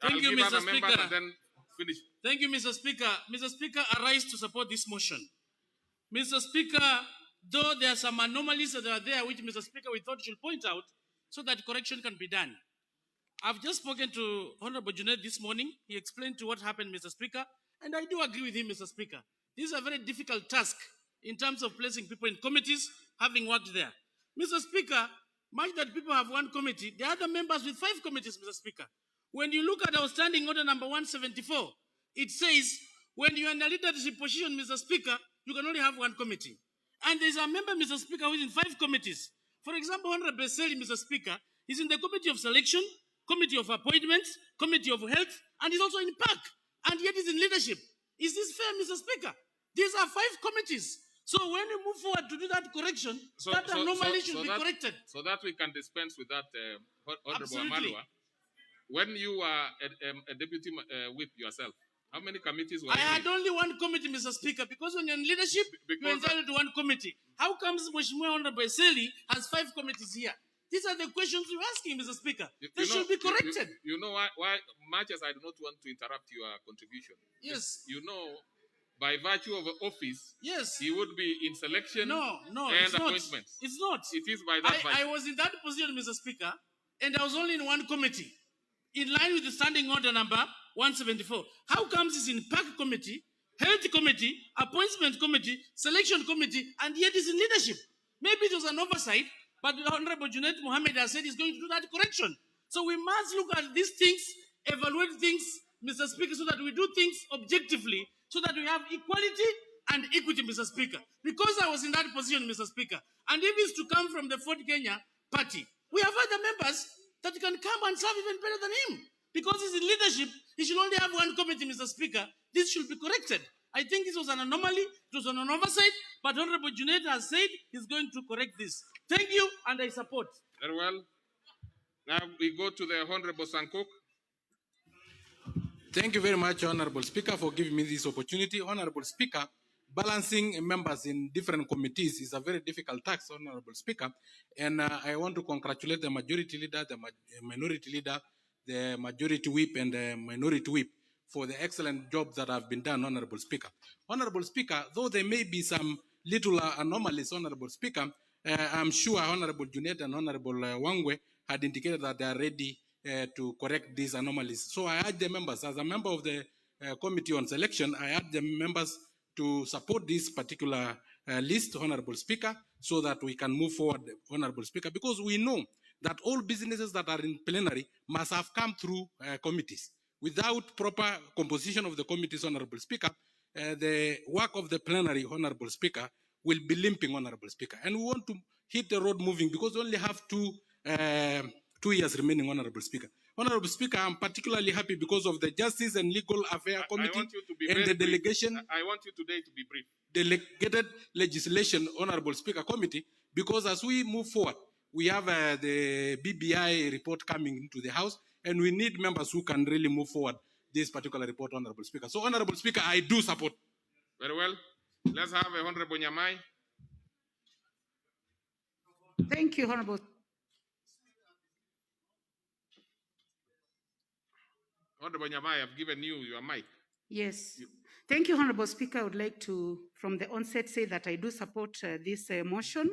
Thank you, Mr. Speaker. And then finish. Thank you, Mr. Speaker. Mr. Speaker, I rise to support this motion. Mr. Speaker, though there are some anomalies that are there, which Mr. Speaker, we thought you should point out so that correction can be done. I've just spoken to Honorable Junaid this morning. He explained to what happened, Mr. Speaker, and I do agree with him, Mr. Speaker. This is a very difficult task in terms of placing people in committees, having worked there. Mr. Speaker, much that people have one committee, there are other members with 5 committees, Mr. Speaker. When you look at our standing order number 174, it says, when you are in a leadership position, Mr. Speaker, you can only have one committee. And there's a member, Mr. Speaker, who is in 5 committees. For example, Honorable Seli, Mr. Speaker, is in the Committee of Selection, Committee of Appointments, Committee of Health, and he's also in PAC, and yet he's in leadership. Is this fair, Mr. Speaker? These are 5 committees. So when we move forward to do that correction, that anomaly should be corrected. So that we can dispense with that, Honorable Absolutely. Amalwa. When you are a deputy whip yourself, how many committees were I you had in? only one committee, Mr. Speaker, because when you're in leadership, you're entitled to one committee. How comes Mheshimiwa Honorable Seli has 5 committees here? These are the questions you're asking, Mr. Speaker. They should be corrected. You know why, much as I do not want to interrupt your contribution. Yes. You know, by virtue of office, yes, he would be in selection no, and it's not. appointments. It's not. It is by that I was in that position, Mr. Speaker, and I was only in one committee, in line with the standing order number 174. How comes it's in PAC committee, health committee, appointment committee, selection committee, and yet it's in leadership? Maybe it was an oversight, but the Honorable Junaid Mohammed has said he's going to do that correction. So we must look at these things, evaluate things, Mr. Speaker, so that we do things objectively, so that we have equality and equity, Mr. Speaker. Because I was in that position, Mr. Speaker, and if it's to come from the Ford Kenya party, we have other members that can come and serve even better than him. Because he's in leadership, he should only have one committee, Mr. Speaker. This should be corrected. I think this was an anomaly, it was an oversight, but Honorable Junaid has said he's going to correct this. Thank you, and I support. Very well. Now we go to the Honorable Sankok. Thank you very much, Honorable Speaker, for giving me this opportunity. Honorable Speaker, balancing members in different committees is a very difficult task, Honorable Speaker. And I want to congratulate the majority leader, the minority leader, the majority whip, and the minority whip for the excellent job that have been done, Honorable Speaker. Honorable Speaker, though there may be some little anomalies, Honorable Speaker, I'm sure Honorable Junaid and Honorable Wangwe had indicated that they are ready to correct these anomalies. So I urge the members, as a member of the Committee on Selection, I urge the members to support this particular list, Honorable Speaker, so that we can move forward, Honorable Speaker, because we know that all businesses that are in plenary must have come through committees. Without proper composition of the committees, Honorable Speaker, the work of the plenary, Honorable Speaker, will be limping, Honorable Speaker. And we want to hit the road moving because we only have 2 years remaining, Honorable Speaker. Honorable Speaker, I'm particularly happy because of the Justice and Legal Affairs Committee and the delegation. I want you today to be brief. Delegated legislation, Honorable Speaker Committee, because as we move forward, we have the BBI report coming into the House, and we need members who can really move forward this particular report, Honorable Speaker. So, Honorable Speaker, I do support. Very well. Let's have a Honorable Nyamai. Thank you, Honorable. Honorable Nyamai, I've given you your mic. Yes. Thank you, Honorable Speaker. I would like to, from the onset, say that I do support this motion.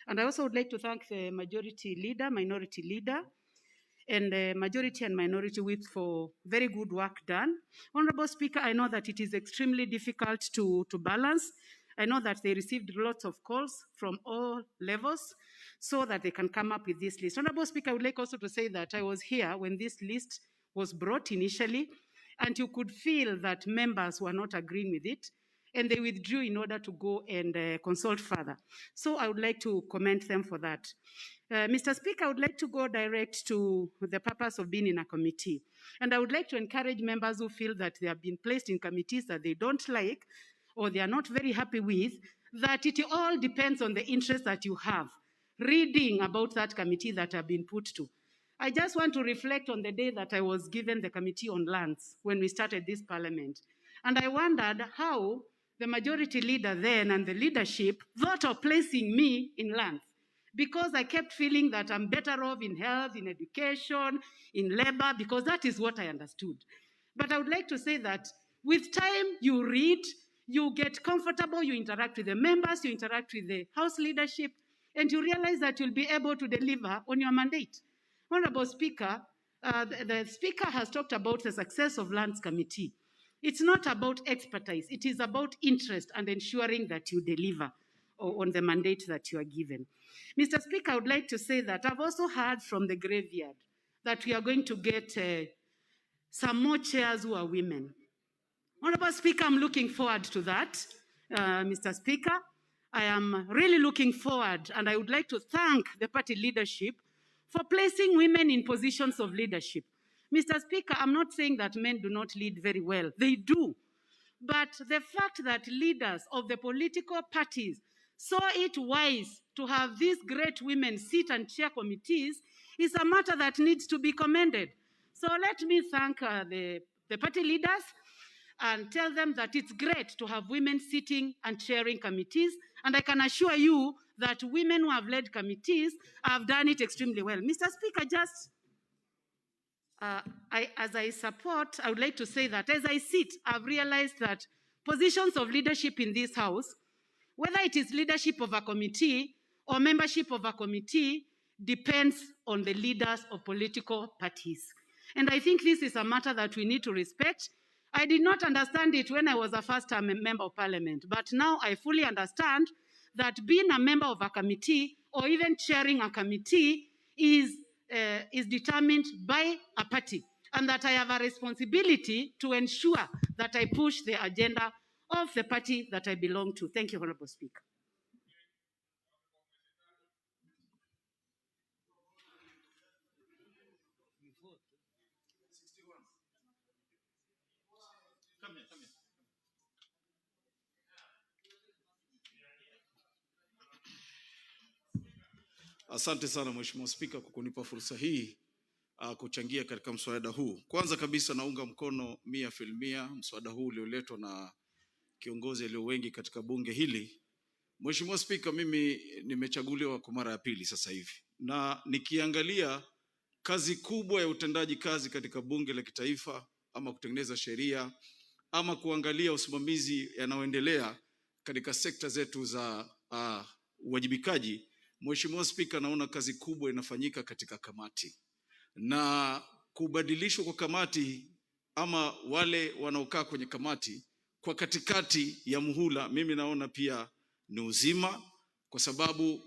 And I also would like to thank the majority leader, minority leader, and the majority and minority whip for very good work done. Honorable Speaker, I know that it is extremely difficult to balance. I know that they received lots of calls from all levels so that they can come up with this list. Honorable Speaker, I would like also to say that I was here when this list was brought initially, and you could feel that members were not agreeing with it. and they withdrew in order to go and consult further. So I would like to commend them for that. Mr. Speaker, I would like to go direct to the purpose of being in a committee. And I would like to encourage members who feel that they have been placed in committees that they don't like or they are not very happy with, that it all depends on the interest that you have reading about that committee that have been put to. I just want to reflect on the day that I was given the Committee on Lands when we started this parliament. And I wondered how the majority leader then and the leadership thought of placing me in lands, because I kept feeling that I'm better off in health, in education, in labor, because that is what I understood. But I would like to say that with time, you read, you get comfortable, you interact with the members, you interact with the House leadership, and you realize that you'll be able to deliver on your mandate. Honorable Speaker, the Speaker has talked about the success of Lands Committee. It's not about expertise, it is about interest and ensuring that you deliver on the mandate that you are given. Mr. Speaker, I would like to say that I've also heard from the graveyard that we are going to get some more chairs who are women. Honorable Speaker, I'm looking forward to that. Mr. Speaker, I am really looking forward, and I would like to thank the party leadership for placing women in positions of leadership. Mr. Speaker, I'm not saying that men do not lead very well. They do. But the fact that leaders of the political parties saw it wise to have these great women sit and chair committees is a matter that needs to be commended. So let me thank the party leaders and tell them that it's great to have women sitting and chairing committees. And I can assure you that women who have led committees have done it extremely well. Mr. Speaker, just as I support, I would like to say that as I sit, I've realized that positions of leadership in this House, whether it is leadership of a committee or membership of a committee, depends on the leaders of political parties. And I think this is a matter that we need to respect. I did not understand it when I was a first-time member of parliament, but now I fully understand that being a member of a committee or even chairing a committee is determined by a party, and that I have a responsibility to ensure that I push the agenda of the party that I belong to. Thank you, Honorable Speaker. Asante sana Mheshimiwa Spika kwa kunipa fursa hii kuchangia katika mswada huu. Kwanza kabisa naunga mkono 100% mswada huu ulioletwa na kiongozi aliyo wengi katika bunge hili. Mheshimiwa Spika, mimi nimechaguliwa kwa mara ya pili sasa hivi, na nikiangalia kazi kubwa ya utendaji kazi katika bunge la kitaifa, ama kutengeneza sheria, ama kuangalia usimamizi yanayoendelea katika sekta zetu za uwajibikaji, Mheshimiwa Spika, naona kazi kubwa inafanyika katika kamati, na kubadilishwa kwa kamati ama wale wanaokaa kwenye kamati kwa katikati ya muhula, mimi naona pia ni uzima, kwa sababu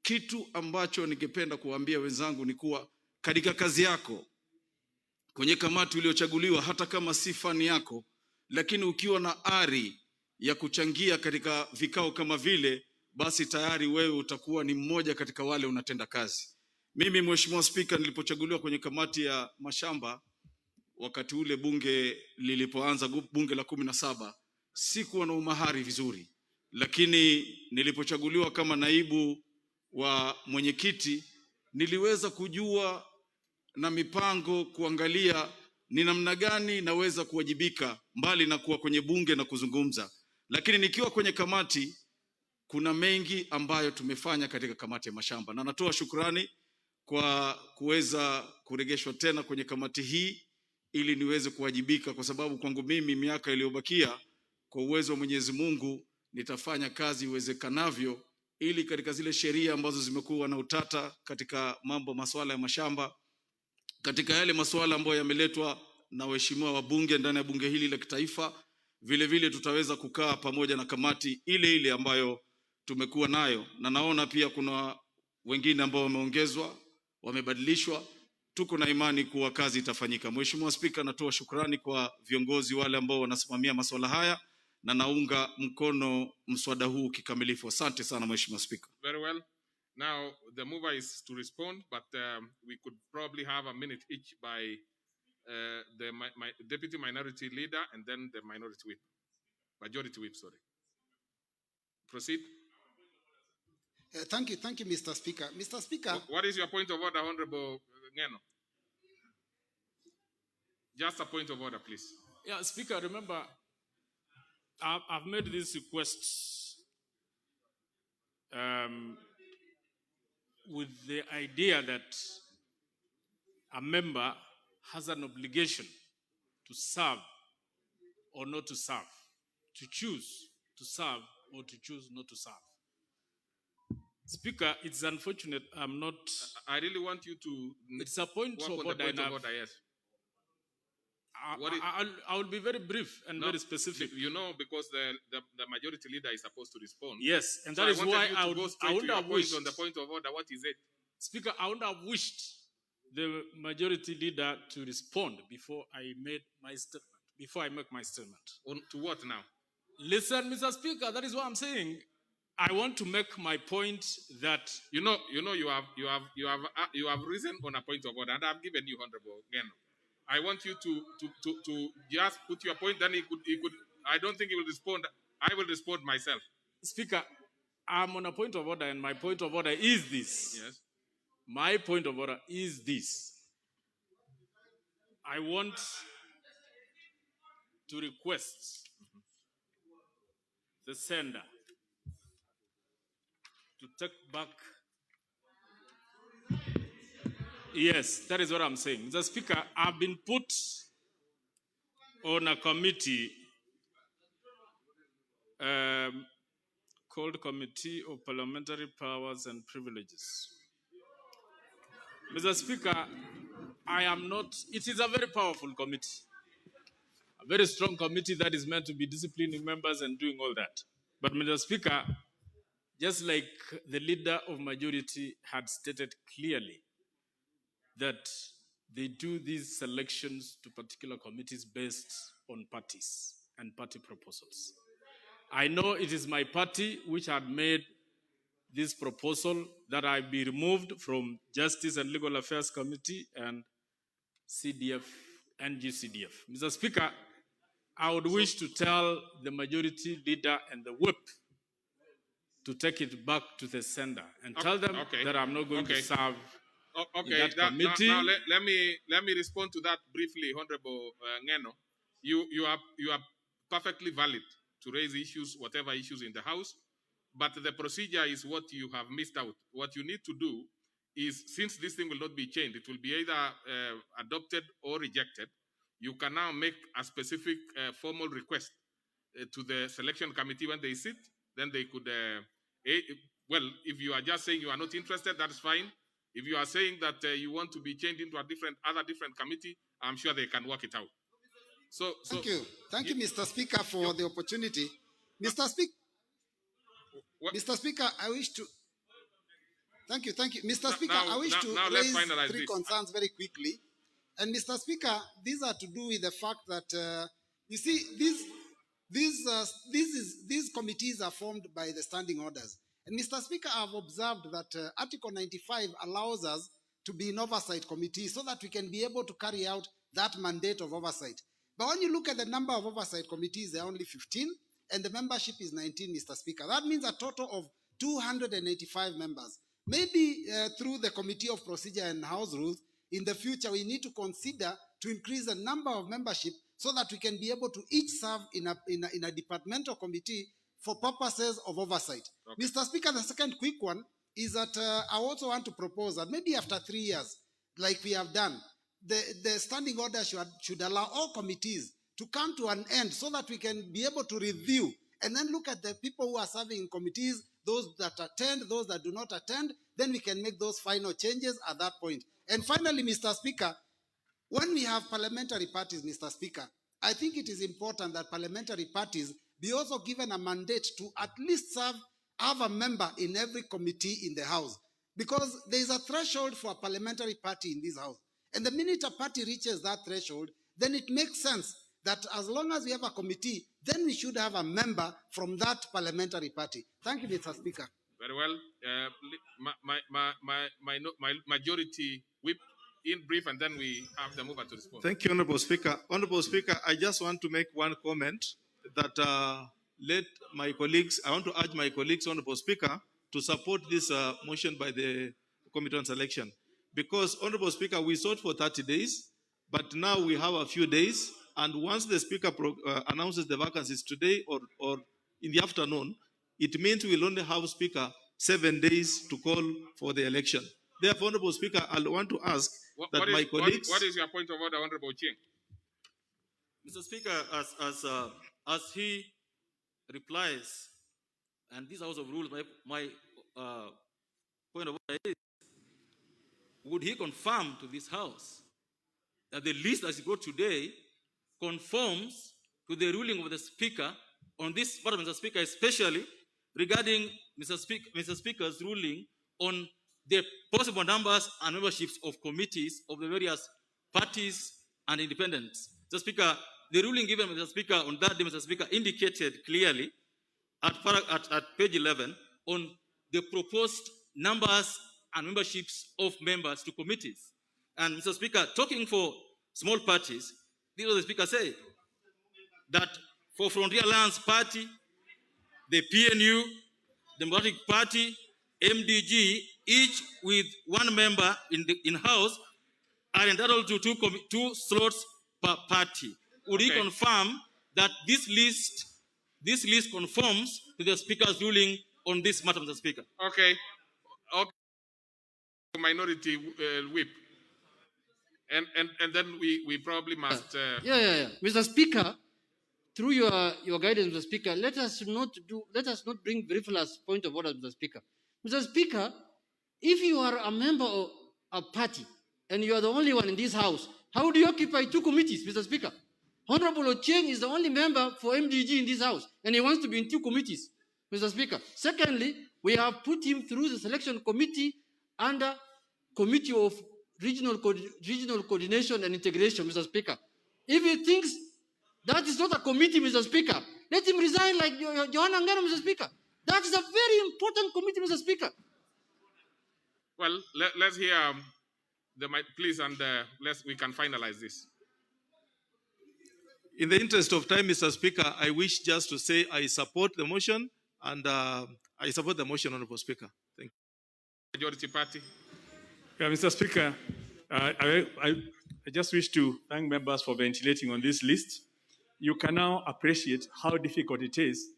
kitu ambacho ningependa kuwaambia wenzangu ni kuwa katika kazi yako kwenye kamati uliochaguliwa, hata kama si fani yako, lakini ukiwa na ari ya kuchangia katika vikao kama vile, basi tayari wewe utakuwa ni mmoja katika wale unatenda kazi. Mimi Mheshimiwa Spika, nilipochaguliwa kwenye kamati ya mashamba wakati ule bunge lilipoanza, bunge la 17, sikuwa na umahari vizuri, lakini nilipochaguliwa kama naibu wa mwenyekiti niliweza kujua na mipango kuangalia ni namna gani naweza kuwajibika mbali na kuwa kwenye bunge na kuzungumza. Lakini nikiwa kwenye kamati kuna mengi ambayo tumefanya katika kamati ya mashamba, na natoa shukrani kwa kuweza kuregeshwa tena kwenye kamati hii ili niweze kuwajibika, kwa sababu kwangu mimi miaka iliyobakia kwa uwezo wa Mwenyezi Mungu nitafanya kazi iwezekanavyo ili katika zile sheria ambazo zimekuwa na utata katika masuala ya mashamba, katika yale masuala ambayo yameletwa na waheshimiwa wabunge ndani ya bunge hili la kitaifa, vile vile tutaweza kukaa pamoja na kamati ile ile ambayo tumekuwa nayo, na naona pia kuna wengine ambao wameongezwa, wamebadilishwa. Tuko na imani kuwa kazi itafanyika. Mheshimiwa Spika, natoa shukrani kwa viongozi wale ambao wanasimamia masuala haya, na naunga mkono mswada huu kikamilifu. Asante sana Mheshimiwa Spika. Very well. Now, the mover is to respond, but we could probably have a minute each by the deputy minority leader and then the majority whip, sorry. Proceed. Thank you, Mr. Speaker. Mr. Speaker. What is your point of order, Honorable Ngeno? Just a point of order, please. Yeah, Speaker, remember, I've made this request with the idea that a member has an obligation to serve or not to serve, to choose to serve or to choose not to serve. Speaker, it's unfortunate I'm not... I really want you to... It's a point of order. Yes. I will be very brief and very specific. You know, because the majority leader is supposed to respond. Yes, and so that is why I would have wished on the point of order. What is it? Speaker, I would have wished the majority leader to respond before I make my statement. To what now? Listen, Mr. Speaker, that is what I'm saying. I want to make my point that you have risen on a point of order, and I've given you Honorable Ngeno. I want you to just put your point. Then he could. I don't think he will respond. I will respond myself. Speaker, I'm on a point of order, and my point of order is this. Yes. My point of order is this. I want to request the sender to take back. Yes, that is what I'm saying. The Speaker, I've been put on a committee called Committee of Parliamentary Powers and Privileges. Mr. Speaker, it is a very powerful committee, a very strong committee that is meant to be disciplining members and doing all that. But Mr. Speaker, just like the leader of majority had stated clearly, that they do these selections to particular committees based on parties and party proposals. I know it is my party which had made this proposal that I be removed from Justice and Legal Affairs Committee and CDF and GCDF. Mr. Speaker, I would wish to tell the majority leader and the whip to take it back to the sender and tell them that I'm not going to serve in that committee. Now let me respond to that briefly, Honorable Ngeno. You are perfectly valid to raise issues, whatever issues in the House, but the procedure is what you have missed out. What you need to do is, since this thing will not be changed, it will be either adopted or rejected. You can now make a specific formal request to the selection committee when they sit. Then they could, well, if you are just saying you are not interested, that's fine. If you are saying that you want to be changed into a other different committee, I'm sure they can work it out. Thank you, Mr. Speaker, for the opportunity. Mr. Speaker, I wish to... Thank you. Mr. Speaker, I wish to raise three concerns very quickly. And Mr. Speaker, these are to do with the fact that, you see, these committees are formed by the standing orders. And Mr. Speaker, I've observed that Article 95 allows us to be in oversight committee so that we can be able to carry out that mandate of oversight. But when you look at the number of oversight committees, there are only 15, and the membership is 19, Mr. Speaker. That means a total of 285 members. Maybe through the Committee of Procedure and House Rules, in the future, we need to consider to increase the number of membership so that we can be able to each serve in a departmental committee for purposes of oversight. Mr. Speaker, the second quick one is that I also want to propose that maybe after 3 years, like we have done, the standing order should allow all committees to come to an end so that we can be able to review and then look at the people who are serving in committees, those that attend, those that do not attend, then we can make those final changes at that point. And finally, Mr. Speaker, when we have parliamentary parties, Mr. Speaker, I think it is important that parliamentary parties be also given a mandate to at least have a member in every committee in the House. Because there is a threshold for a parliamentary party in this House. And the minute a party reaches that threshold, then it makes sense that as long as we have a committee, then we should have a member from that parliamentary party. Thank you, Mr. Speaker. Very well. My majority whip in brief, and then we have the mover to respond. Thank you, Honorable Speaker. Honorable Speaker, I just want to make one comment that let my colleagues, I want to urge my colleagues, Honorable Speaker, to support this motion by the Committee on Selection. Because, Honorable Speaker, we sought for 30 days, but now we have a few days, and once the Speaker announces the vacancies today or in the afternoon, it means we'll only have Speaker 7 days to call for the election. Therefore, Honorable Speaker, I want to ask that my colleagues... What is your point of order, Honorable Ching? Mr. Speaker, as he replies, and this House of Rules, my point of order is, would he confirm to this House that the list as it got today conforms to the ruling of the Speaker on this part, Mr. Speaker, especially regarding Mr. Speaker's ruling on the possible numbers and memberships of committees of the various parties and independents. Mr. Speaker, the ruling given, Mr. Speaker, on that day, Mr. Speaker, indicated clearly at page 11 on the proposed numbers and memberships of members to committees. And Mr. Speaker, talking for small parties, this is what the Speaker said, that for Frontier Alliance Party, the PNU, Democratic Party, MDG, each with one member in House, are entitled to two slots per party. Would he confirm that this list conforms to the Speaker's ruling on this matter, Mr. Speaker? Okay. Minority whip. And then we probably must... Mr. Speaker, through your guidance, Mr. Speaker, let us not bring frivolous point of order, Mr. Speaker. Mr. Speaker, if you are a member of a party and you are the only one in this House, how do you occupy two committees, Mr. Speaker? Honorable Ochieng is the only member for MDG in this House, and he wants to be in two committees, Mr. Speaker. Secondly, we have put him through the selection committee under Committee of Regional Coordination and Integration, Mr. Speaker. If he thinks that is not a committee, Mr. Speaker, let him resign like Johanna Ngano, Mr. Speaker. That is a very important committee, Mr. Speaker. Well, let's hear the mic, please, and we can finalize this. In the interest of time, Mr. Speaker, I wish just to say I support the motion, and I support the motion, Honorable Speaker. Thank you. Majority Party. Yeah, Mr. Speaker, I just wish to thank members for ventilating on this list. You can now appreciate how difficult it is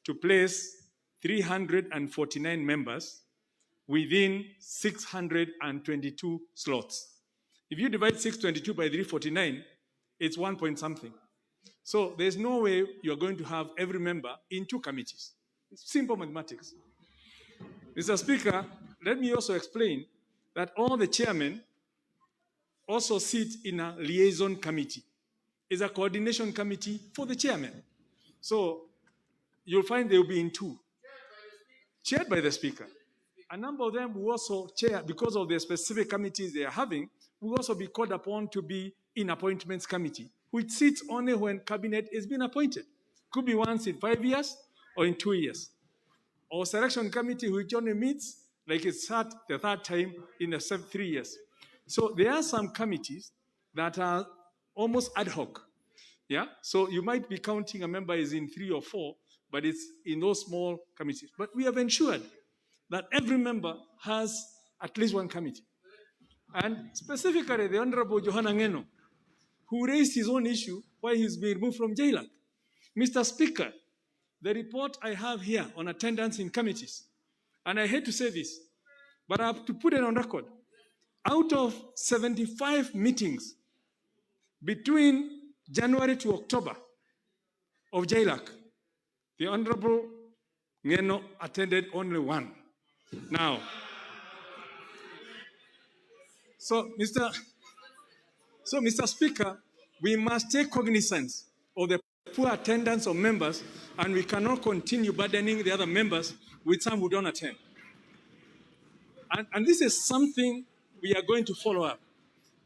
to place 349 members within 622 slots. If you divide 622 by 349, it's 1 point something. So there's no way you're going to have every member in two committees. It's simple mathematics. Mr. Speaker, let me also explain that all the chairmen also sit in a liaison committee. It's a coordination committee for the chairman. So you'll find they'll be in two. Chaired by the Speaker. A number of them will also chair, because of the specific committees they are having, will also be called upon to be in appointments committee, which sits only when cabinet is being appointed. Could be once in 5 years or in 2 years. Or selection committee, which only meets like it's the third time in the 3 years. So there are some committees that are almost ad hoc. Yeah, so you might be counting a member is in 3 or 4, but it's in those small committees. But we have ensured that every member has at least one committee. And specifically, the Honorable Johanna Ngeno, who raised his own issue why he's been removed from JLAC. Mr. Speaker, the report I have here on attendance in committees, and I hate to say this, but I have to put it on record. Out of 75 meetings between January to October of JLAC, the Honorable Ngeno attended only one. Now, so Mr. Speaker, we must take cognizance of the poor attendance of members, and we cannot continue burdening the other members with some who don't attend. And this is something we are going to follow up.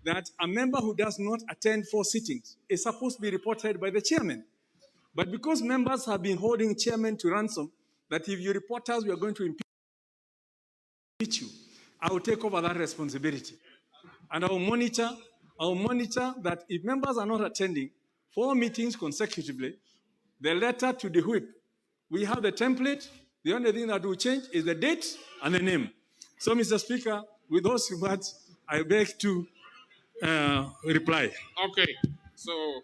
that a member who does not attend 4 sittings is supposed to be reported by the chairman. But because members have been holding chairman to ransom, that if you report us, we are going to impeach you, I will take over that responsibility. And I will monitor that if members are not attending 4 meetings consecutively, the letter to the whip, we have the template. The only thing that will change is the date and the name. So, Mr. Speaker, with those words, I beg to reply. Okay, so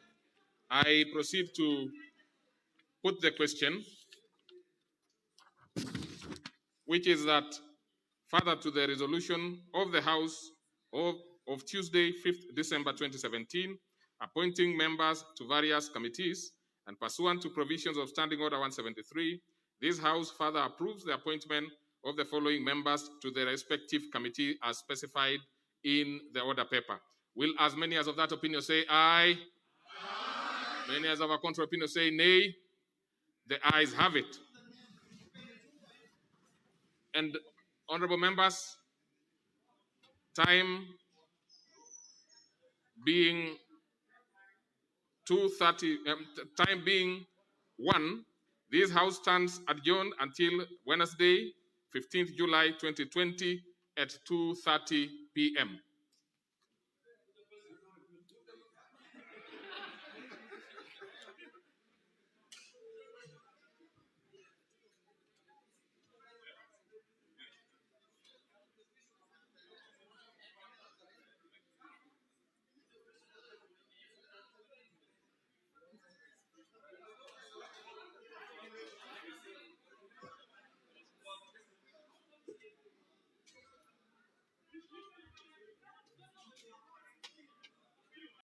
I proceed to put the question, which is that further to the resolution of the House of Tuesday, 5th December 2017, appointing members to various committees, and pursuant to provisions of Standing Order 173, this House further approves the appointment of the following members to the respective committee as specified in the order paper. Will as many as of that opinion say aye? Aye. Many as of a contrary opinion say nay? The ayes have it. And honorable members, time being 2:30, time being 1, this House stands adjourned until Wednesday, 15th July 2020 at 2:30 p.m.